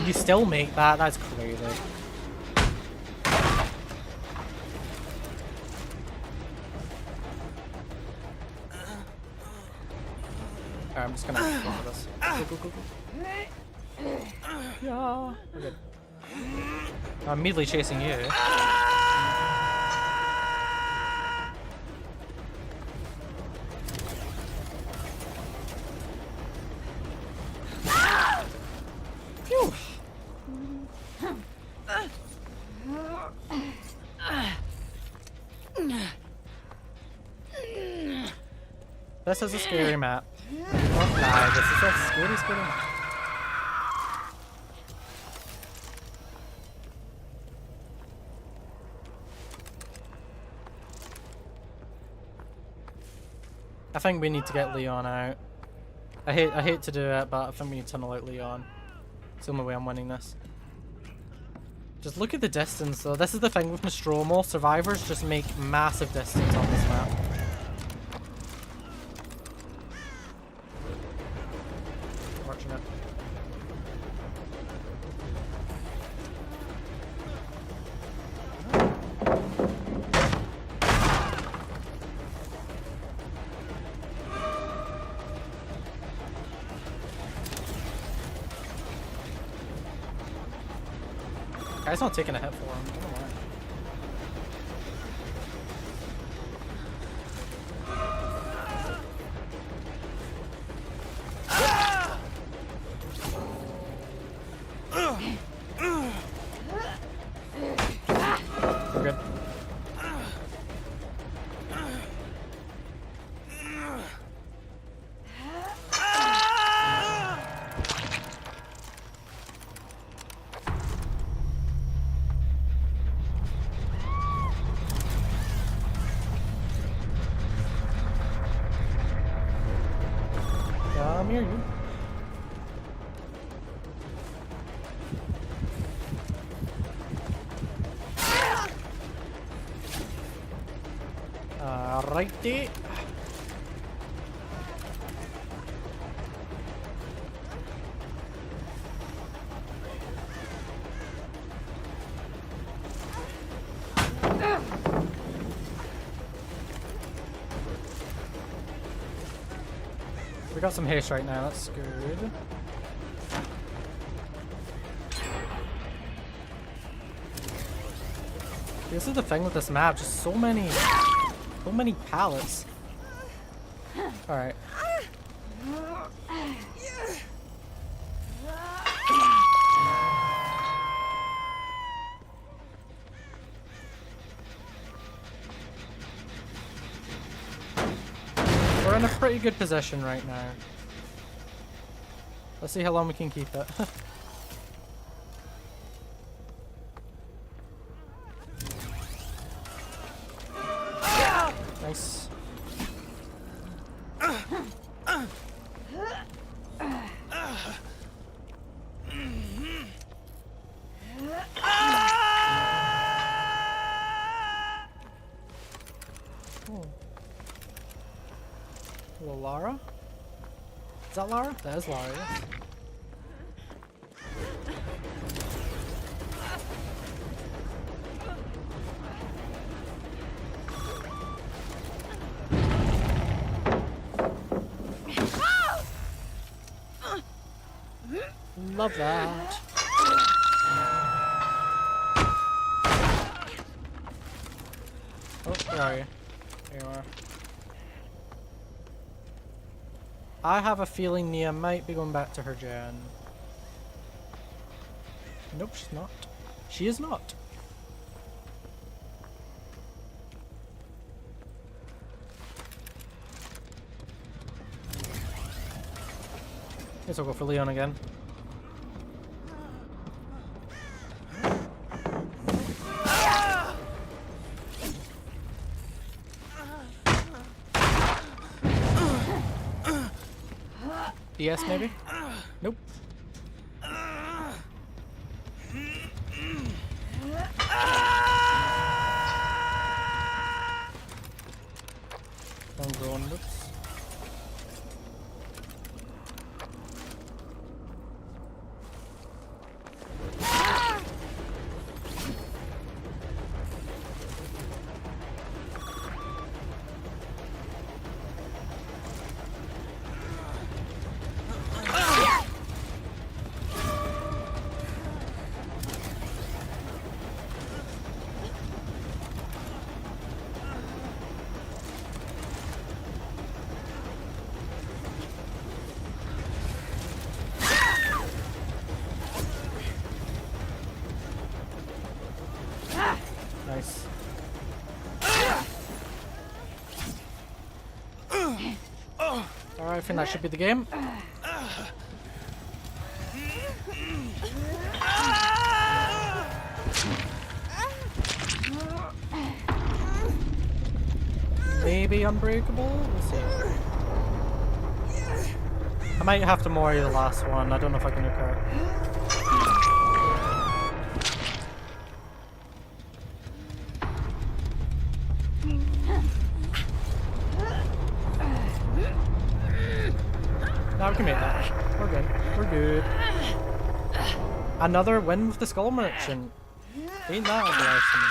Speaker 1: You still make that? That's crazy. Alright, I'm just gonna go for this. Go. Yeah. We're good. I'm immediately chasing you. Phew. This is a scary map. Don't lie, this is a scary map. I think we need to get Leon out. I hate to do it, but I think we need to tunnel out Leon. It's the only way I'm winning this. Just look at the distance though. This is the thing with Nostromo. Survivors just make massive distance on this map. Watching it. Guy's not taking a hit for him. I don't know why. We're good. Come here, you. Alrighty. We got some haste right now, that's good. This is the thing with this map, just so many pallets. Alright. We're in a pretty good position right now. Let's see how long we can keep it. Nice. Hello, Lara? Is that Lara? That is Lara, yes. Love that. Oh, where are you? There you are. I have a feeling Nia might be going back to her gen. Nope, she's not. She is not. Guess I'll go for Leon again. DS maybe? Nope. I'm going, oops. Nice. Alright, I think that should be the game. Maybe unbreakable? We'll see. I might have to Mori the last one. I don't know if I can occur. Now we can make that. We're good. We're good. Another win with the Skull Merchant. Ain't that a blessing?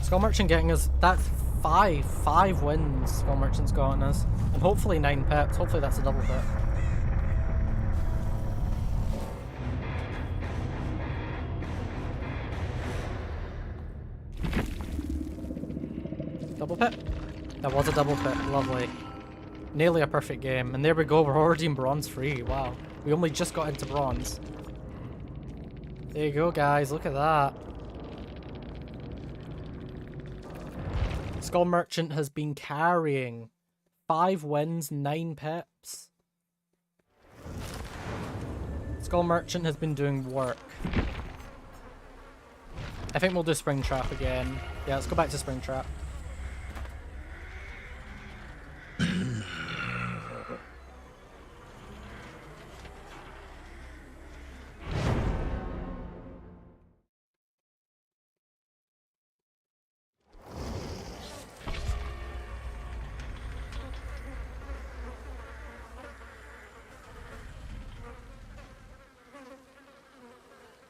Speaker 1: Skull Merchant getting us. That's five wins Skull Merchant's gotten us. And hopefully 9 pips. Hopefully that's a double pip. Double pip? That was a double pip. Lovely. Nearly a perfect game. And there we go. We're already in bronze free. Wow. We only just got into bronze. There you go, guys. Look at that. Skull Merchant has been carrying 5 wins, 9 pips. Skull Merchant has been doing work. I think we'll do Springtrap again. Yeah, let's go back to Springtrap.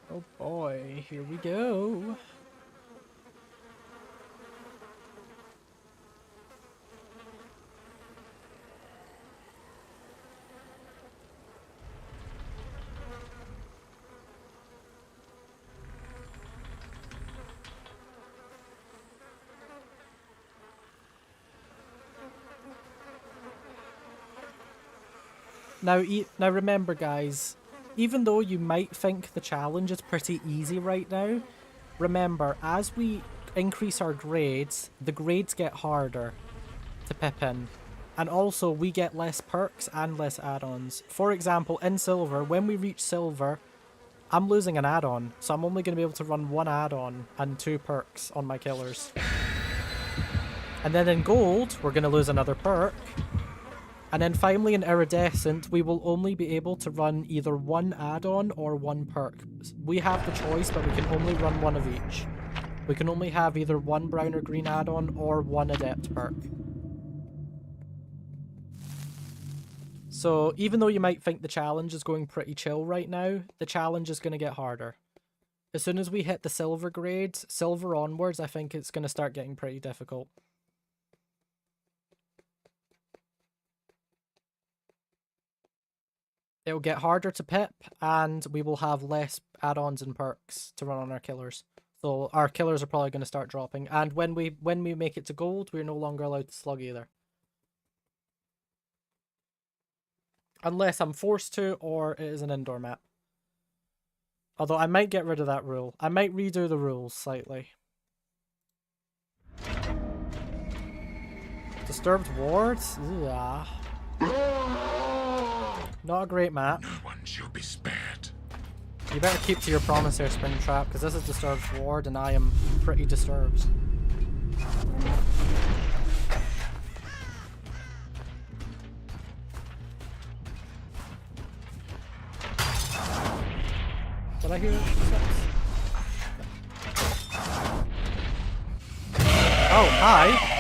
Speaker 1: Oh boy, here we go. Now remember, guys, even though you might think the challenge is pretty easy right now, remember, as we increase our grades, the grades get harder to pip in. And also, we get less perks and less add-ons. For example, in silver, when we reach silver, I'm losing an add-on, so I'm only going to be able to run 1 add-on and 2 perks on my killers. And then in gold, we're going to lose another perk. And then finally in Iridescent, we will only be able to run either 1 add-on or 1 perk. We have the choice, but we can only run 1 of each. We can only have either 1 brown or green add-on or 1 adept perk. So even though you might think the challenge is going pretty chill right now, the challenge is going to get harder. As soon as we hit the silver grades, silver onwards, I think it's going to start getting pretty difficult. It'll get harder to pip, and we will have less add-ons and perks to run on our killers. So our killers are probably going to start dropping. And when we make it to gold, we're no longer allowed to slug either. Unless I'm forced to, or it is an indoor map. Although I might get rid of that rule. I might redo the rules slightly. Disturbed wards? Yeah. Not a great map.
Speaker 3: No one shall be spared.
Speaker 1: You better keep to your promise there, Springtrap, because this is Disturbed ward and I am pretty disturbed. Did I hear steps? Oh, hi!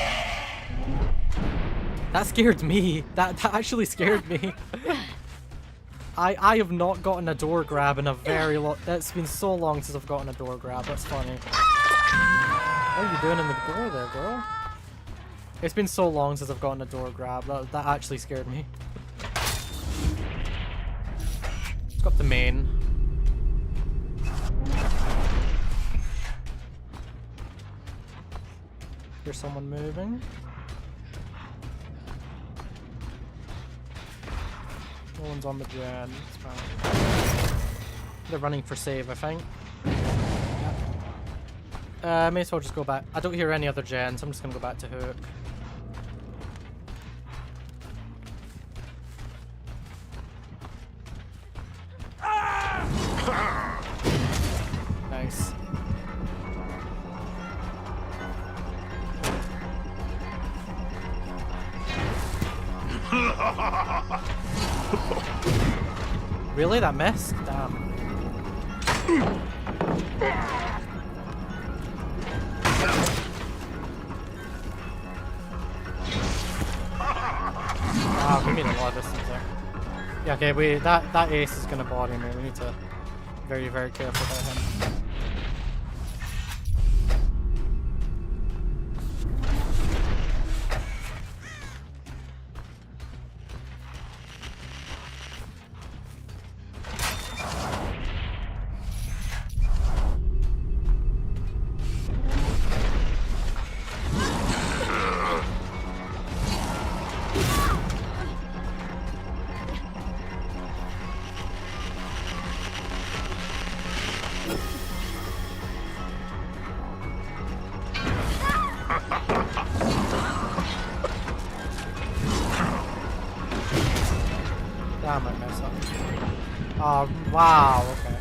Speaker 1: That scared me. That actually scared me. I have not gotten a door grab in a very long... It's been so long since I've gotten a door grab. That's funny. What are you doing in the door there, girl? It's been so long since I've gotten a door grab. That actually scared me. Let's go up the main. Here's someone moving. No one's on the gen. It's fine. They're running for save, I think. May as well just go back. I don't hear any other gens, so I'm just gonna go back to Hook. Nice. Really? That missed? Damn. Wow, we made a lot of distance there. Yeah, okay, that ace is gonna body me. We need to be very, very careful about him. Damn, I messed up. Oh, wow, okay.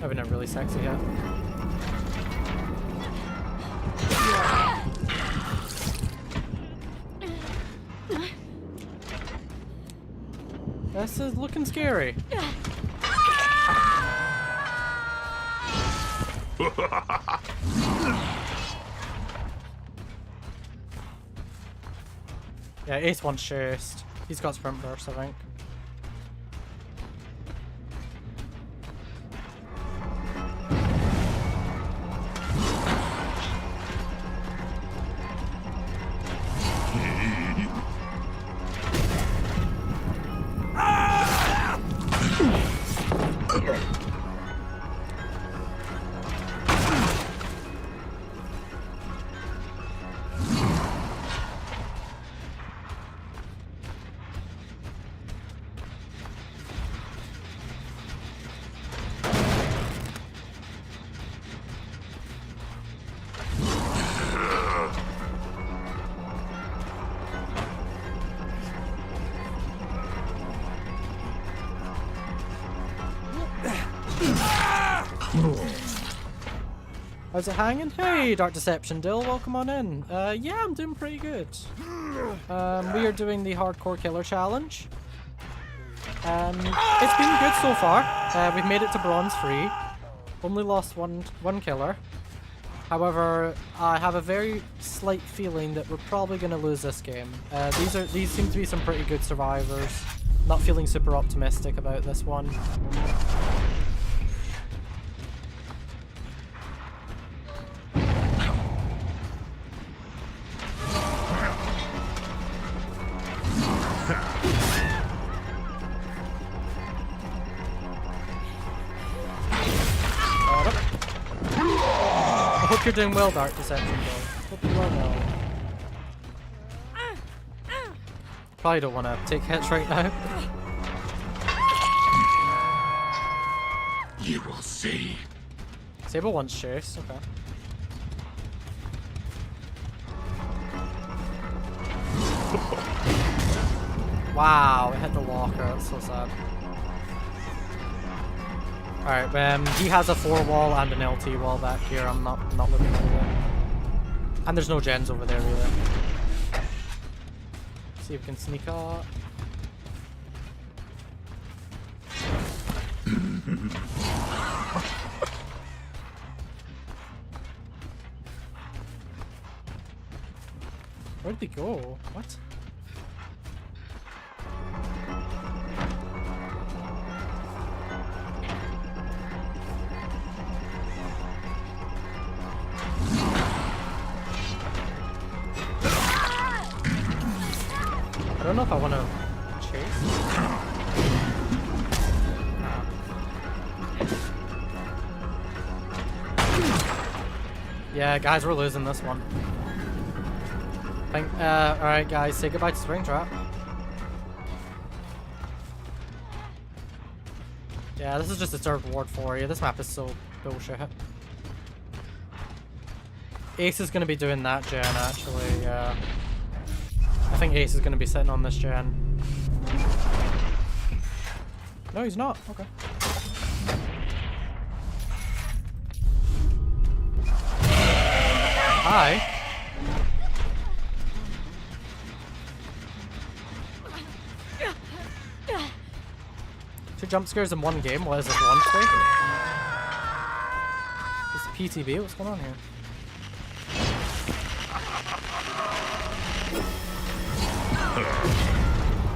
Speaker 1: I've been really sexy yet. This is looking scary. Yeah, Ace wants chased. He's got sprint burst, I think. How's it hanging? Hey, Dark Deception Dill, welcome on in. Yeah, I'm doing pretty good. We are doing the Hardcore Killer Challenge. It's been good so far. We've made it to Bronze 3. Only lost one killer. However, I have a very slight feeling that we're probably going to lose this game. These seem to be some pretty good survivors. Not feeling super optimistic about this one. you're doing well, Dark Deception Boy. Hope you are well. Probably don't want to take hits right now.
Speaker 3: You will see.
Speaker 1: Sable wants chase, okay. Wow, it hit the locker, that's so sad. Alright, he has a 4 wall and an LT wall back here, I'm not looking at it. And there's no gens over there either. See if we can sneak up. Where'd they go? What? I don't know if I want to chase. Yeah, guys, we're losing this one. Alright guys, say goodbye to Springtrap. Yeah, this is just a third ward for you. This map is so bullshit. Ace is going to be doing that gen, actually, yeah. I think Ace is going to be sitting on this gen. No, he's not. Okay. Hi. 2 jump scares in one game? What is this, one straight? This is PTB? What's going on here?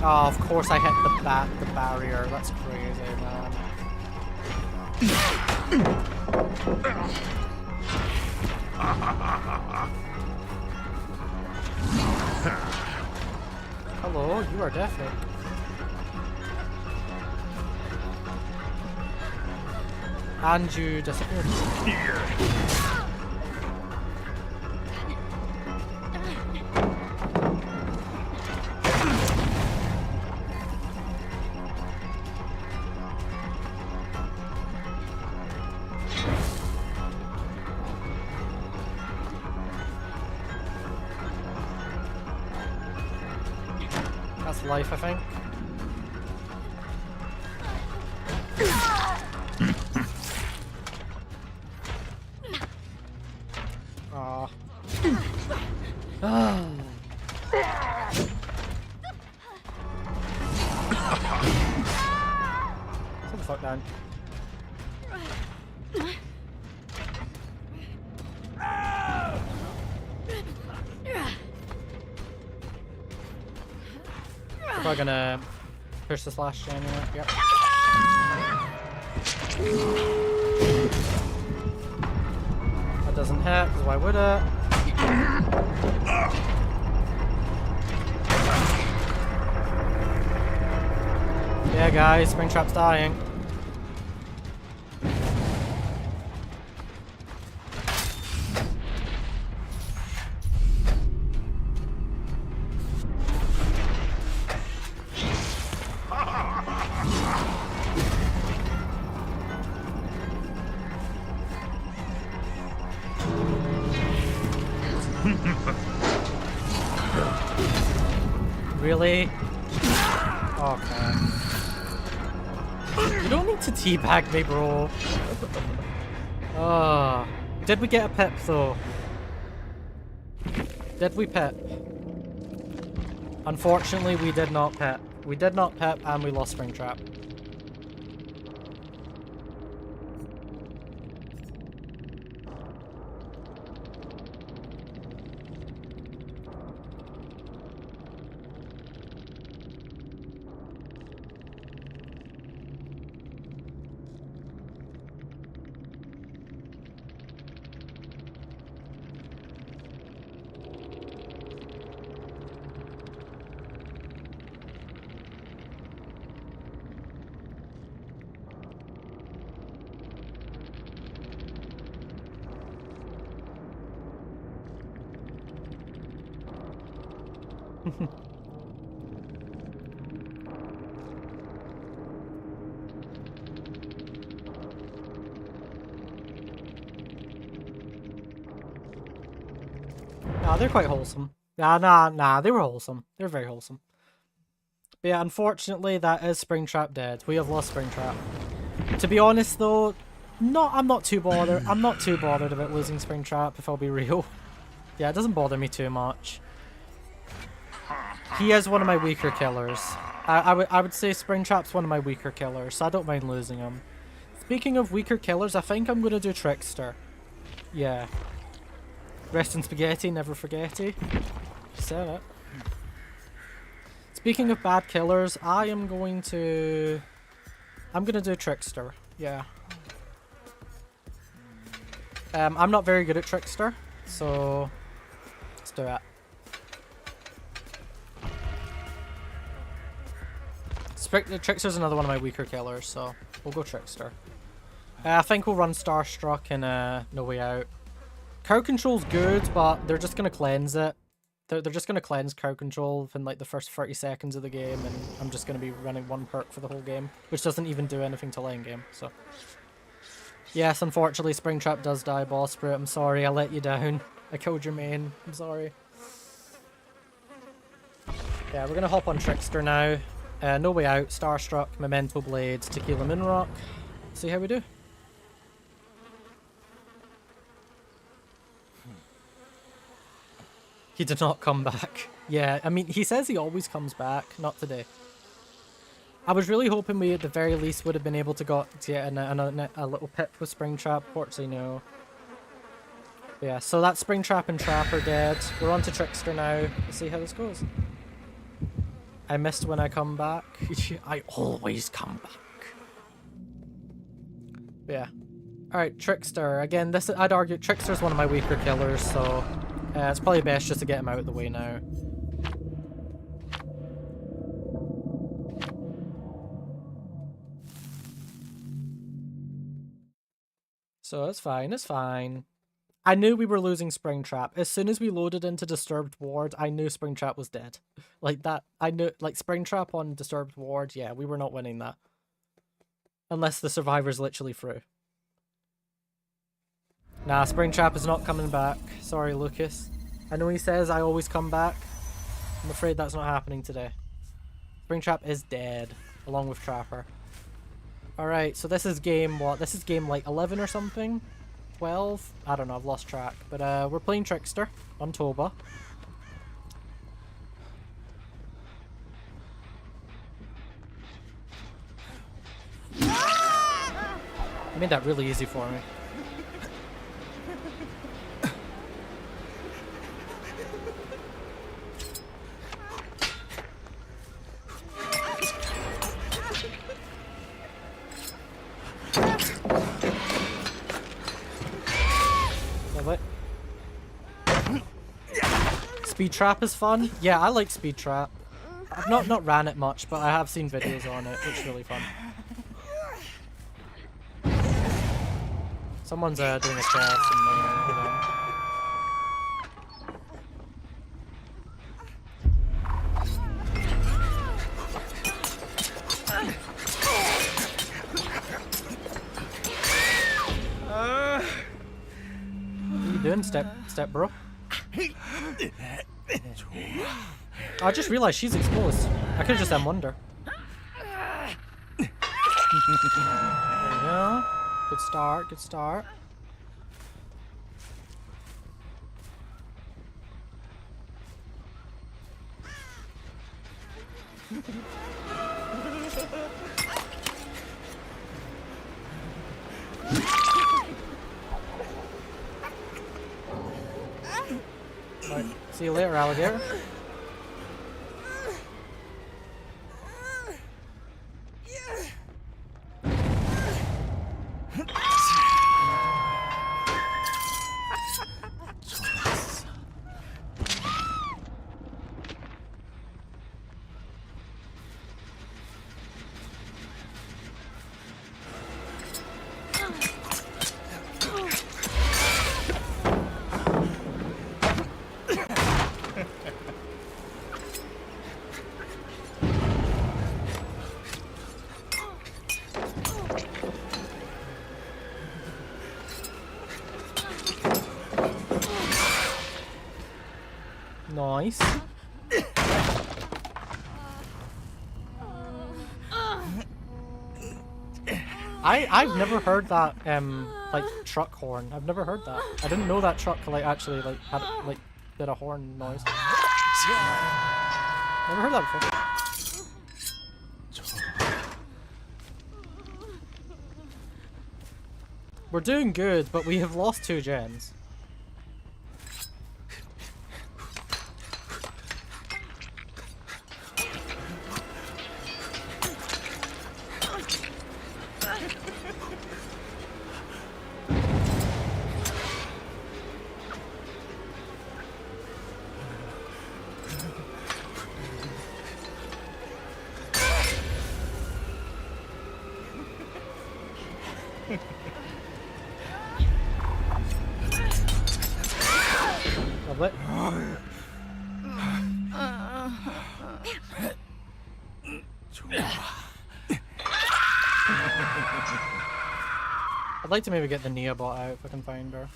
Speaker 1: Oh, of course I hit the barrier. That's crazy, man. Hello, you are deafening. And you disappeared. That's life, I think. Aw. Sit the fuck down. We're gonna push this last gen, yep. That doesn't hit, because why would it? Yeah guys, Springtrap's dying. Really? Okay. You don't need to teabag me, bro. Oh. Did we get a pip, though? Did we pip? Unfortunately, we did not pip. We did not pip, and we lost Springtrap. Nah, they're quite wholesome. Nah, they were wholesome. They're very wholesome. But yeah, unfortunately, that is Springtrap dead. We have lost Springtrap. To be honest, though, I'm not too bothered. I'm not too bothered about losing Springtrap, if I'll be real. Yeah, it doesn't bother me too much. He is one of my weaker killers. I would say Springtrap's one of my weaker killers, so I don't mind losing him. Speaking of weaker killers, I think I'm gonna do Trickster. Yeah. Rest in spaghetti, never forgetty. Said it. Speaking of bad killers, I'm gonna do Trickster. Yeah. I'm not very good at Trickster, so let's do it. Trickster's another one of my weaker killers, so we'll go Trickster. I think we'll run Starstruck and No Way Out. Crowd Control's good, but they're just gonna cleanse it. They're just gonna cleanse crowd control in like the first 30 seconds of the game, and I'm just gonna be running one perk for the whole game, which doesn't even do anything till end game. So yes, unfortunately, Springtrap does die, Boss Brute. I'm sorry, I let you down. I killed your main. I'm sorry. Yeah, we're gonna hop on Trickster now. No Way Out, Starstruck, Memento Blades, Tequila Moonrock. See how we do. He did not come back. Yeah, I mean, he says he always comes back. Not today. I was really hoping we, at the very least, would have been able to get a little pip with Springtrap. Fortunately, no. But yeah, so that's Springtrap and Trap are dead. We're on to Trickster now. Let's see how this goes. I missed when I come back. I always come back. But yeah. Alright, Trickster. Again, I'd argue Trickster's one of my weaker killers, so it's probably best just to get him out of the way now. So it's fine, it's fine. I knew we were losing Springtrap. As soon as we loaded into Disturbed Ward, I knew Springtrap was dead. Like that, I knew, like Springtrap on Disturbed Ward, yeah, we were not winning that. Unless the survivor's literally through. Nah, Springtrap is not coming back. Sorry, Lucas. I know he says I always come back. I'm afraid that's not happening today. Springtrap is dead, along with Trapper. Alright, so this is game, what? This is game like 11 or something? 12? I don't know, I've lost track. But we're playing Trickster on Toba. You made that really easy for me. Speed Trap is fun. Yeah, I like Speed Trap. I've not ran it much, but I have seen videos on it. It's really fun. Someone's doing a chest and what are you doing, step bro? I just realized she's exposed. I could have just done Wonder. There we go. Good start, good start. Right, see you later, alligator. Nice. I've never heard that like truck horn. I've never heard that. I didn't know that truck like actually like had like did a horn noise. Never heard that before. We're doing good, but we have lost 2 gens. Lovely. I'd like to maybe get the Nia bot out if I can find her.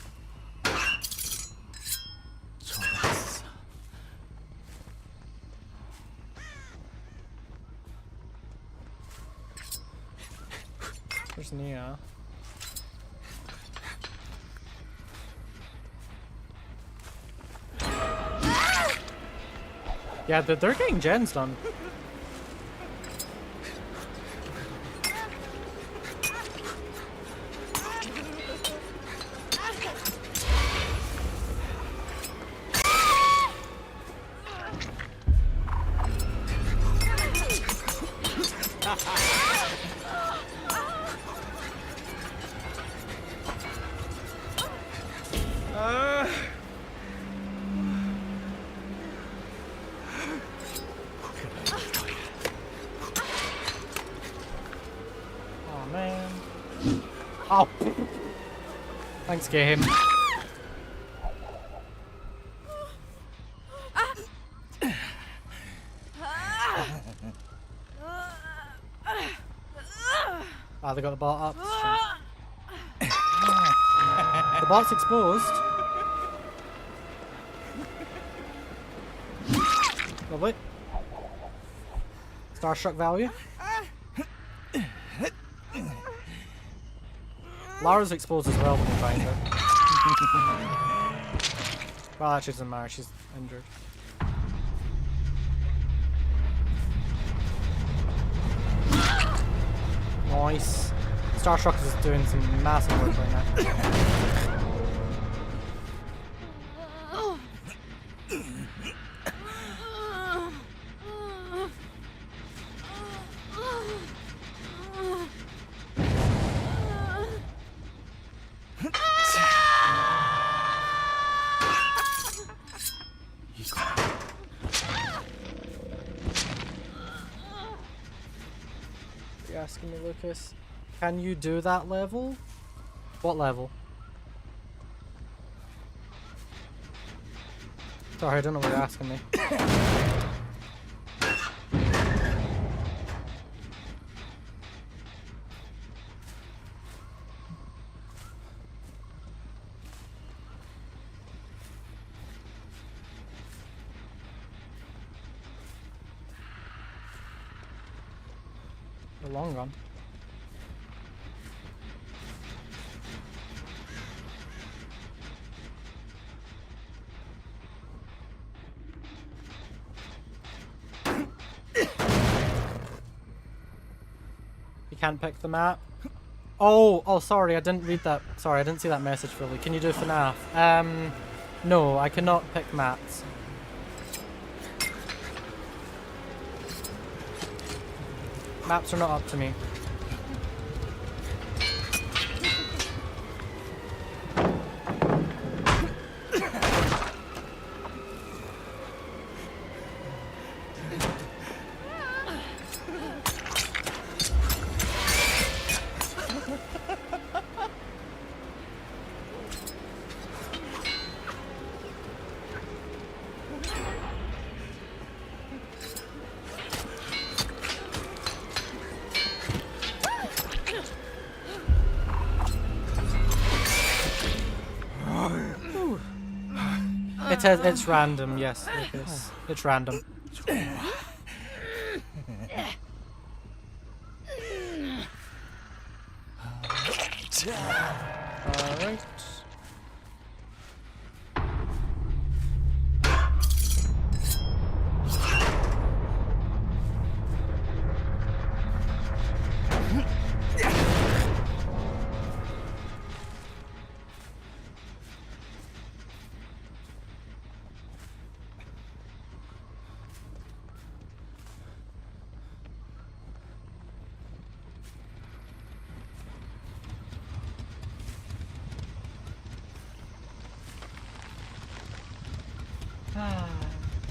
Speaker 1: Where's Nia? Yeah, they're getting gens done. Oh man. Oh. Thanks, game. Ah, they got the bot up. The bot's exposed. Lovely. Starstruck value. Lara's exposed as well when we find her. Well, actually, doesn't matter. She's injured. Nice. Starstruck is doing some massive work right now. You're asking me, Lucas, can you do that level? What level? Sorry, I don't know what you're asking me. The long run. You can't pick the map. Oh, sorry, I didn't read that. Sorry, I didn't see that message fully. Can you do FNAF? No, I cannot pick maps. Maps are not up to me. It's random, yes, Lucas. It's random. Alright.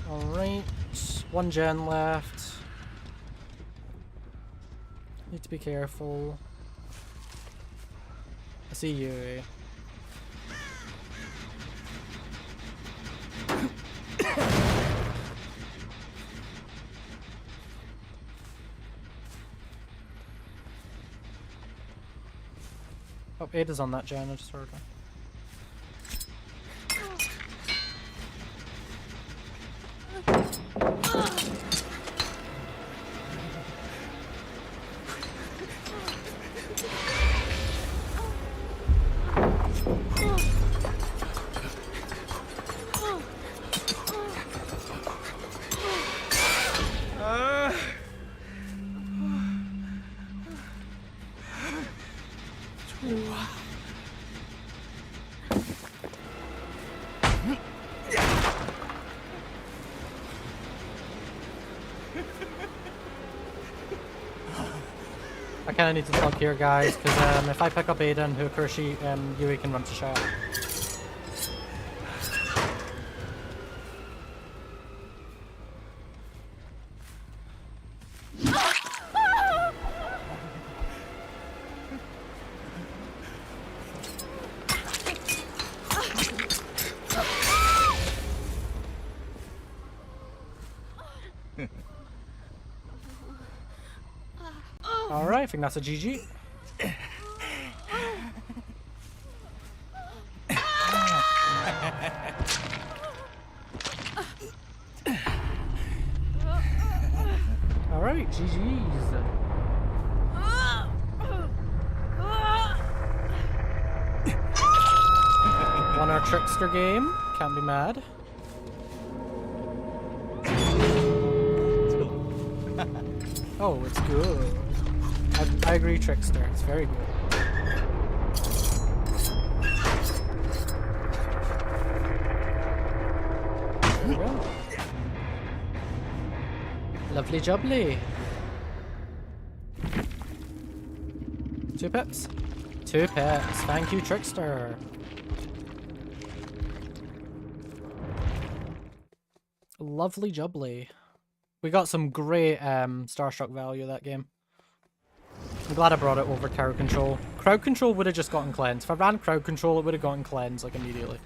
Speaker 1: Alright, 1 gen left. Need to be careful. I see you. Oh, Ada's on that gen, I just heard her. I kinda need to slug here, guys, because if I pick up Ada and hook her, Yui can run to shot. Alright, I think that's a GG. Alright, GG's. Won our trickster game, can't be mad. Oh, it's good. I agree, trickster. It's very good. There we go. Lovely jubbly. 2 pips. 2 pips. Thank you, trickster. Lovely jubbly. We got some great Starstruck value that game. I'm glad I brought it over crowd control. Crowd control would have just gotten cleansed. If I ran crowd control, it would have gotten cleansed like immediately.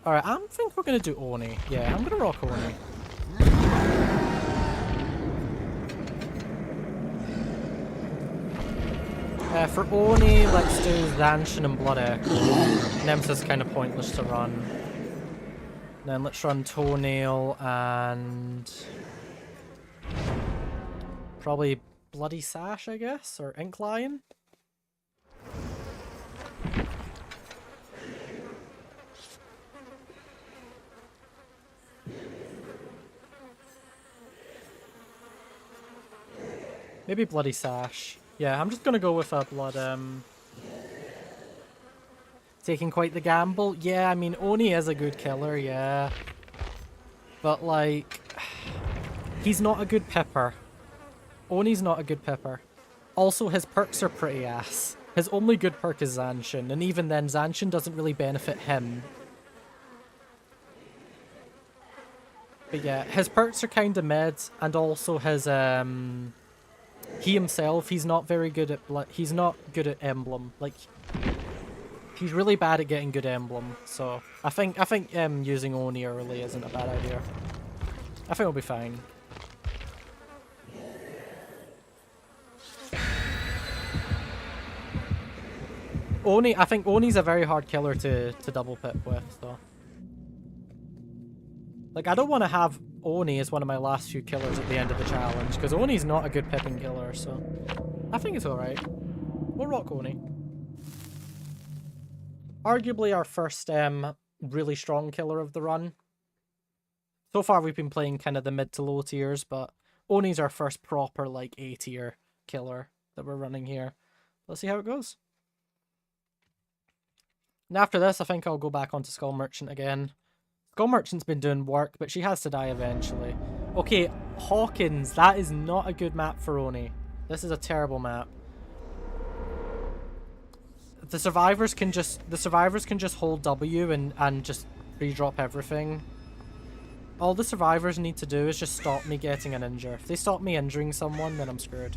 Speaker 1: Alright, I think we're gonna do Oni. Yeah, I'm gonna rock Oni. For Oni, let's do Zanshin and Blood Echo. Nemesis is kind of pointless to run. Then let's run Toenail and probably Bloody Sash, I guess, or Ink Lion. Maybe Bloody Sash. Yeah, I'm just gonna go with Blood. Taking quite the gamble. Yeah, I mean, Oni is a good killer, yeah. But, like, he's not a good pipper. Oni's not a good pipper. Also, his perks are pretty ass. His only good perk is Zanshin, and even then, Zanshin doesn't really benefit him. But yeah, his perks are kinda mid, and also his, he himself, he's not very good at, he's not good at Emblem. Like, he's really bad at getting good Emblem, so I think using Oni early isn't a bad idea. I think we'll be fine. Oni, I think Oni's a very hard killer to double pip with, though. Like, I don't want to have Oni as one of my last few killers at the end of the challenge, because Oni's not a good pipping killer, so I think it's alright. We'll rock Oni. Arguably our first really strong killer of the run. So far we've been playing kind of the mid to low tiers, but Oni's our first proper like A tier killer that we're running here. Let's see how it goes. And after this, I think I'll go back onto Skull Merchant again. Skull Merchant's been doing work, but she has to die eventually. Okay, Hawkins, that is not a good map for Oni. This is a terrible map. The survivors can just hold W and just re-drop everything. All the survivors need to do is just stop me getting an injure. If they stop me injuring someone, then I'm screwed.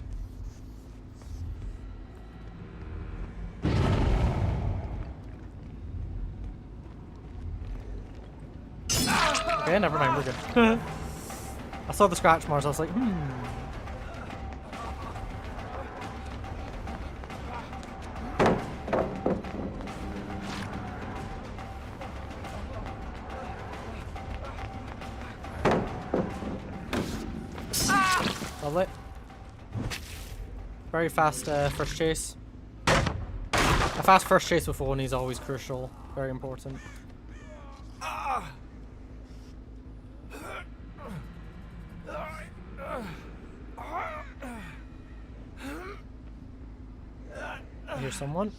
Speaker 1: Okay, never mind, we're good. I saw the scratch marks, I was like, Lovely. Very fast first chase. A fast first chase with Oni is always crucial. Very important. I hear someone.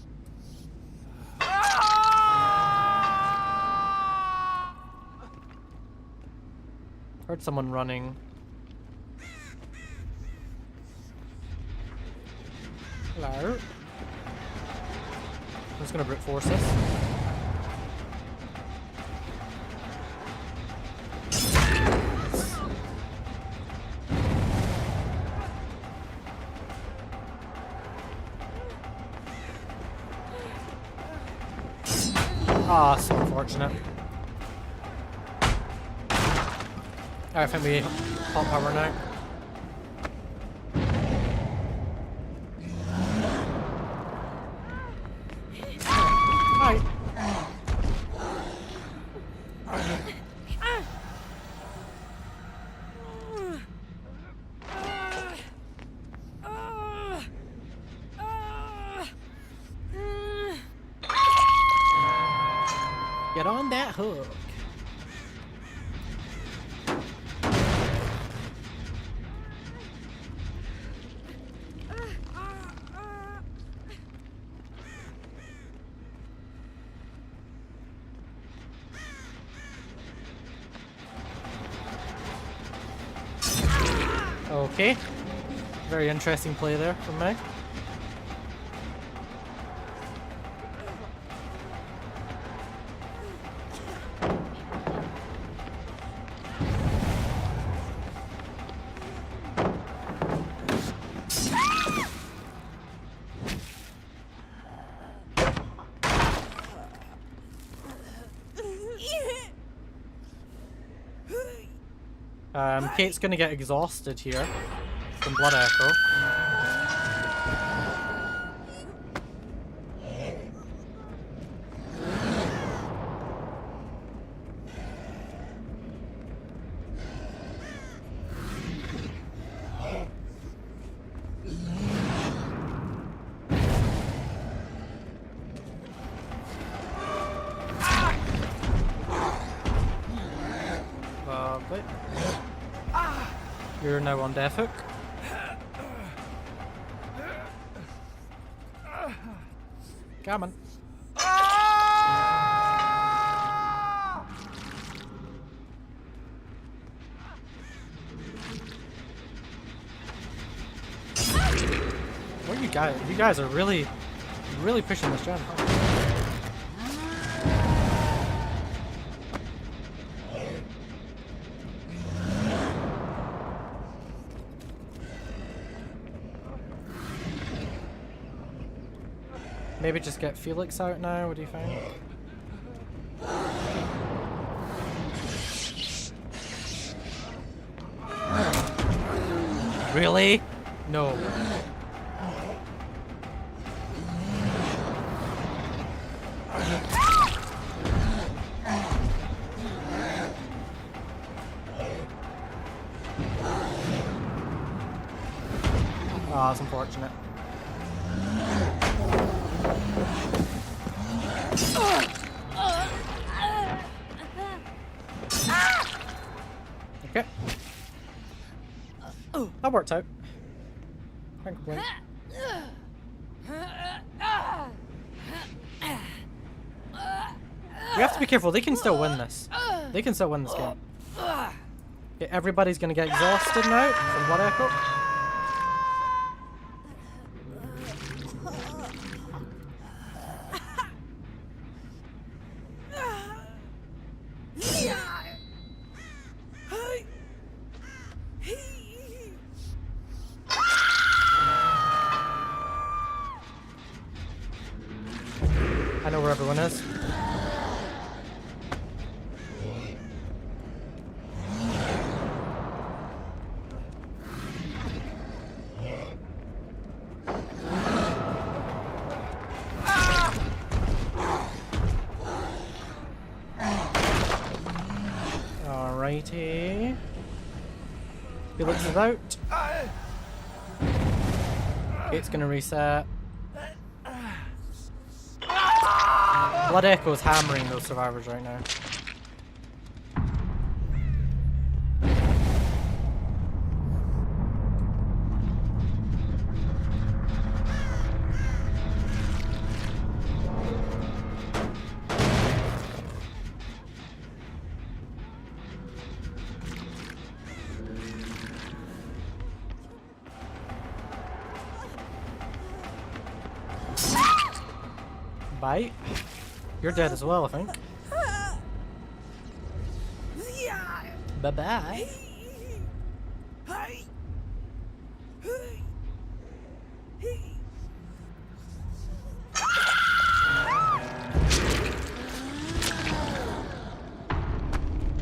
Speaker 1: Heard someone running. Hello. I'm just gonna brute force this. Ah, so unfortunate. I think we pop power now. Hi. Get on that hook. Okay. Very interesting play there from me. Kate's gonna get exhausted here from Blood Echo. You're now on death hook. Come on. What are you guys? You guys are really pushing this jump. Huh? Maybe just get Felix out now, what do you think? Really? No. Oh, that's unfortunate. Okay. That worked out. Can't complain. We have to be careful. They can still win this. They can still win this game. Okay, everybody's gonna get exhausted now from Blood Echo. I know where everyone is. Alrighty. Felix is out. Gate's gonna reset. Blood Echo's hammering those survivors right now. Bite. You're dead as well, I think. Bye-bye. I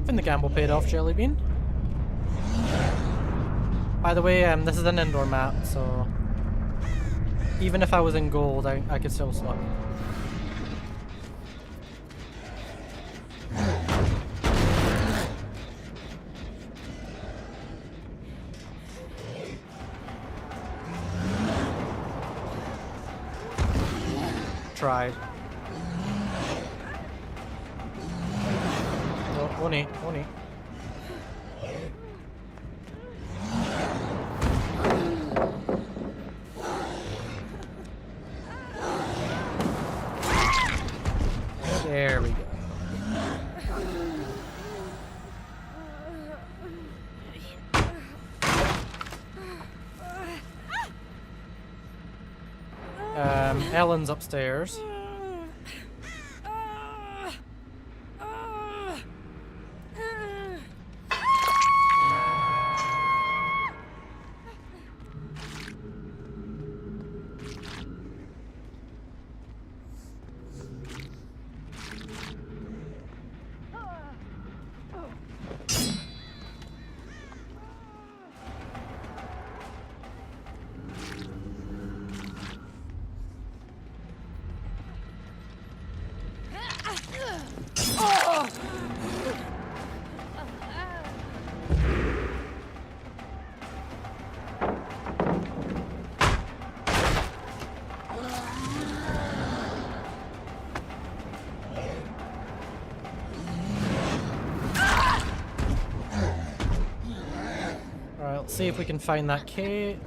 Speaker 1: think the gamble paid off, Jellybean. By the way, this is an indoor map, so even if I was in gold, I could still slug. Tried. No, Oni. There we go. Ellen's upstairs. Let's see if we can find that Kate.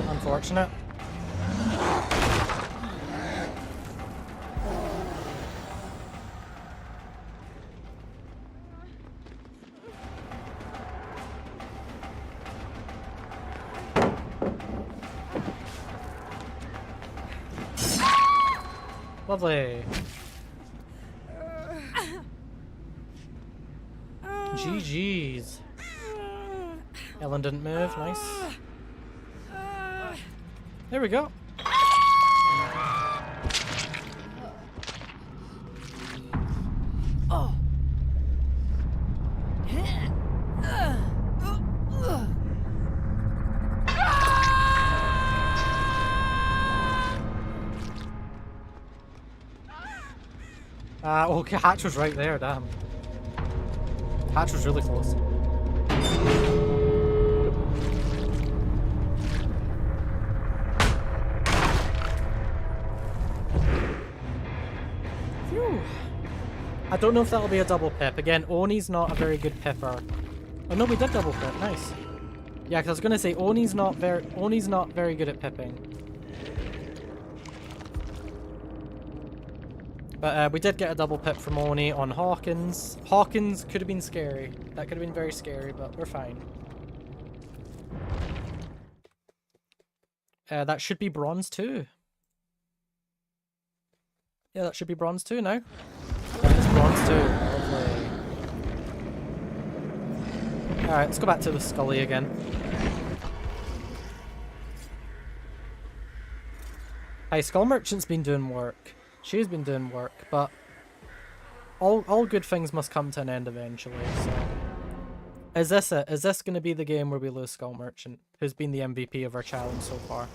Speaker 1: Unfortunate. Lovely. GG's. Ellen didn't move. Nice. There we go.
Speaker 4: Oh.
Speaker 1: Okay, Hatch was right there, damn. Hatch was really close. Phew. I don't know if that'll be a double pip. Again, Oni's not a very good pipper. Oh no, we did double pip. Nice. Yeah, because I was gonna say Oni's not very good at pipping. But we did get a double pip from Oni on Hawkins. Hawkins could have been scary. That could have been very scary, but we're fine. That should be bronze too. Yeah, that should be bronze too now. That is bronze too. Lovely. Alright, let's go back to the Scully again. Hey, Skull Merchant's been doing work. She's been doing work, but all good things must come to an end eventually, so... Is this it? Is this going to be the game where we lose Skull Merchant, who's been the MVP of our challenge so far?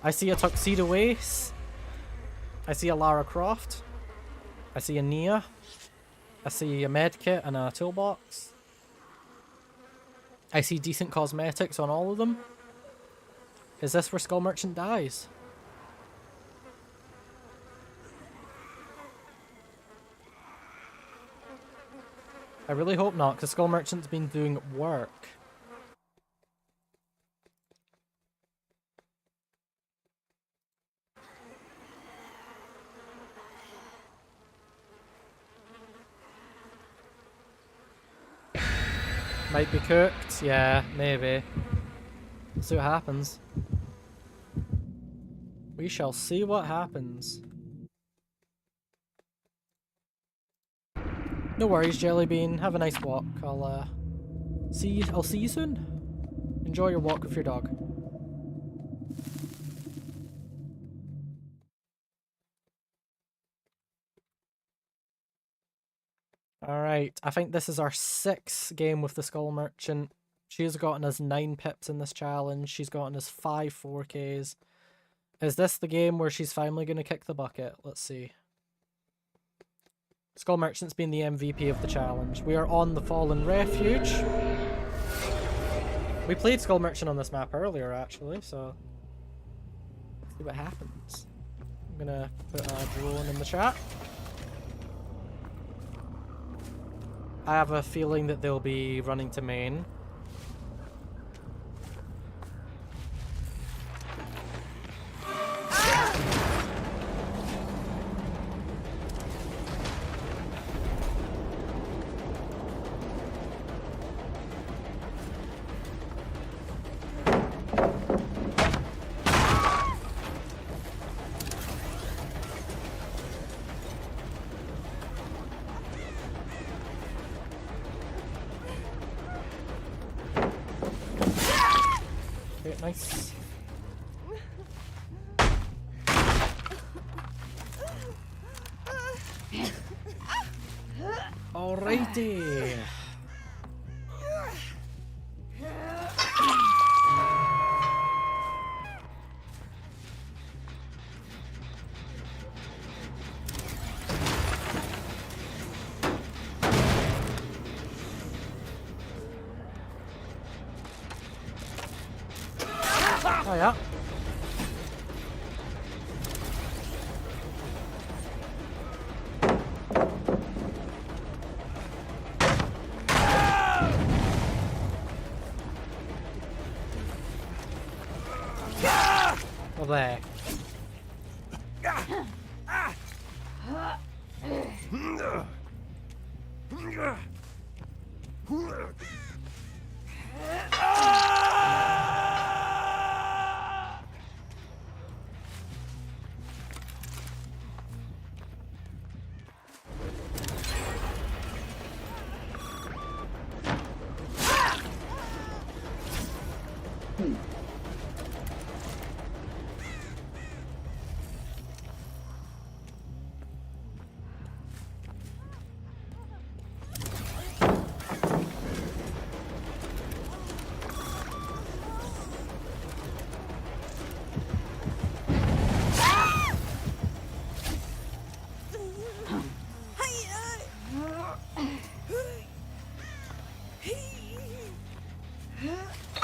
Speaker 1: I see a Tuxedo Ace. I see a Lara Croft. I see a Nia. I see a medkit and a toolbox. I see decent cosmetics on all of them. Is this where Skull Merchant dies? I really hope not, because Skull Merchant's been doing work. Might be cooked, yeah, maybe. We'll see what happens. We shall see what happens. No worries, Jellybean. Have a nice walk. I'll see you soon. Enjoy your walk with your dog. Alright, I think this is our 6th game with the Skull Merchant. She's gotten us 9 pips in this challenge. She's gotten us 5 4Ks. Is this the game where she's finally going to kick the bucket? Let's see. Skull Merchant's been the MVP of the challenge. We are on the Fallen Refuge. We played Skull Merchant on this map earlier, actually, so... let's see what happens. I'm gonna put a drone in the chat. I have a feeling that they'll be running to main. Nice. Alrighty. Oh yeah. Well, there.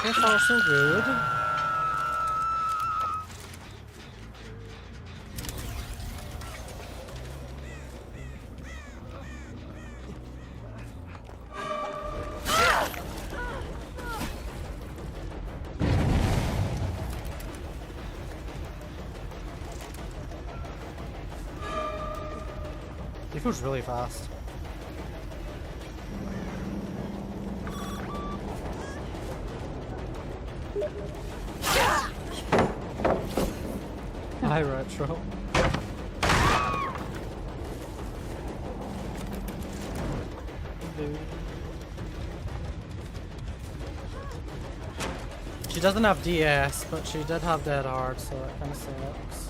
Speaker 1: So far, so good. He moves really fast. Hi, Retro. She doesn't have DS, but she did have Dead Hard, so that kind of sucks.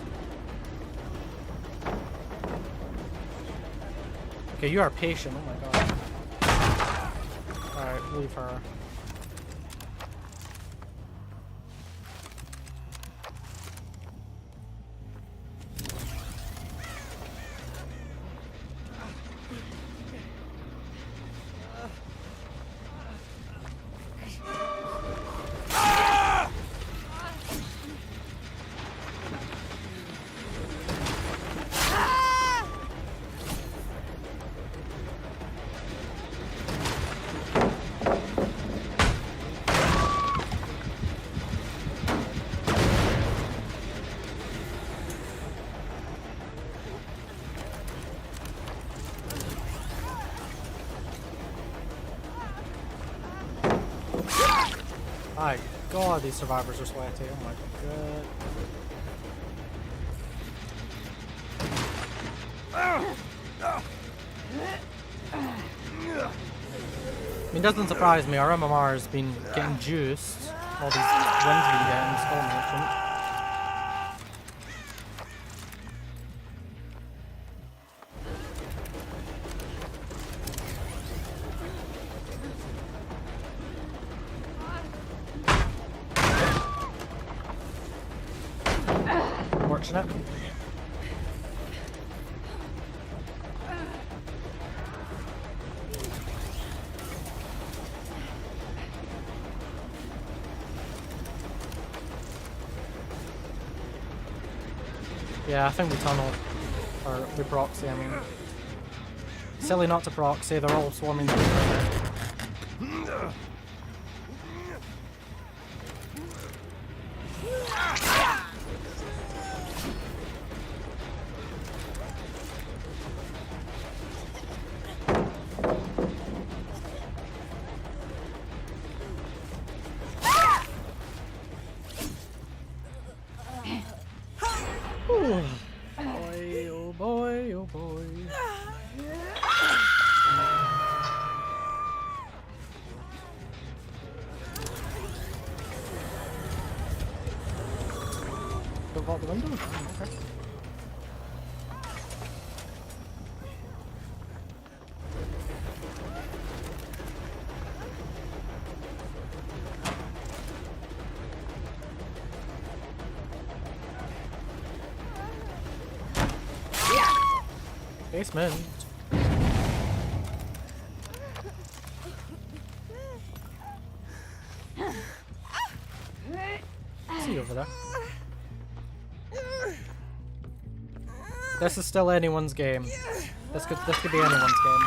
Speaker 1: Okay, you are patient. Oh my god. Alright, leave her. My god, these survivors are sweaty. Oh my god. I mean, it doesn't surprise me. Our MMR has been getting juiced. All these wins we've been getting, Skull Merchant. Fortunate. Yeah, I think we tunnel. Or we proxy, I mean. Silly not to proxy, they're all swarming through right now. Boy, oh boy, oh boy. Don't vault the window? Okay. Basement. See you over there. This is still anyone's game. This could be anyone's game.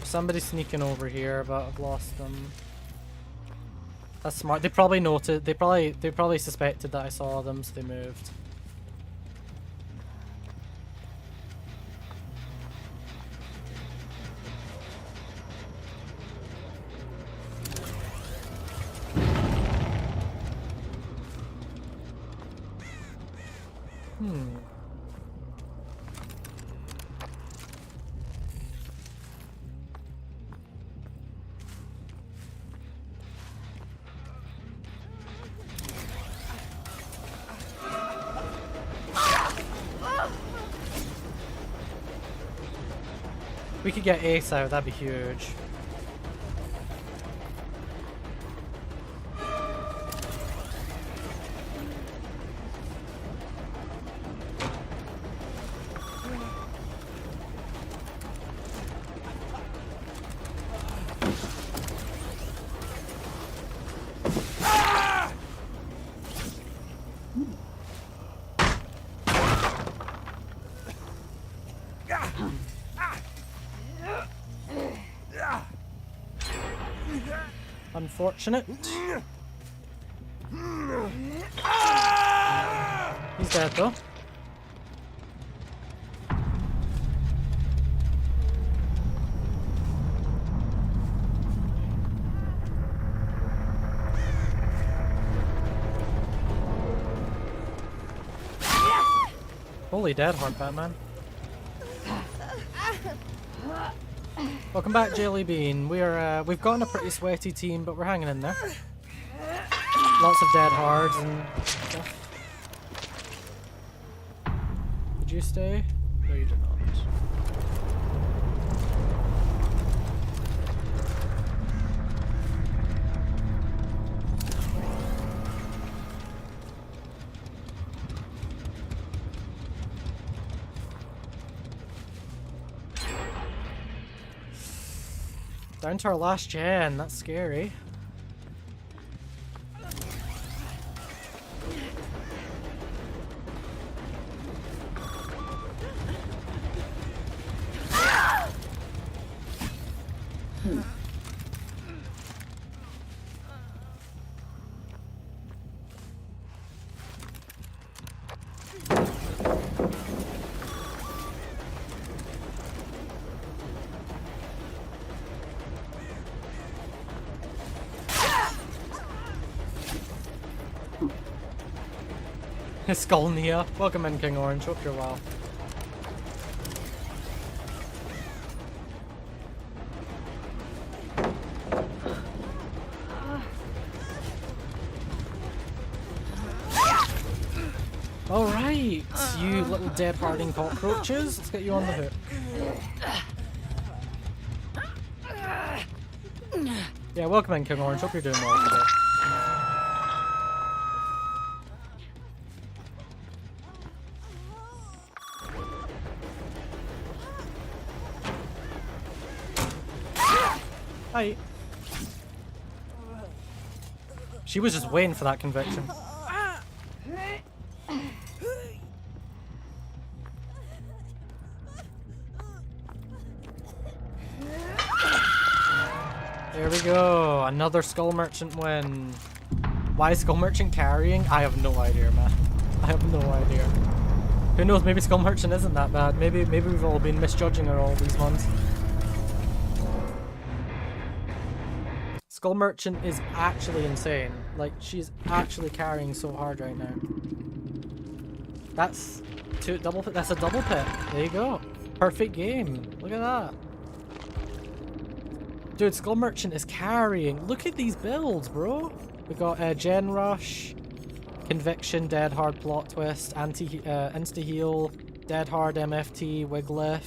Speaker 1: Somebody's sneaking over here, but I've lost them. That's smart. They probably noted. They probably suspected that I saw them, so they moved. We could get Ace out, that'd be huge. Unfortunate. He's dead though. Holy dead hard Batman. Welcome back, Jelly Bean. We've gotten a pretty sweaty team, but we're hanging in there. Lots of dead hards and stuff. Did you stay? No, you did not. Down to our last gen, that's scary. Skolnia. Welcome in, King Orange. Hope you're well. Alright, you little dead harding cockroaches. Let's get you on the hook. Yeah, welcome in, King Orange. Hope you're doing well today. Hi. She was just waiting for that conviction. There we go. Another Skull Merchant win. Why is Skull Merchant carrying? I have no idea, man. I have no idea. Who knows? Maybe Skull Merchant isn't that bad. Maybe we've all been misjudging her all these months. Skull Merchant is actually insane. Like, she's actually carrying so hard right now. That's that's a double pit. There you go. Perfect game. Look at that. Dude, Skull Merchant is carrying. Look at these builds, bro. We got Gen Rush, Conviction, Dead Hard Plot Twist, Insta Heal, Dead Hard MFT, Wiglif.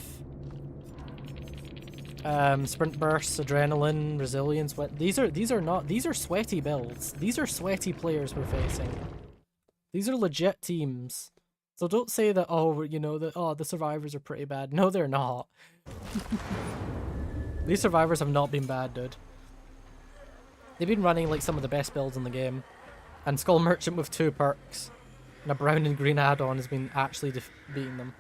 Speaker 1: Sprint bursts, adrenaline, resilience. These are sweaty builds. These are sweaty players we're facing. These are legit teams. So don't say that, oh, you know, that, oh, the survivors are pretty bad. No, they're not. These survivors have not been bad, dude. They've been running like some of the best builds in the game. And Skull Merchant with 2 perks and a brown and green add-on has been actually beating them.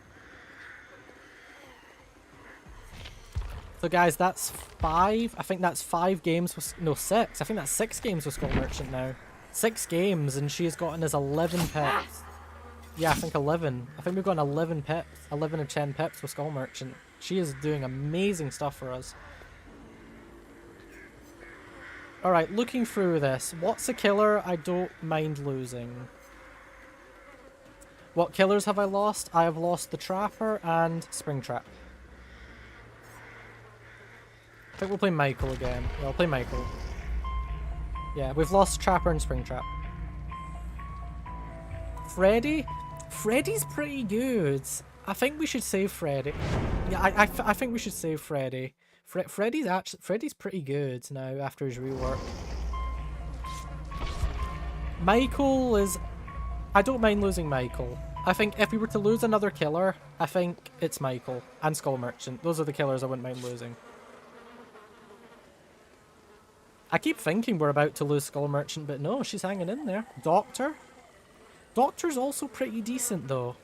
Speaker 1: So guys, that's 5. I think that's 5 games with, no, 6. I think that's 6 games with Skull Merchant now. 6 games, and she's gotten us 11 pips. Yeah, I think 11. I think we've gotten 11 pips. 11 or 10 pips with Skull Merchant. She is doing amazing stuff for us. Alright, looking through this. What's a killer I don't mind losing? What killers have I lost? I have lost the Trapper and Springtrap. I think we'll play Michael again. Yeah, I'll play Michael. Yeah, we've lost Trapper and Springtrap. Freddy? Freddy's pretty good. I think we should save Freddy. Yeah, I think we should save Freddy. Freddy's pretty good now after his rework. Michael is... I don't mind losing Michael. I think if we were to lose another killer, I think it's Michael and Skull Merchant. Those are the killers I wouldn't mind losing. I keep thinking we're about to lose Skull Merchant, but no, she's hanging in there. Doctor? Doctor's also pretty decent, though.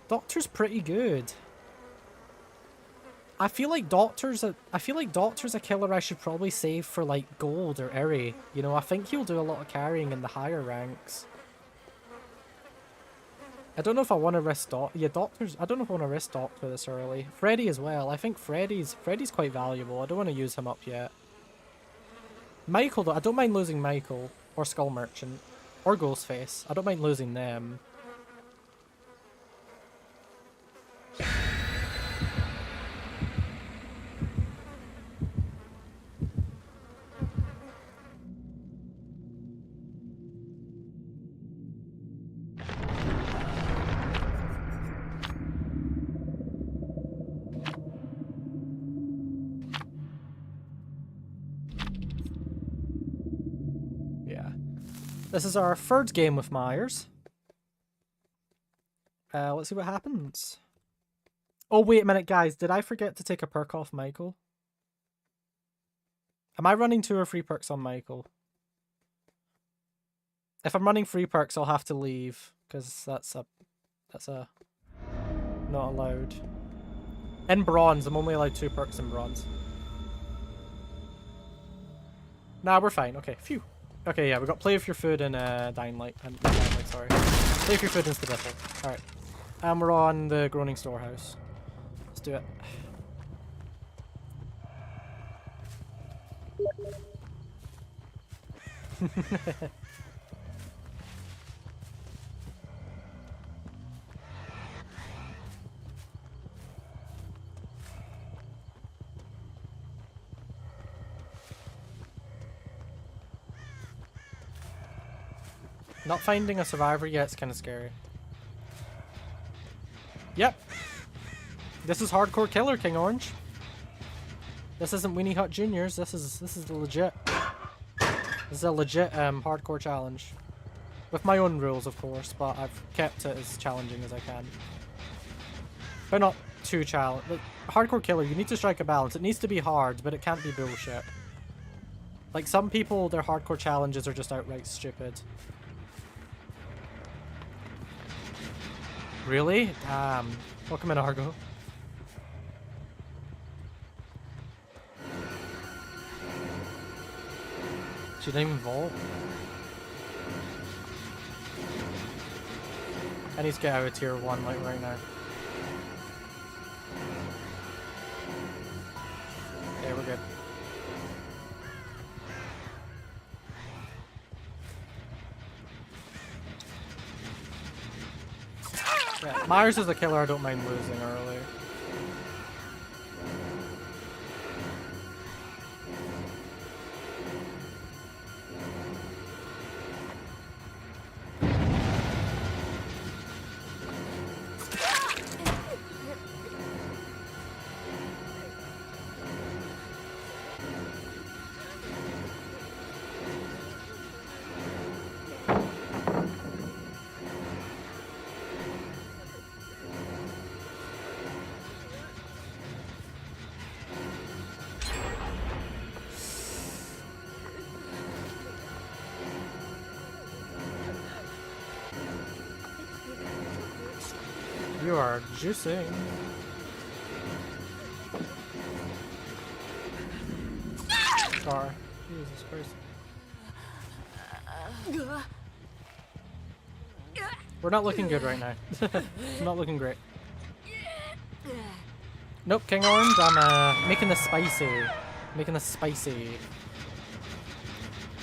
Speaker 1: Doctor's pretty good. I feel like Doctor's a killer I should probably save for like gold or Eri. You know, I think he'll do a lot of carrying in the higher ranks. I don't know if I want to risk Doctor's. I don't know if I want to risk Doctor this early. Freddy as well. I think Freddy's quite valuable. I don't want to use him up yet. Michael though, I don't mind losing Michael or Skull Merchant or Ghostface. I don't mind losing them. This is our third game with Myers. Let's see what happens. Oh, wait a minute, guys. Did I forget to take a perk off Michael? Am I running 2 or 3 perks on Michael? If I'm running 3 perks, I'll have to leave, because that's a not allowed. In bronze, I'm only allowed 2 perks in bronze. Nah, we're fine. Okay, phew. Okay, yeah, we got Play With Your Food and Dying Light. Sorry. Play With Your Food and Stability. Alright. And we're on the Groaning Storehouse. Let's do it. Not finding a survivor yet is kind of scary. Yep. This is Hardcore Killer, King Orange. This isn't Weenie Hut Juniors. This is legit. This is a legit hardcore challenge. With my own rules, of course, but I've kept it as challenging as I can. But not too challenging. Like, Hardcore Killer, you need to strike a balance. It needs to be hard, but it can't be bullshit. Like, some people, their hardcore challenges are just outright stupid. Really? Damn. Welcome in, Argo. She didn't even vault. I need to get out of tier 1 like right now. Okay, we're good. Yeah, Myers is a killer I don't mind losing early. You are juicing. Scar. Jesus Christ. We're not looking good right now. Not looking great. Nope, King Orange, I'm making this spicy. Making this spicy.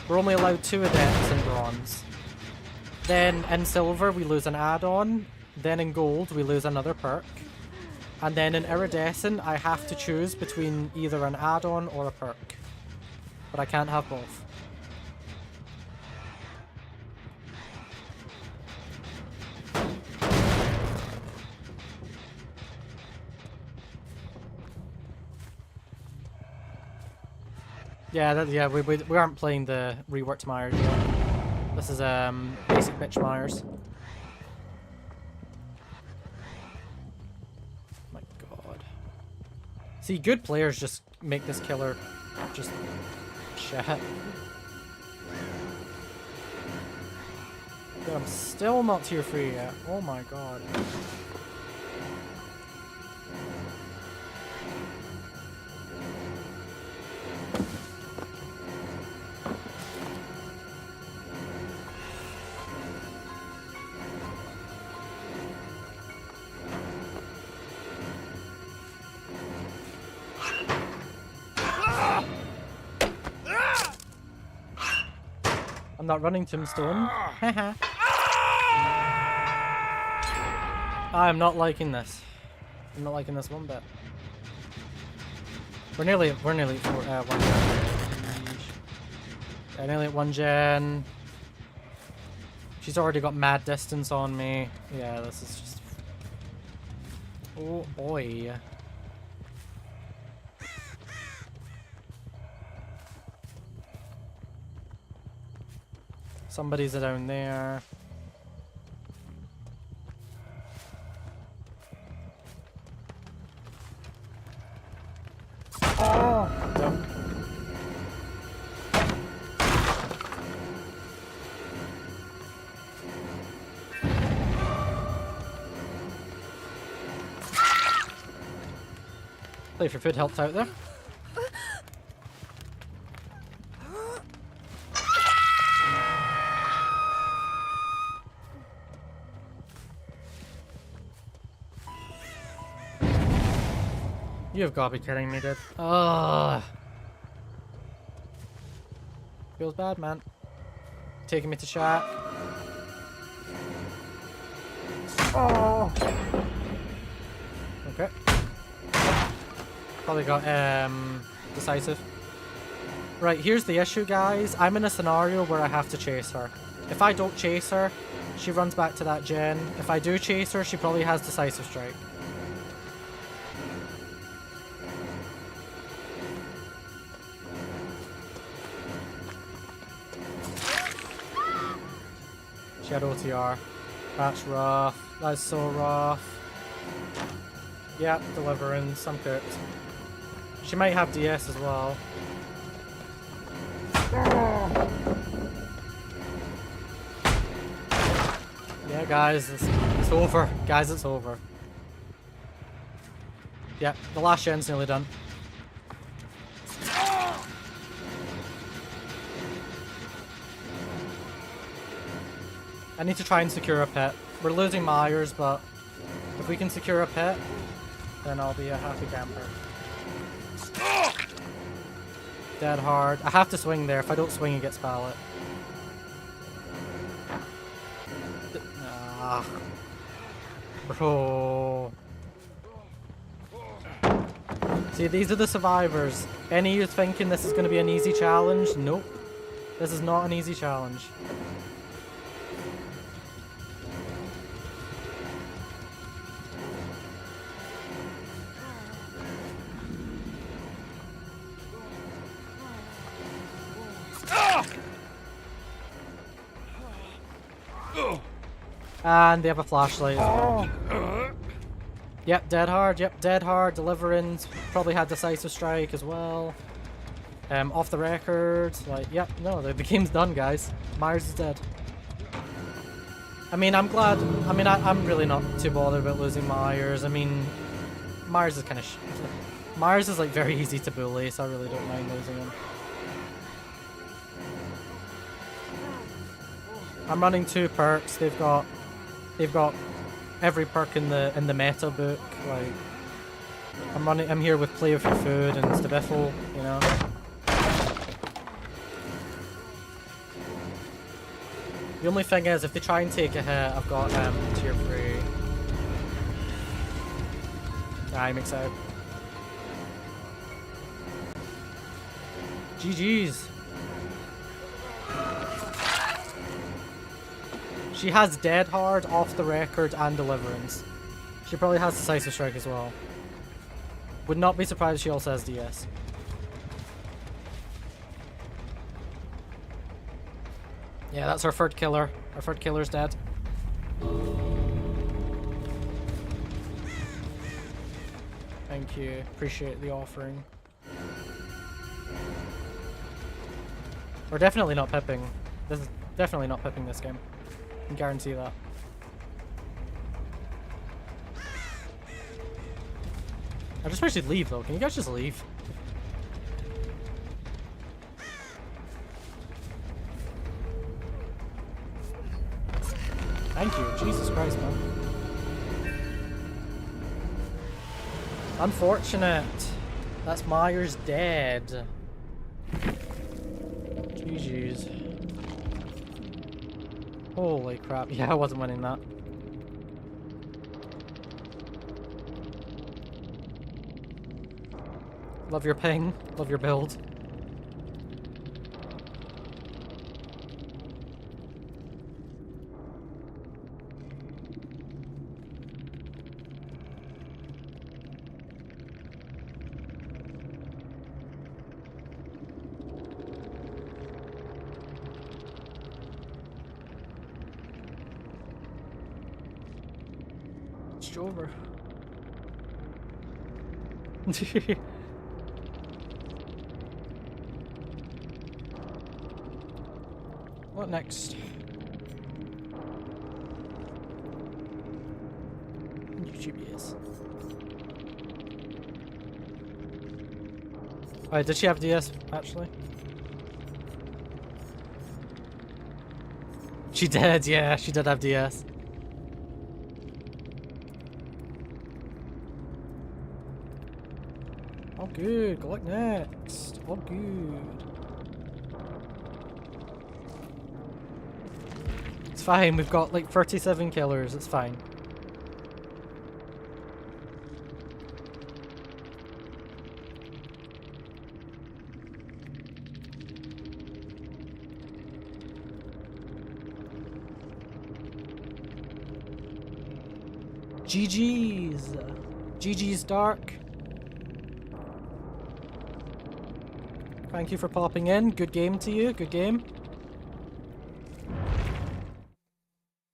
Speaker 1: We're only allowed 2 adepts in bronze. Then in silver we lose an add-on. Then in gold we lose another perk. And then in Iridescent I have to choose between either an add-on or a perk. But I can't have both. Yeah, we aren't playing the reworked Myers yet. This is basic bitch Myers. My god. See, good players just make this killer just shit. Dude, I'm still not tier 3 yet. Oh my god. I'm not running tombstone. Haha. I'm not liking this. I'm not liking this one bit. We're nearly at 1 gen. Yeah, nearly at 1 gen. She's already got mad distance on me. Yeah, this is just... Oh boy. Somebody's down there. Oh! Yep. Play for food helped out there. You've got to be kidding me, dude. Ugh. Feels bad, man. Taking me to shack. Oh. Okay. Probably got decisive. Right, here's the issue, guys. I'm in a scenario where I have to chase her. If I don't chase her, she runs back to that gen. If I do chase her, she probably has decisive strike. She had OTR. That's rough. That's so rough. Yep, deliverance. I'm cooked. She might have DS as well. Yeah, guys, it's over. Guys, it's over. Yeah, the last gen's nearly done. I need to try and secure a pit. We're losing Myers, but if we can secure a pit, then I'll be a happy camper. Dead hard. I have to swing there. If I don't swing, he gets pallet. Ah. Bro. See, these are the survivors. Any of you thinking this is going to be an easy challenge? Nope. This is not an easy challenge. And they have a flashlight as well. Yep, dead hard. Yep, dead hard. Deliverance. Probably had decisive strike as well. Off the record. Like, yep, no, the game's done, guys. Myers is dead. I mean, I'm glad. I mean, I'm really not too bothered about losing Myers. I mean, Myers is kind of... Myers is like very easy to bully, so I really don't mind losing him. I'm running 2 perks. They've got every perk in the meta book. Like, I'm here with Play for Food and Stabiffle, you know. The only thing is, if they try and take a hit, I've got tier 3. I'm excited. GG's. She has dead hard, off the record, and deliverance. She probably has decisive strike as well. Would not be surprised if she also has DS. Yeah, that's our third killer. Our third killer's dead. Thank you. Appreciate the offering. We're definitely not pipping. This is definitely not pipping this game. I can guarantee that. I just wish you'd leave though. Can you guys just leave? Thank you. Jesus Christ, man. Unfortunate. That's Myers dead. GG's. Holy crap. Yeah, I wasn't winning that. Love your ping. Love your build. It's over. What next? YouTube is. Oh, did she have DS actually? She did, yeah, she did have DS. Oh good, go like next. Oh good. It's fine, we've got like 37 killers, it's fine. GG's. GG's Dark. Thank you for popping in. Good game to you. Good game.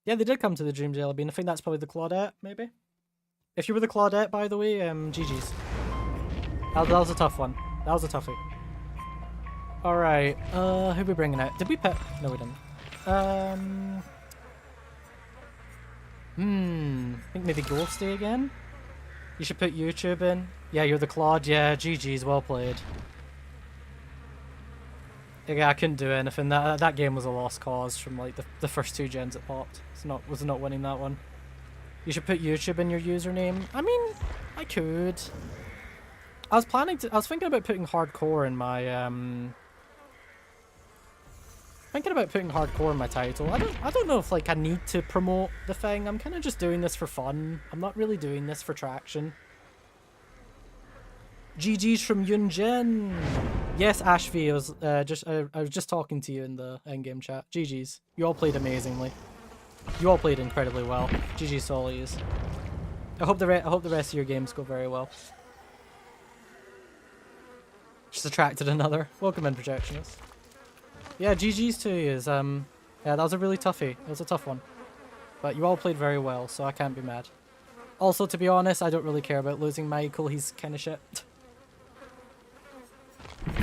Speaker 1: Yeah, they did come to the Dream Jelly Bean. I think that's probably the Claudette, maybe. If you were the Claudette, by the way, GG's. That was a tough one. That was a toughie. Alright, who are we bringing out? Did we pick? No, we didn't. I think maybe Ghosty again? You should put YouTube in. Yeah, you're the Claude. Yeah, GG's, well played. Yeah, I couldn't do anything. That game was a lost cause from like the first 2 gens it popped. Was not winning that one. You should put YouTube in your username. I mean, I could. I was thinking about putting hardcore in my title. I don't know if like I need to promote the thing. I'm kind of just doing this for fun. I'm not really doing this for traction. GG's from Yunjin. Yes, Ashvi, I was just talking to you in the endgame chat. GG's. You all played amazingly. You all played incredibly well. GG's to all of yous. I hope the rest of your games go very well. Just attracted another. Welcome in, Projectionist. Yeah, GG's to yous. Yeah, that was a really toughie. It was a tough one. But you all played very well, so I can't be mad. Also, to be honest, I don't really care about losing Michael. He's kind of shit.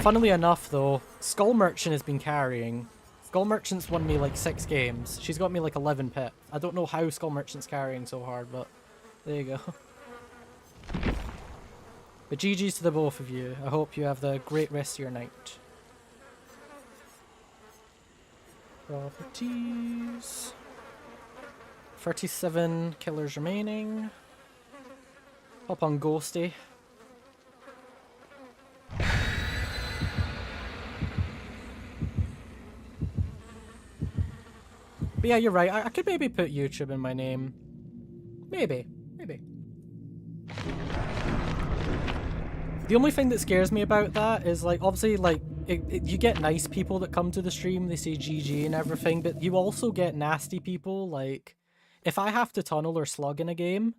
Speaker 1: Funnily enough, though, Skull Merchant has been carrying. Skull Merchant's won me like 6 games. She's got me like 11 pip. I don't know how Skull Merchant's carrying so hard, but there you go. But GG's to the both of you. I hope you have the great rest of your night. Properties. 37 killers remaining. Hop on Ghosty. But yeah, you're right. I could maybe put YouTube in my name. Maybe. The only thing that scares me about that is, like, obviously, like, you get nice people that come to the stream, they say GG and everything, but you also get nasty people, like, if I have to tunnel or slug in a game,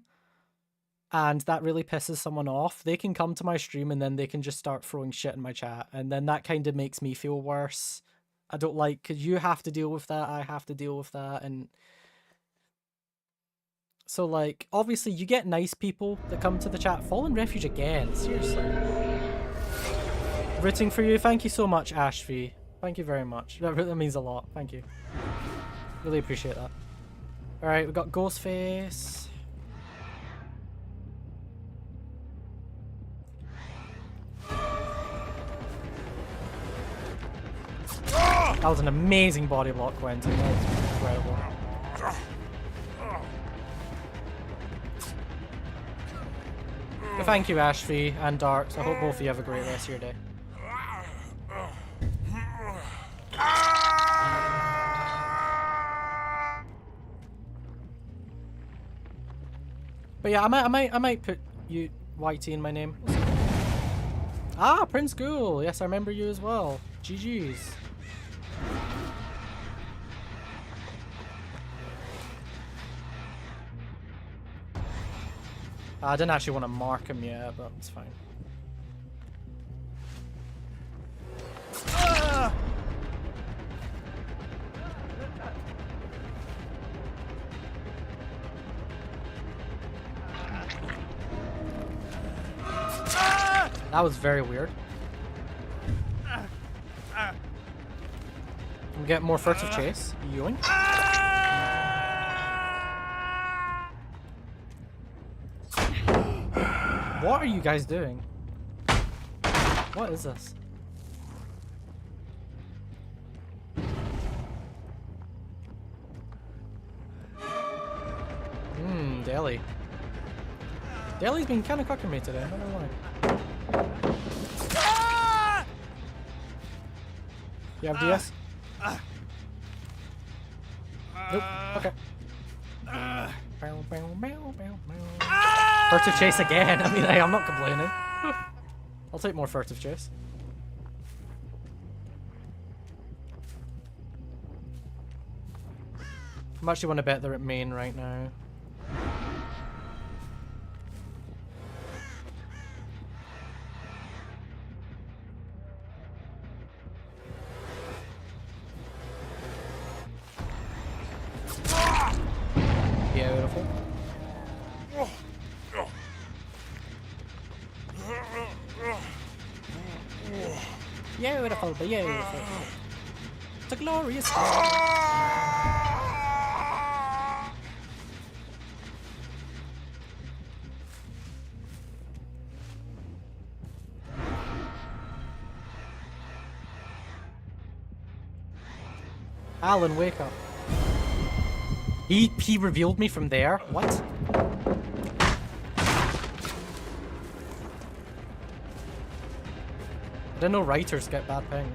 Speaker 1: and that really pisses someone off, they can come to my stream and then they can just start throwing shit in my chat, and then that kind of makes me feel worse. I don't like, because you have to deal with that, I have to deal with that, and so, like, obviously you get nice people that come to the chat. Fallen Refuge again, seriously. Rooting for you, thank you so much, Ashvi. Thank you very much, that means a lot, thank you. Really appreciate that. Alright, we've got Ghostface. That was an amazing body block, Quentin. That was incredible. But thank you, Ashvi and Darks. I hope both of you have a great rest of your day. But yeah, I might put you YT in my name. Ah, Prince Ghoul. Yes, I remember you as well. GG's. I didn't actually want to mark him yet, but it's fine. That was very weird. I'm getting more furtive chase. Yoink. What are you guys doing? What is this? Deli. Deli's been kind of cooking me today, I don't know why. You have DS? Nope. Okay. Furtive chase again. I mean, I'm not complaining. I'll take more furtive chase. I'm actually want to bet they're at main right now. Beautiful. Beautiful, beautiful. It's a glorious day. Alan, wake up. He revealed me from there? What? I didn't know writers get bad ping.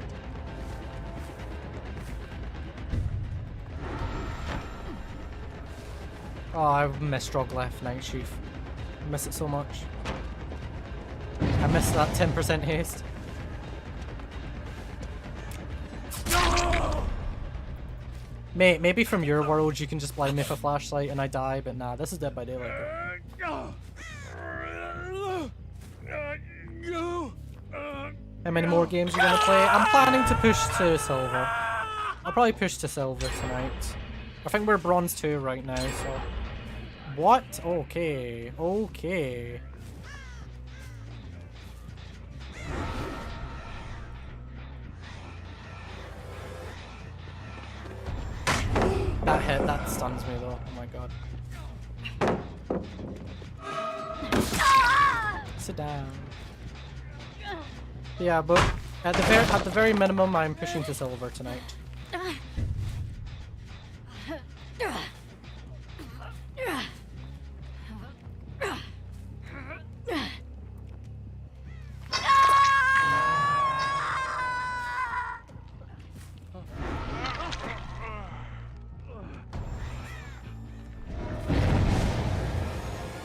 Speaker 1: Oh, I miss Left Night Chief. I miss it so much. I miss that 10% haste. Mate, maybe from your world you can just blind me with a flashlight and I die, but nah, this is Dead by Daylight. How many more games are you gonna play? I'm planning to push to silver. I'll probably push to silver tonight. I think we're bronze 2 right now, so... What? Okay. Okay. That hit, that stuns me though. Oh my god. Sit down. Yeah, but at the very minimum, I'm pushing to silver tonight.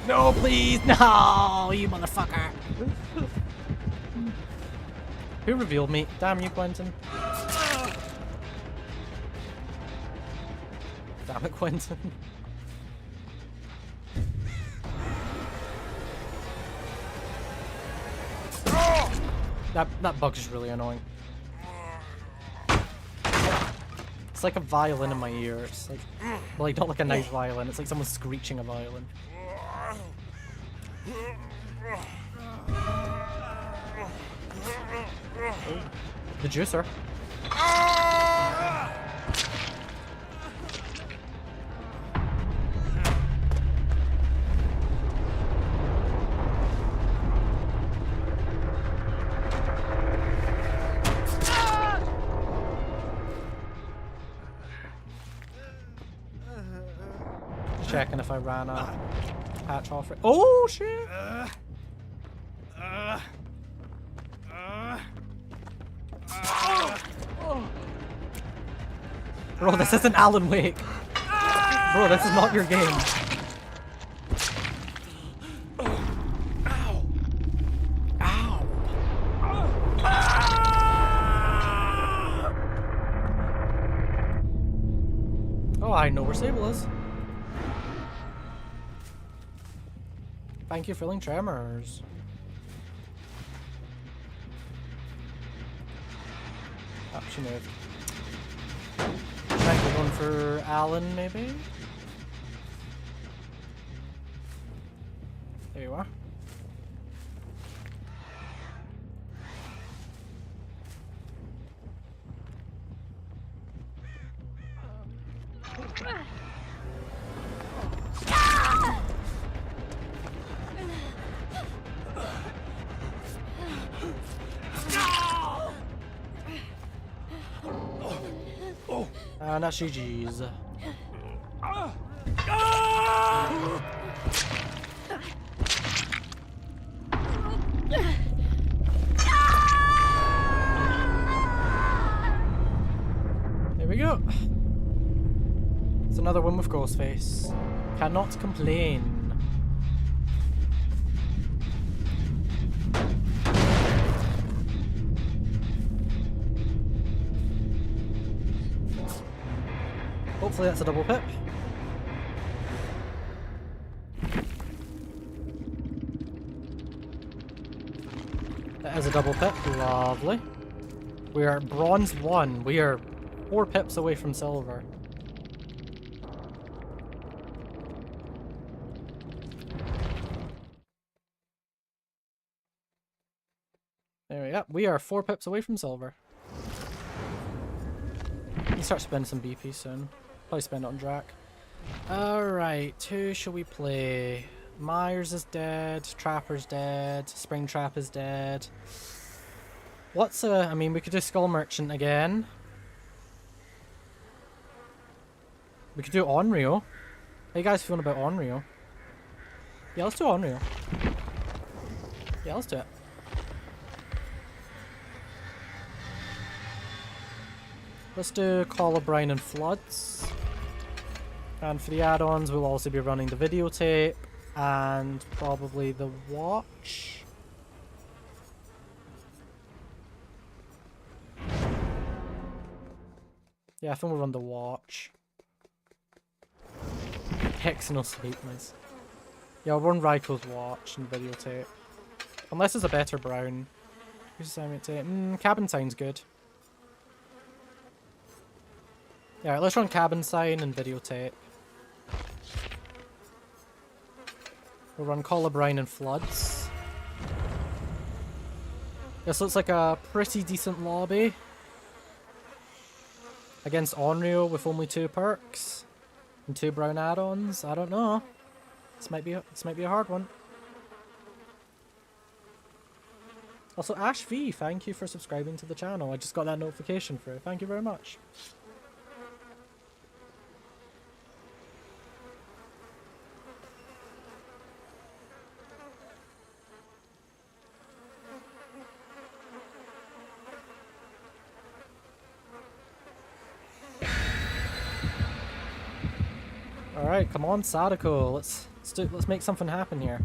Speaker 1: No, please, no, you motherfucker. Who revealed me? Damn you, Quentin. Damn it, Quentin. That bug's just really annoying. It's like a violin in my ear. It's like, well, like not like a nice violin. It's like someone screeching a violin. Oh, the juicer. Checking if I ran a patch off it. Oh shit! Bro, this isn't Alan Wake. Bro, this is not your game. Oh, I know where Sable is. Thank you, Feeling Tremors. Oh, she moved. Right, we're going for Alan, maybe? There you are. And that's GG's. There we go. It's another one with Ghostface. Cannot complain. Hopefully that's a double pip. That is a double pip. Lovely. We are bronze 1. We are 4 pips away from silver. There we go. We are 4 pips away from silver. You start spending some BP soon. Probably spend it on Drac. Alright, who shall we play? Myers is dead, Trapper's dead, Springtrap is dead. What's a... I mean, we could do Skull Merchant again. We could do Onryo. How you guys feeling about Onryo? Yeah, let's do Onryo. Yeah, let's do it. Let's do Colubrine and Floods. And for the add-ons, we'll also be running the videotape and probably the watch. Yeah, I think we'll run the watch. Hex no sleep, nice. Yeah, we'll run Raiko's watch and videotape. Unless it's a better brown. Who's assignment tape? Cabin Sign's good. Yeah, let's run Cabin Sign and videotape. We'll run Colubrine and Floods. This looks like a pretty decent lobby. Against Onryo with only 2 perks. And 2 brown add-ons. I don't know. This might be a hard one. Also, Ash V, thank you for subscribing to the channel. I just got that notification through. Thank you very much. Alright, come on, Sadako. Let's make something happen here.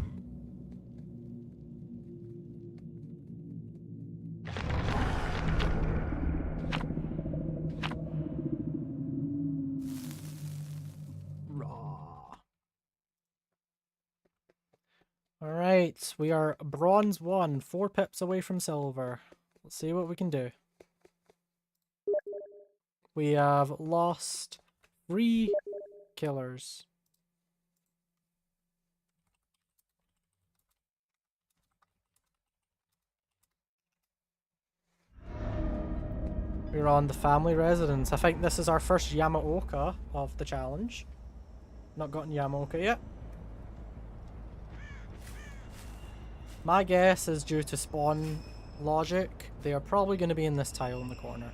Speaker 1: Alright, we are bronze 1, 4 pips away from silver. Let's see what we can do. We have lost 3 killers. We're on the family residence. I think this is our first Yamaoka of the challenge. Not gotten Yamaoka yet. My guess is due to spawn logic, they are probably going to be in this tile in the corner.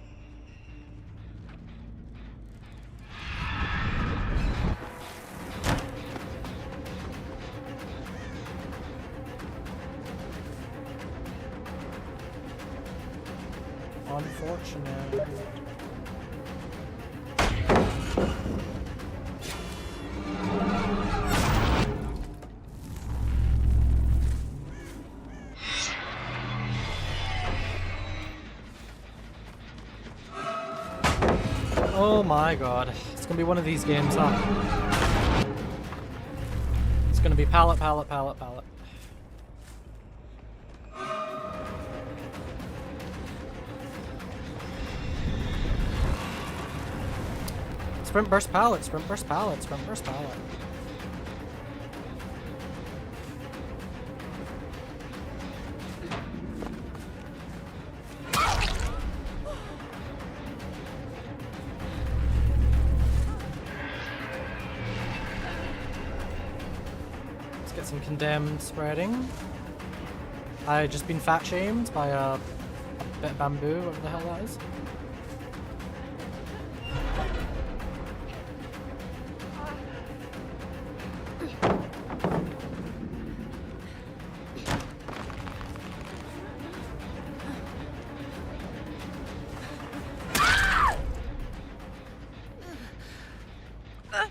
Speaker 1: Unfortunate. Oh my god. It's gonna be one of these games, huh? It's gonna be pallet, pallet, pallet, pallet. Sprint burst pallet, sprint burst pallet, sprint burst pallet. Some condemned spreading. I just been fat shamed by a bit of bamboo, whatever the hell that is.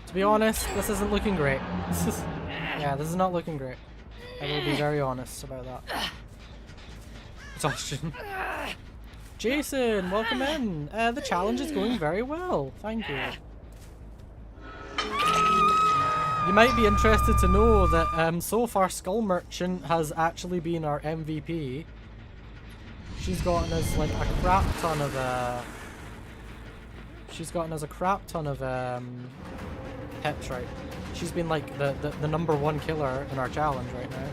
Speaker 1: To be honest, this isn't looking great. Yeah, this is not looking great. I will be very honest about that. Exhaustion. Jason, welcome in. The challenge is going very well. Thank you. You might be interested to know that so far Skull Merchant has actually been our MVP. She's gotten us like a crap ton of pips, right? She's been like the #1 killer in our challenge right now.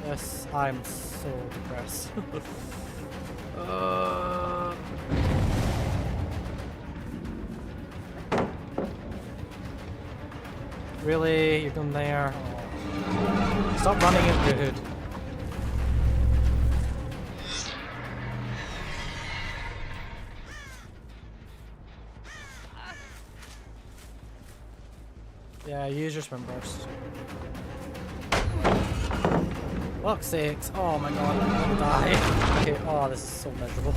Speaker 1: Yes, I'm so depressed. Really? You're done there? Oh. Stop running into the hood. Yeah, use your swim burst. Fuck's sakes. Oh my god, I'm gonna die. Okay, oh, this is so miserable.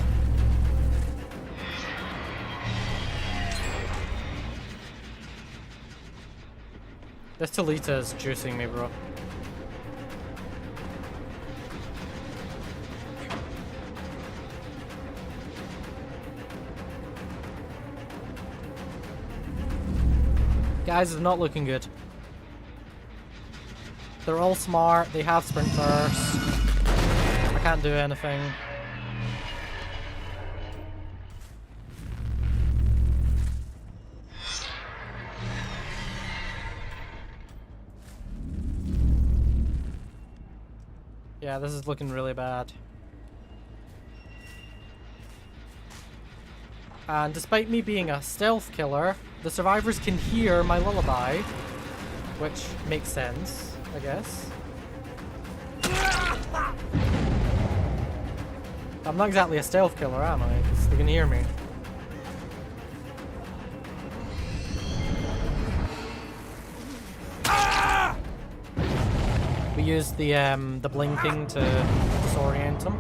Speaker 1: This Talita is juicing me, bro. Guys, it's not looking good. They're all smart, they have sprint burst. I can't do anything. Yeah, this is looking really bad. And despite me being a stealth killer, the survivors can hear my lullaby, which makes sense, I guess. I'm not exactly a stealth killer, am I? Because they can hear me. We use the blinking to disorient them.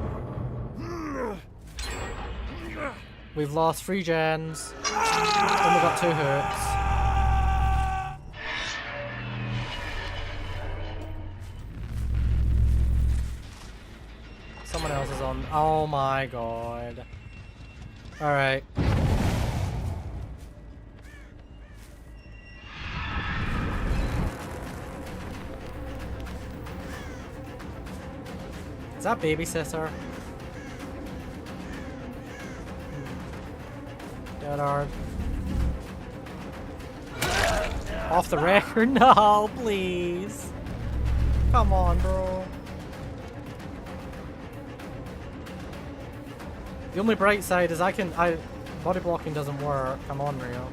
Speaker 1: We've lost 3 gens. Only got 2 hurts. Someone else is on. Oh my god. Alright. Is that babysitter? Dead hard. Off the record? No, please. Come on, bro. The only bright side is body blocking doesn't work. Come on, Rio.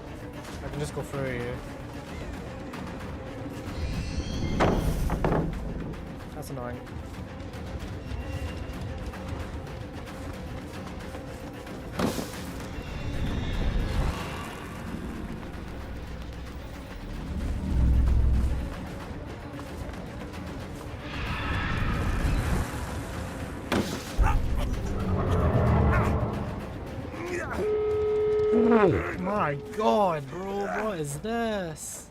Speaker 1: I can just go through you. That's annoying. My god, bro, what is this?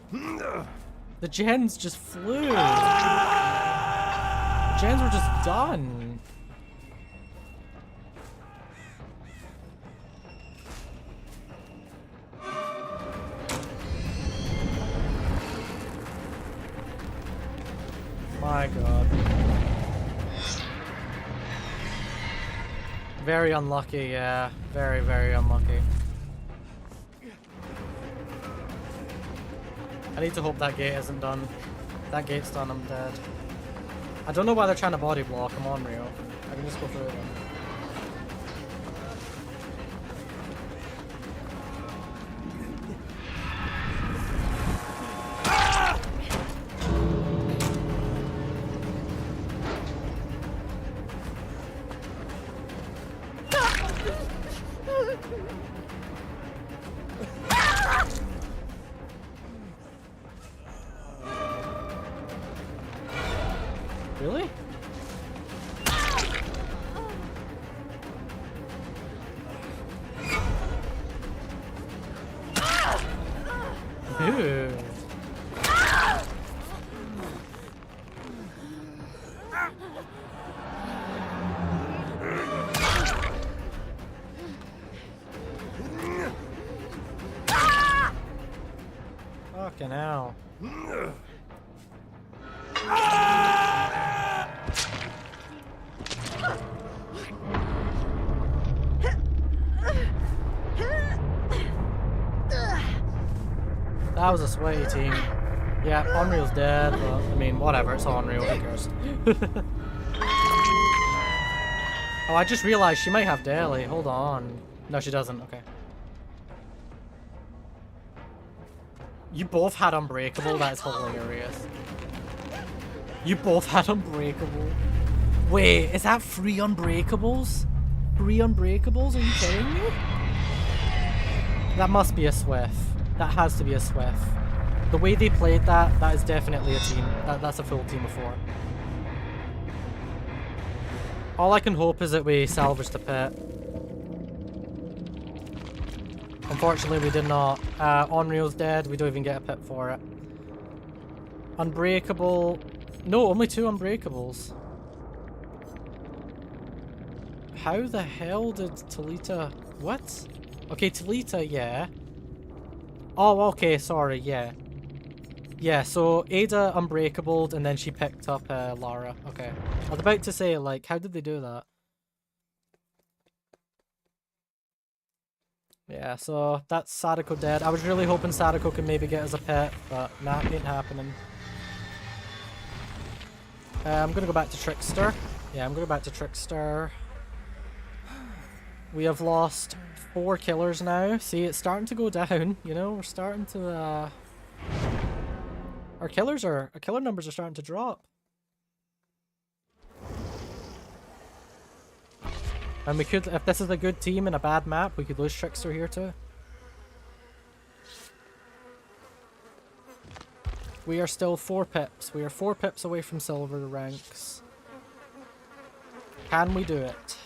Speaker 1: The gens just flew. The gens were just done. my god. Very unlucky, yeah. Very, very unlucky. I need to hope that gate isn't done. If that gate's done, I'm dead. I don't know why they're trying to body block. I'm on Rio. I can just go through them. Really? Ew. Fucking hell. That was a sweaty team. Yeah, Unreal's dead, but I mean, whatever, it's Unreal, who cares? Oh, I just realized she might have daily. Hold on. No, she doesn't. Okay. You both had Unbreakable. That is hilarious. You both had Unbreakable. Wait, is that 3 Unbreakables? 3 Unbreakables? Are you kidding me? That must be a Swift. That has to be a Swift. The way they played that, that is definitely a team. That's a full team of 4. All I can hope is that we salvage the pit. Unfortunately, we did not. Onreal's dead. We don't even get a pit for it. Unbreakable. No, only 2 Unbreakables. How the hell did Talita... What? Okay, Talita, yeah. Oh, okay, sorry, yeah. Yeah, so Ada Unbreakabled and then she picked up Lara. Okay. I was about to say, like, how did they do that? Yeah, so that's Sadako dead. I was really hoping Sadako could maybe get us a pet, but nah, ain't happening. I'm gonna go back to Trickster. Yeah, I'm gonna go back to Trickster. We have lost 4 killers now. See, it's starting to go down, you know, we're starting to, our killer numbers are starting to drop. And we could, if this is a good team and a bad map, we could lose Trickster here too. We are still 4 pips. We are 4 pips away from silver ranks. Can we do it?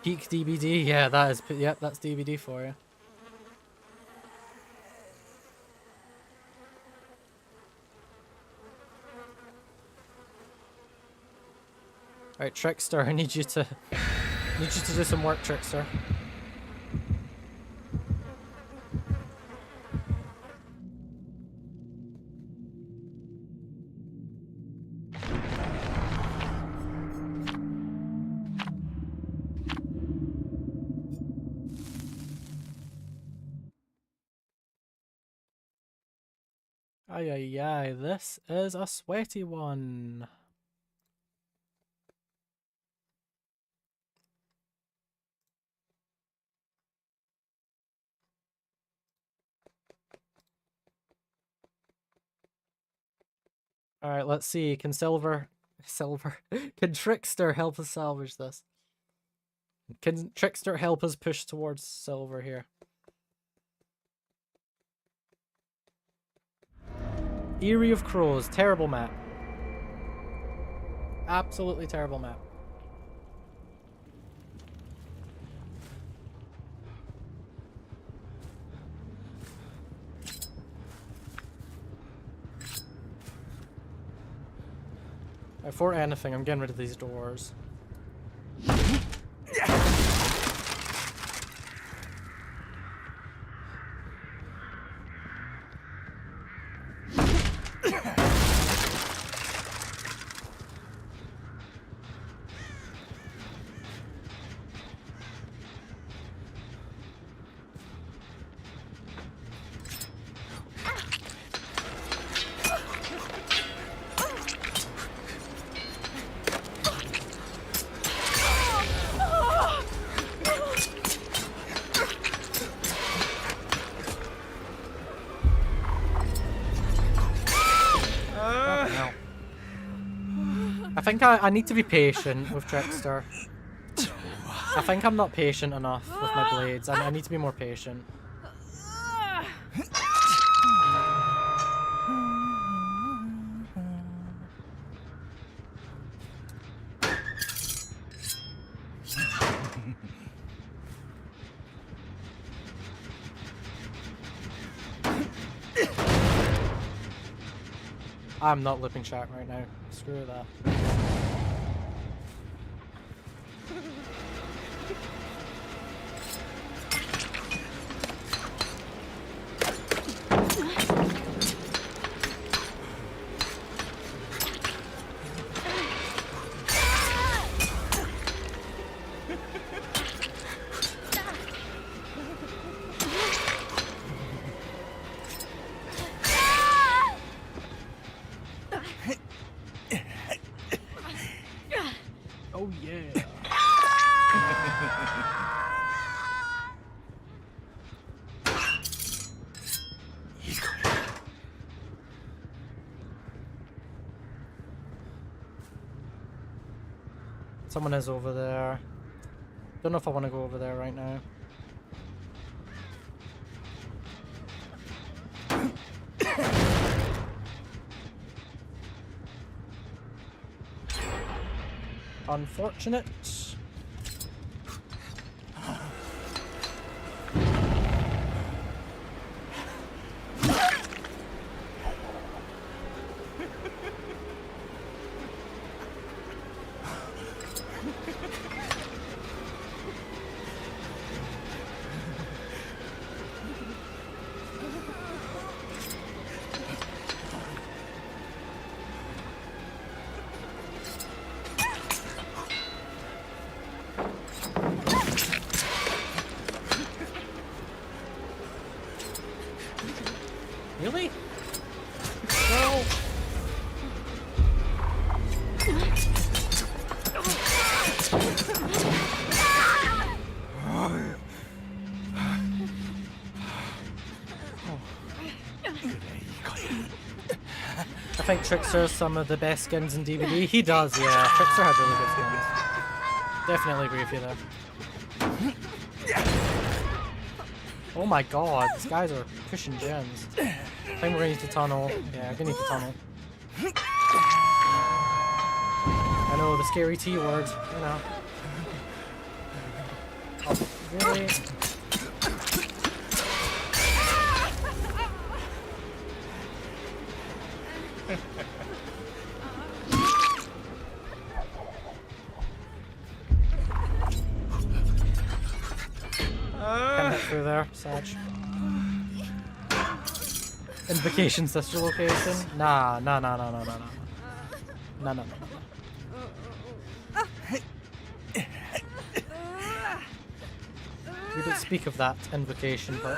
Speaker 1: Peak DBD, yeah, that is, yep, that's DBD for you. Alright, Trickster, I need you to do some work, Trickster. Ay ay ay, this is a sweaty one. Alright, let's see. Can can Trickster help us salvage this? Can Trickster help us push towards silver here? Eyrie of Crows. Terrible map. Absolutely terrible map. Before anything, I'm getting rid of these doors. I think I need to be patient with Trickster. I think I'm not patient enough with my blades. I need to be more patient. I'm not lipping chat right now. Screw that. Oh yeah. Someone is over there. Don't know if I want to go over there right now. Unfortunate. Really? No. I think Trickster has some of the best skins in DVD. He does, yeah. Trickster had really good skins. Definitely agree with you there. Oh my god, these guys are pushing gens. I think we're gonna need to tunnel. Yeah, we're gonna need to tunnel. I know, the scary T word, you know. Oh, really? Can't hit through there, Sag. Invocation sister location? Nah. No. We don't speak of that invocation, but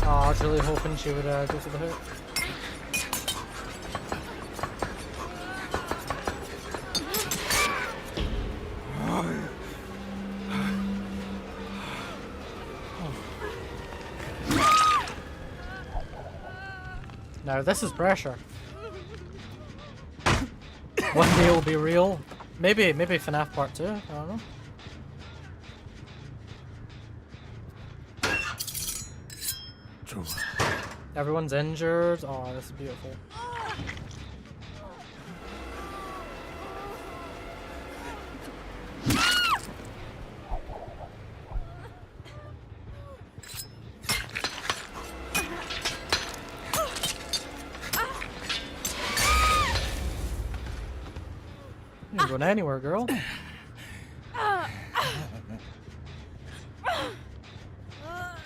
Speaker 1: I was really hoping she would go for the hook. Now this is pressure. One day will be real. Maybe FNAF Part 2, I don't know. Everyone's injured. Oh, this is beautiful. You ain't going anywhere, girl.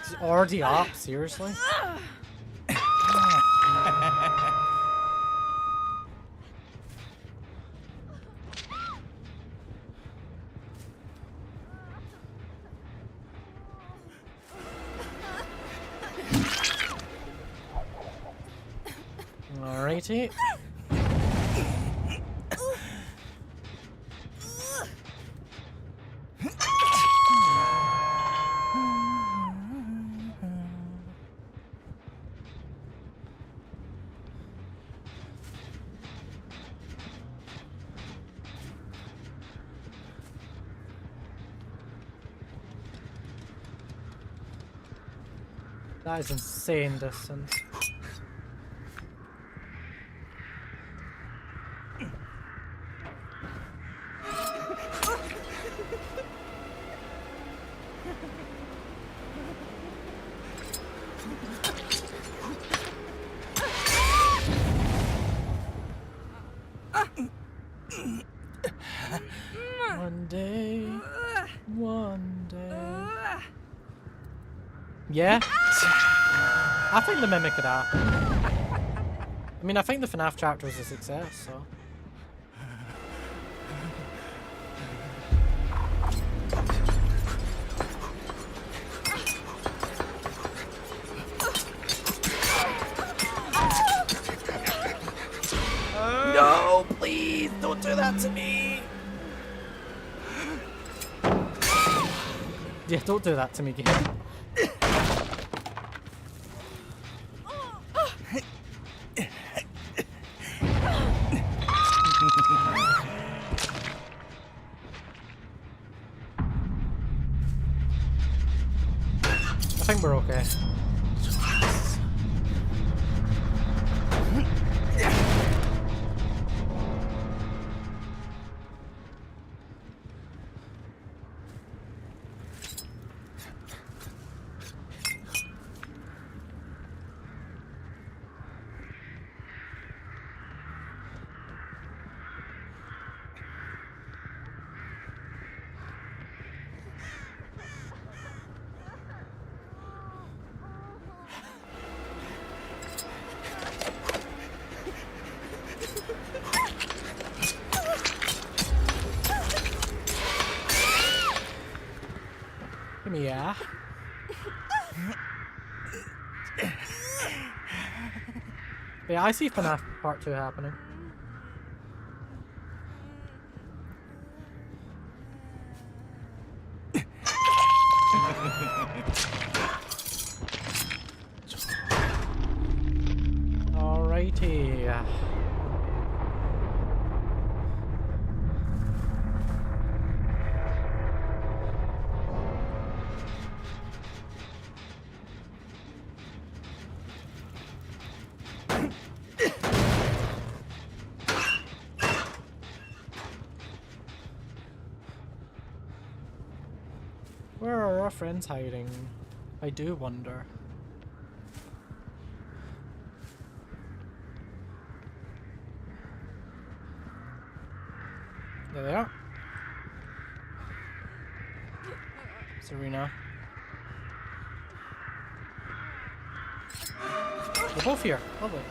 Speaker 1: It's already up, seriously? Alrighty. That is insane distance. One day. Yeah? I think the mimic could happen. I mean, I think the FNAF chapter is a success, so. No, please, don't do that to me. Yeah, don't do that to me, game. I think we're okay. Give me yeah. Yeah, I see FNAF Part 2 happening. Alrighty. Where are our friends hiding? I do wonder. There they are. Serena. They're both here. Lovely.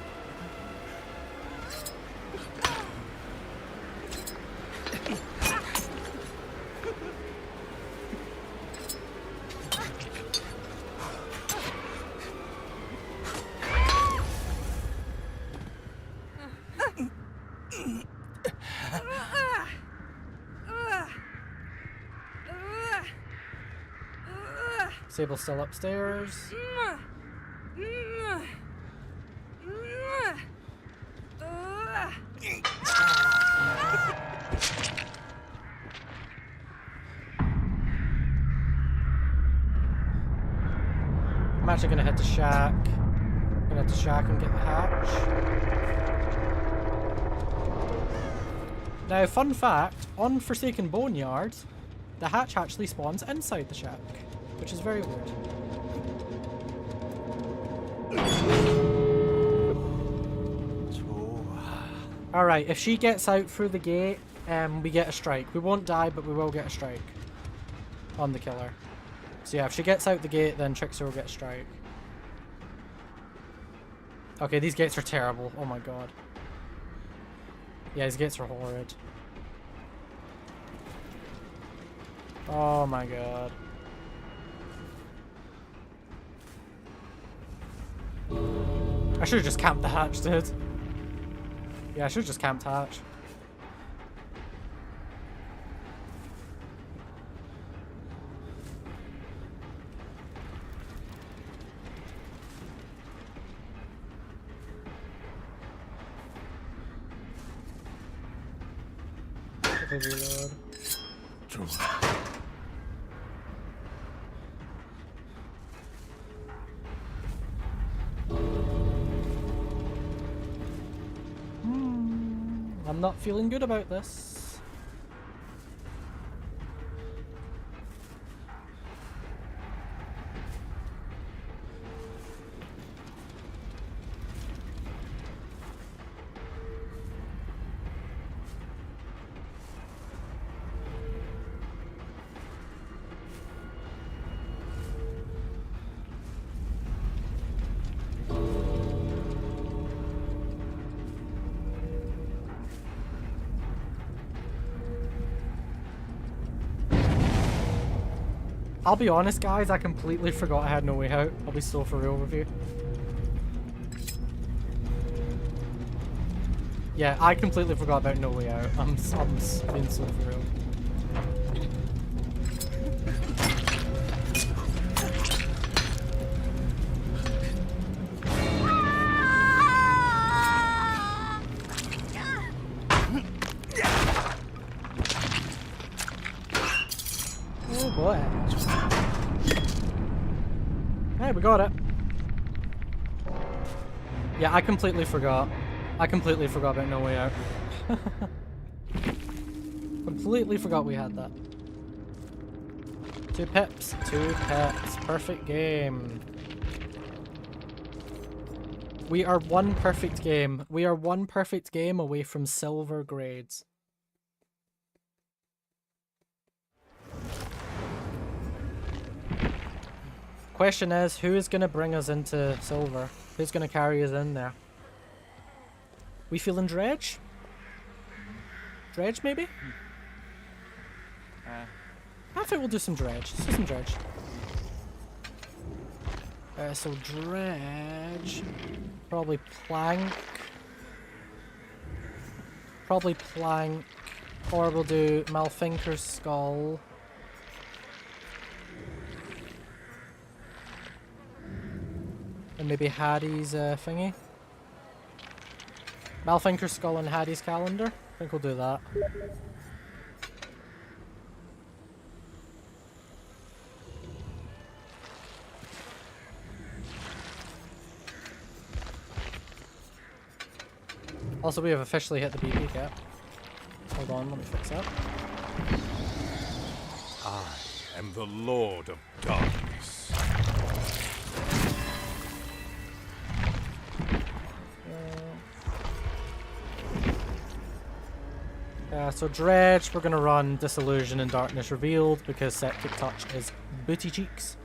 Speaker 1: Sable's still upstairs. I'm actually gonna head to Shack. I'm gonna head to Shack and get the hatch. Now, fun fact, on Forsaken Boneyard, the hatch actually spawns inside the shack, which is very weird. Alright, if she gets out through the gate, we get a strike. We won't die, but we will get a strike on the killer. So yeah, if she gets out the gate, then Trickster will get a strike. Okay, these gates are terrible. Oh my god. Yeah, these gates are horrid. Oh my god. I should have just camped the hatch, dude. Yeah, I should just camped hatch. Reload.
Speaker 3: True.
Speaker 1: I'm not feeling good about this. I'll be honest, guys, I completely forgot I had no way out. I'll be so for real with you. Yeah, I completely forgot about no way out. I'm being so for real. Oh boy. Hey, we got it. Yeah, I completely forgot. I completely forgot about no way out. Completely forgot we had that. 2 pips. 2 pips. Perfect game. We are 1 perfect game. We are 1 perfect game away from silver grades. Question is, who is going to bring us into silver? Who's going to carry us in there? We feeling dredge? Dredge, maybe? I think we'll do some dredge. Let's do some dredge. So dredge. Probably plank. Probably plank. Or we'll do Malfinker's skull. And maybe Hattie's thingy. Malfinker's skull and Hattie's calendar. I think we'll do that. Also, we have officially hit the BP cap. Hold on, let me fix that.
Speaker 3: I am the Lord of Darkness.
Speaker 1: So Dredge, we're gonna run Disillusion and Darkness Revealed because Septic Touch is booty cheeks.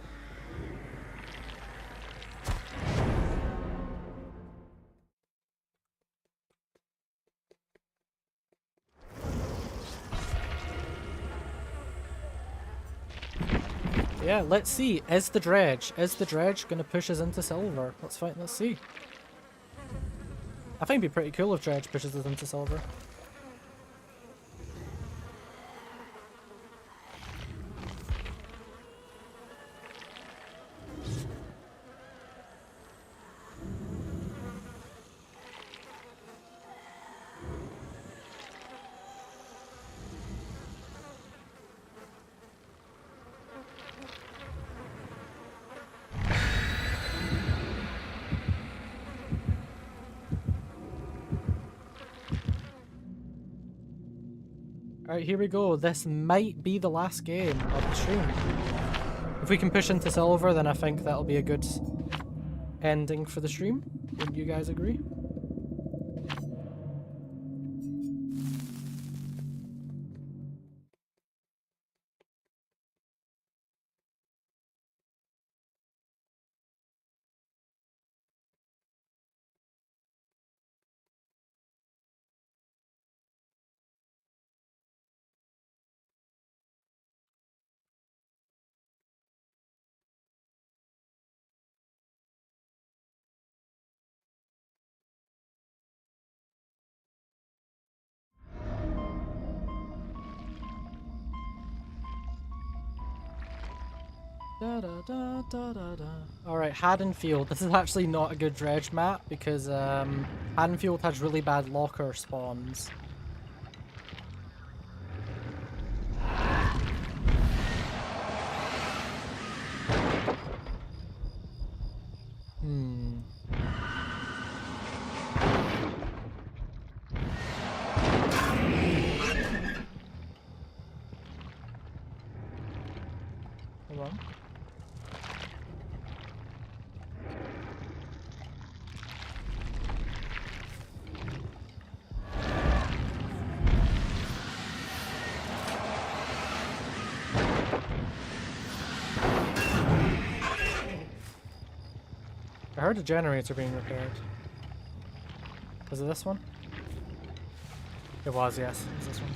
Speaker 1: Yeah, let's see. Is the Dredge gonna push us into silver? Let's fight. Let's see. I think it'd be pretty cool if Dredge pushes us into silver. Alright, here we go. This might be the last game of the stream. If we can push into silver, then I think that'll be a good ending for the stream. Wouldn't you guys agree? Alright, Haddonfield. This is actually not a good dredge map because Haddonfield has really bad locker spawns. Hold on. I heard a generator being repaired. Was it this one? It was, yes. It was this one.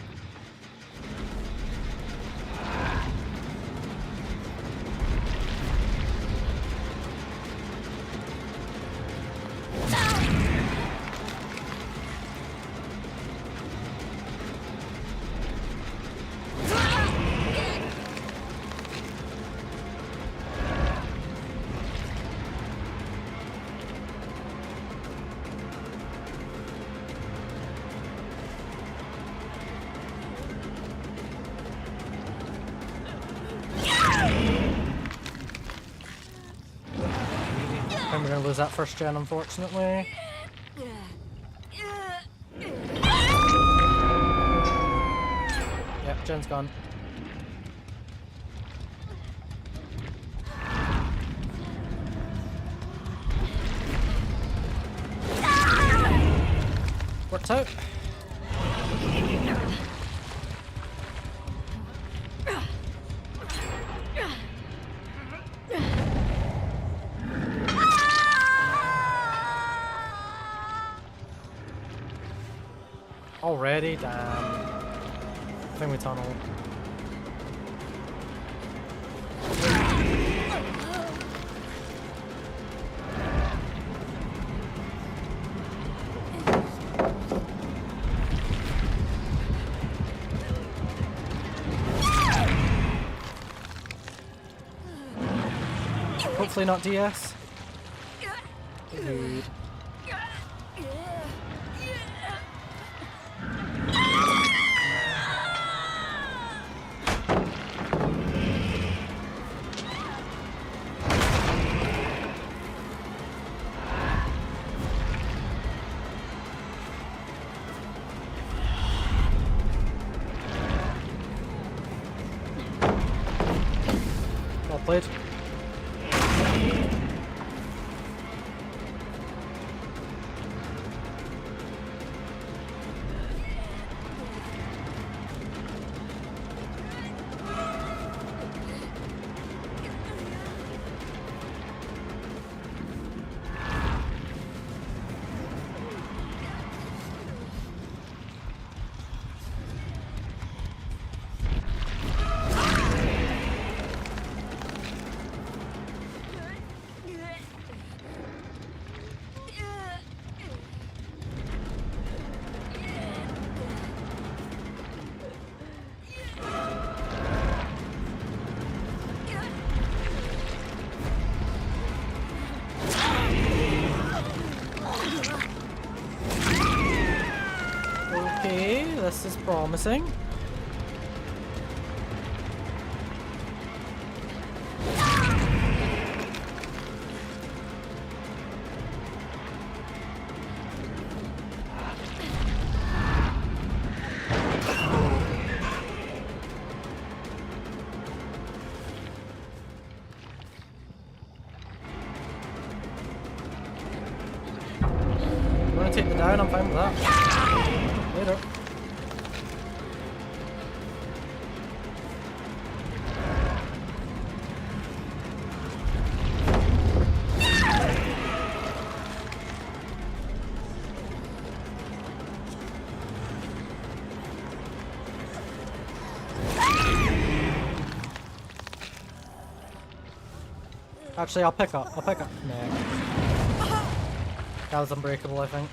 Speaker 1: And we're gonna lose that first gen, unfortunately. Yep, gen's gone. Worked out. Already? Damn. I think we tunneled. Hopefully not DS. Dude. Well played. Okay, this is promising. You want to take the down? I'm fine with that. Later. Actually, I'll pick up. Nah. That was unbreakable, I think.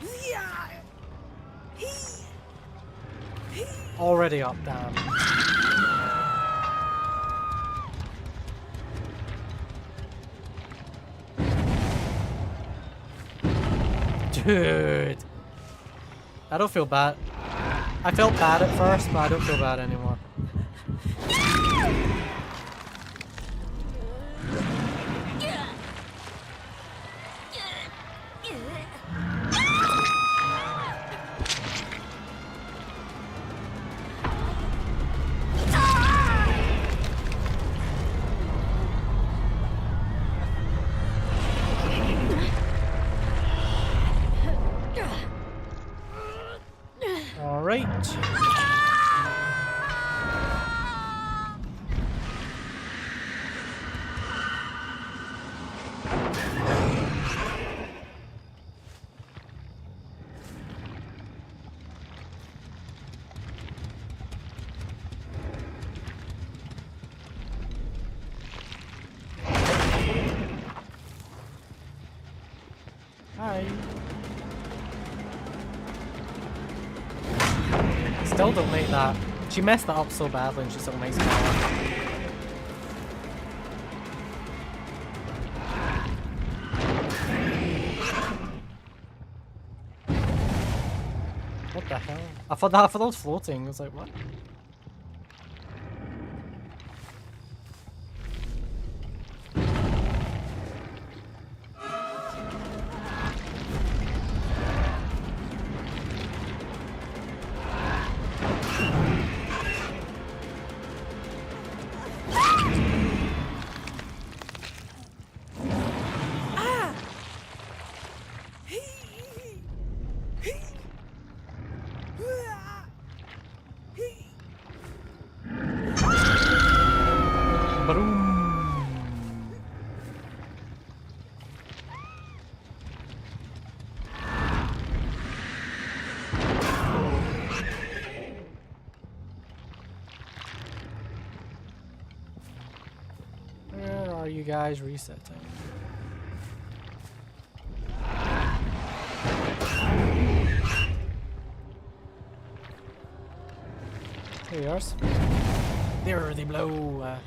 Speaker 1: Already up, damn. Dude. I don't feel bad. I felt bad at first, but I don't feel bad anymore. Alright. Hi. Still don't make that. She messed that up so badly and she still makes it hard. What the hell? I thought that was floating. I was like, what? Where are you guys resetting? Here yours. There they blow.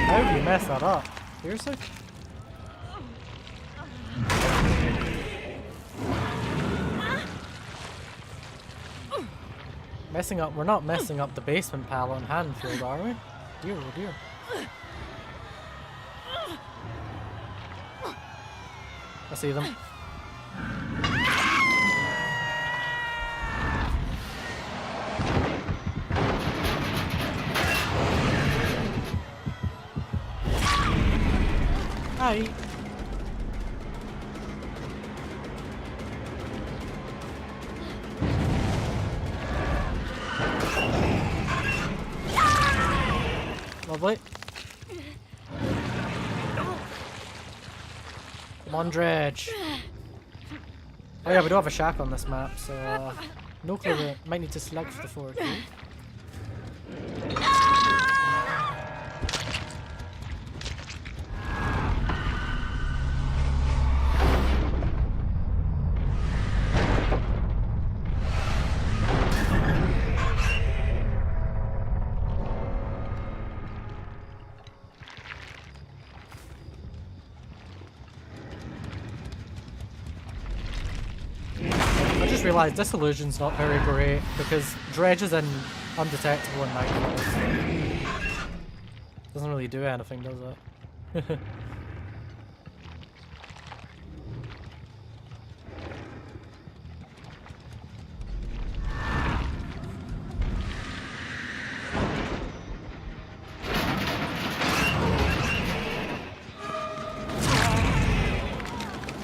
Speaker 1: How do you mess that up? Seriously? Messing up, we're not messing up the basement pallet and Hanfield, are we? Dear, oh dear. I see them. Hi. Lovely. Come on, Dredge. Oh yeah, we don't have a shack on this map, so no clue. We might need to slug for the forward. Realised this illusion's not very great because Dredge is in undetectable and nightfall. Doesn't really do anything, does it?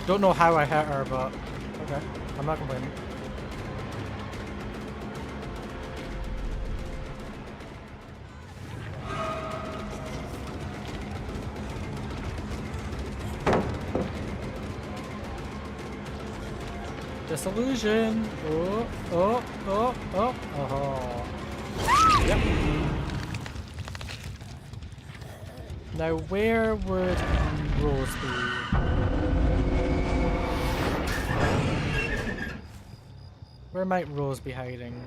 Speaker 1: Don't know how I hit her, but okay, I'm not complaining. Disillusion. Oh, oh, oh, oh, oh. Yep. Now, where would Rose be? Where might Rose be hiding?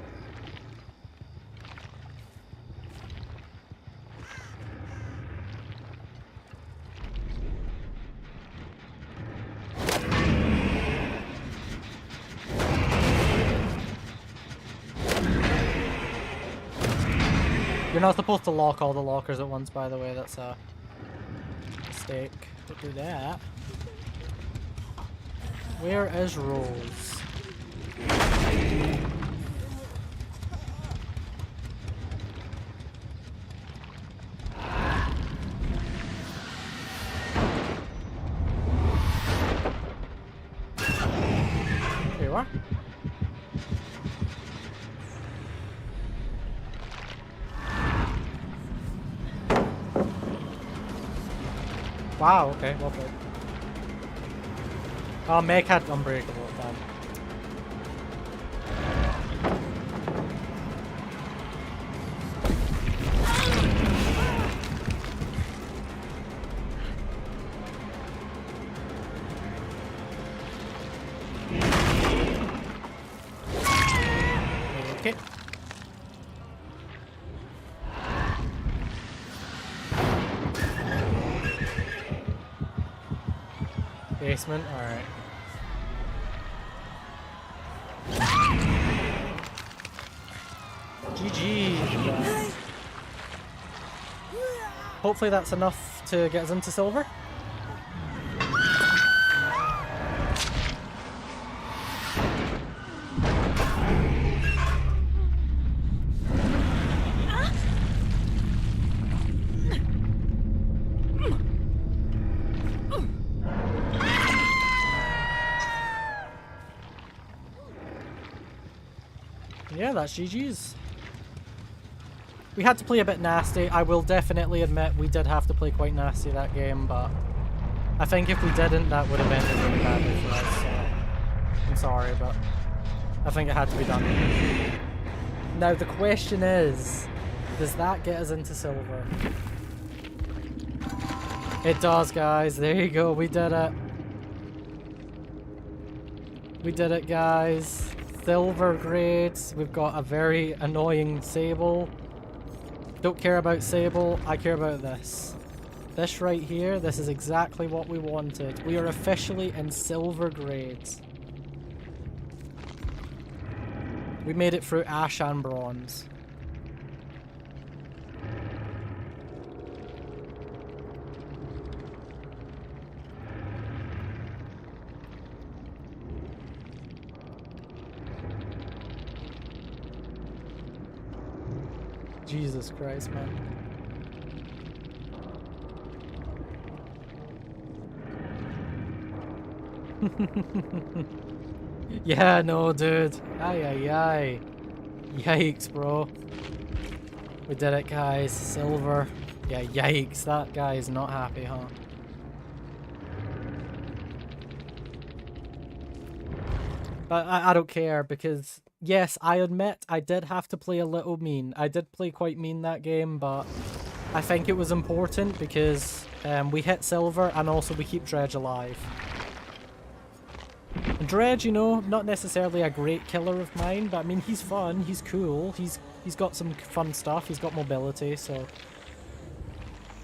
Speaker 1: You're not supposed to lock all the lockers at once, by the way. That's a mistake. Don't do that. Where is Rose? Here you are. Wow, okay, well played. Oh, Meg had Unbreakable, damn. Okay. Basement, alright. GG! Hopefully that's enough to get us into silver. Yeah, that's GG's. We had to play a bit nasty. I will definitely admit we did have to play quite nasty that game, but I think if we didn't, that would have ended really badly for us. So I'm sorry, but I think it had to be done. Now the question is, does that get us into silver? It does, guys. There you go. We did it. We did it, guys. Silver grades. We've got a very annoying Sable. Don't care about Sable. I care about this. This right here, this is exactly what we wanted. We are officially in silver grades. We made it through Ash and Bronze. Jesus Christ, man. Yeah, no, dude. Ay, ay, ay. Yikes, bro. We did it, guys. Silver. Yeah, yikes. That guy is not happy, huh? But I don't care because, yes, I admit I did have to play a little mean. I did play quite mean that game, but I think it was important because we hit silver and also we keep Dredge alive. And Dredge, you know, not necessarily a great killer of mine, but I mean, he's fun, he's cool, he's got some fun stuff, he's got mobility, so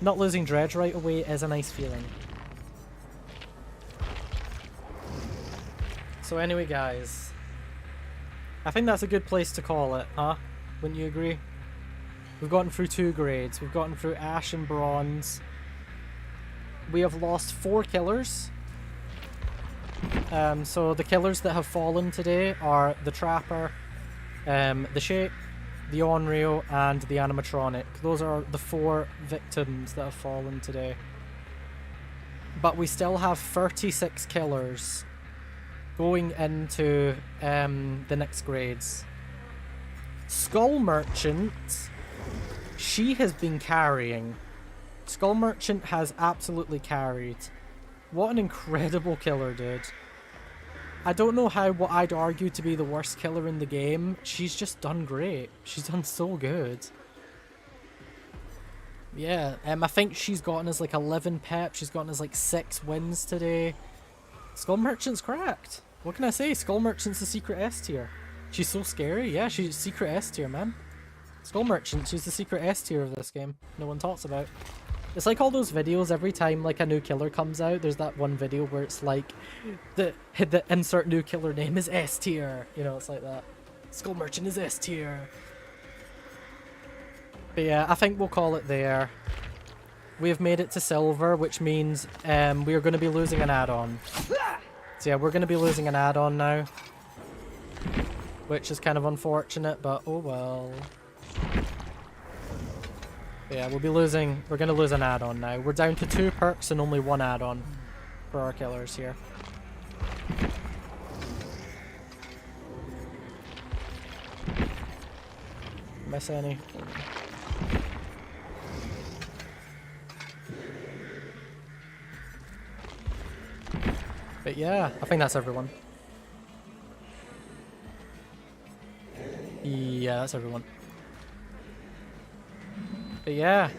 Speaker 1: not losing Dredge right away is a nice feeling. So anyway, guys, I think that's a good place to call it, huh? Wouldn't you agree? We've gotten through 2 grades. We've gotten through Ash and Bronze. We have lost 4 killers. So the killers that have fallen today are the Trapper, the Shape, the Onryo, and the Animatronic. Those are the 4 victims that have fallen today. But we still have 36 killers going into the next grades. Skull Merchant, she has been carrying. Skull Merchant has absolutely carried. What an incredible killer, dude. I don't know how what I'd argue to be the worst killer in the game. She's just done great. She's done so good. Yeah, I think she's gotten us like 11 pep. She's gotten us like 6 wins today. Skull Merchant's cracked. What can I say? Skull Merchant's the secret S tier. She's so scary. Yeah, she's secret S tier, man. Skull Merchant, she's the secret S tier of this game. No one talks about. It's like all those videos every time like a new killer comes out. There's that one video where it's like the insert new killer name is S tier. You know, it's like that. Skull Merchant is S tier. But yeah, I think we'll call it there. We have made it to silver, which means we are going to be losing an add-on. So yeah, we're going to be losing an add-on now. Which is kind of unfortunate, but oh well. Yeah, we're going to lose an add-on now. We're down to 2 perks and only 1 add-on for our killers here. Miss any? But yeah, I think that's everyone. Yeah, that's everyone. But yeah.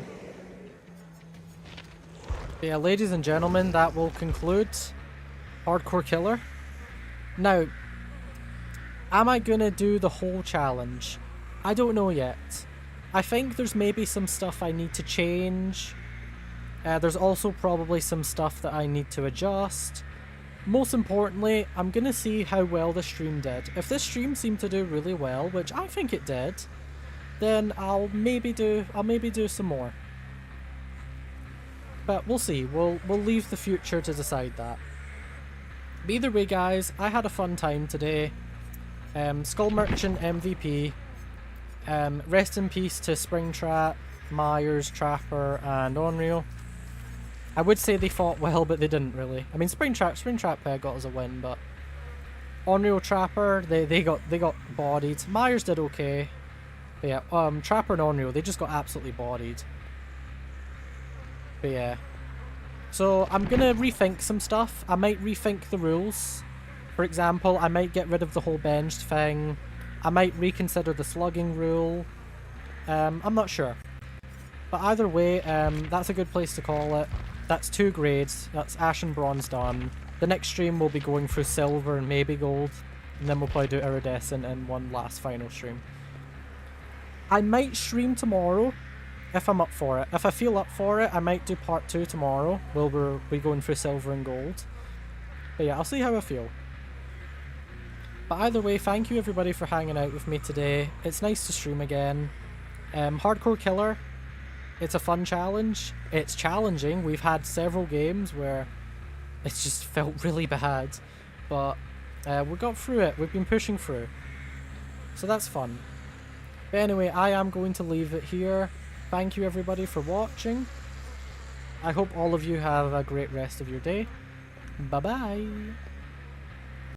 Speaker 1: Ladies and gentlemen, that will conclude Hardcore Killer. Now, am I gonna do the whole challenge? I don't know yet. I think there's maybe some stuff I need to change. There's also probably some stuff that I need to adjust. Most importantly, I'm gonna see how well the stream did. If this stream seemed to do really well, which I think it did, then I'll maybe do some more. But we'll see. We'll leave the future to decide that. But either way, guys, I had a fun time today. Skull Merchant MVP. Rest in peace to Springtrap, Myers, Trapper, and Onryo. I would say they fought well, but they didn't really. I mean, Springtrap got us a win, but Onryo, Trapper, they got bodied. Myers did okay. But yeah, Trapper and Onryo, they just got absolutely bodied. But yeah. So I'm gonna rethink some stuff. I might rethink the rules. For example, I might get rid of the whole benched thing. I might reconsider the slugging rule. I'm not sure. But either way, that's a good place to call it. That's 2 grades. That's Ash and Bronze done. The next stream we'll be going through Silver and maybe Gold. And then we'll probably do Iridescent in one last final stream. I might stream tomorrow if I'm up for it. If I feel up for it, I might do part 2 tomorrow. We'll be going through Silver and Gold. But yeah, I'll see how I feel. But either way, thank you everybody for hanging out with me today. It's nice to stream again. Hardcore Killer. It's a fun challenge. It's challenging. We've had several games where it's just felt really bad. But we got through it. We've been pushing through. So that's fun. But anyway, I am going to leave it here. Thank you everybody for watching. I hope all of you have a great rest of your day. Bye-bye.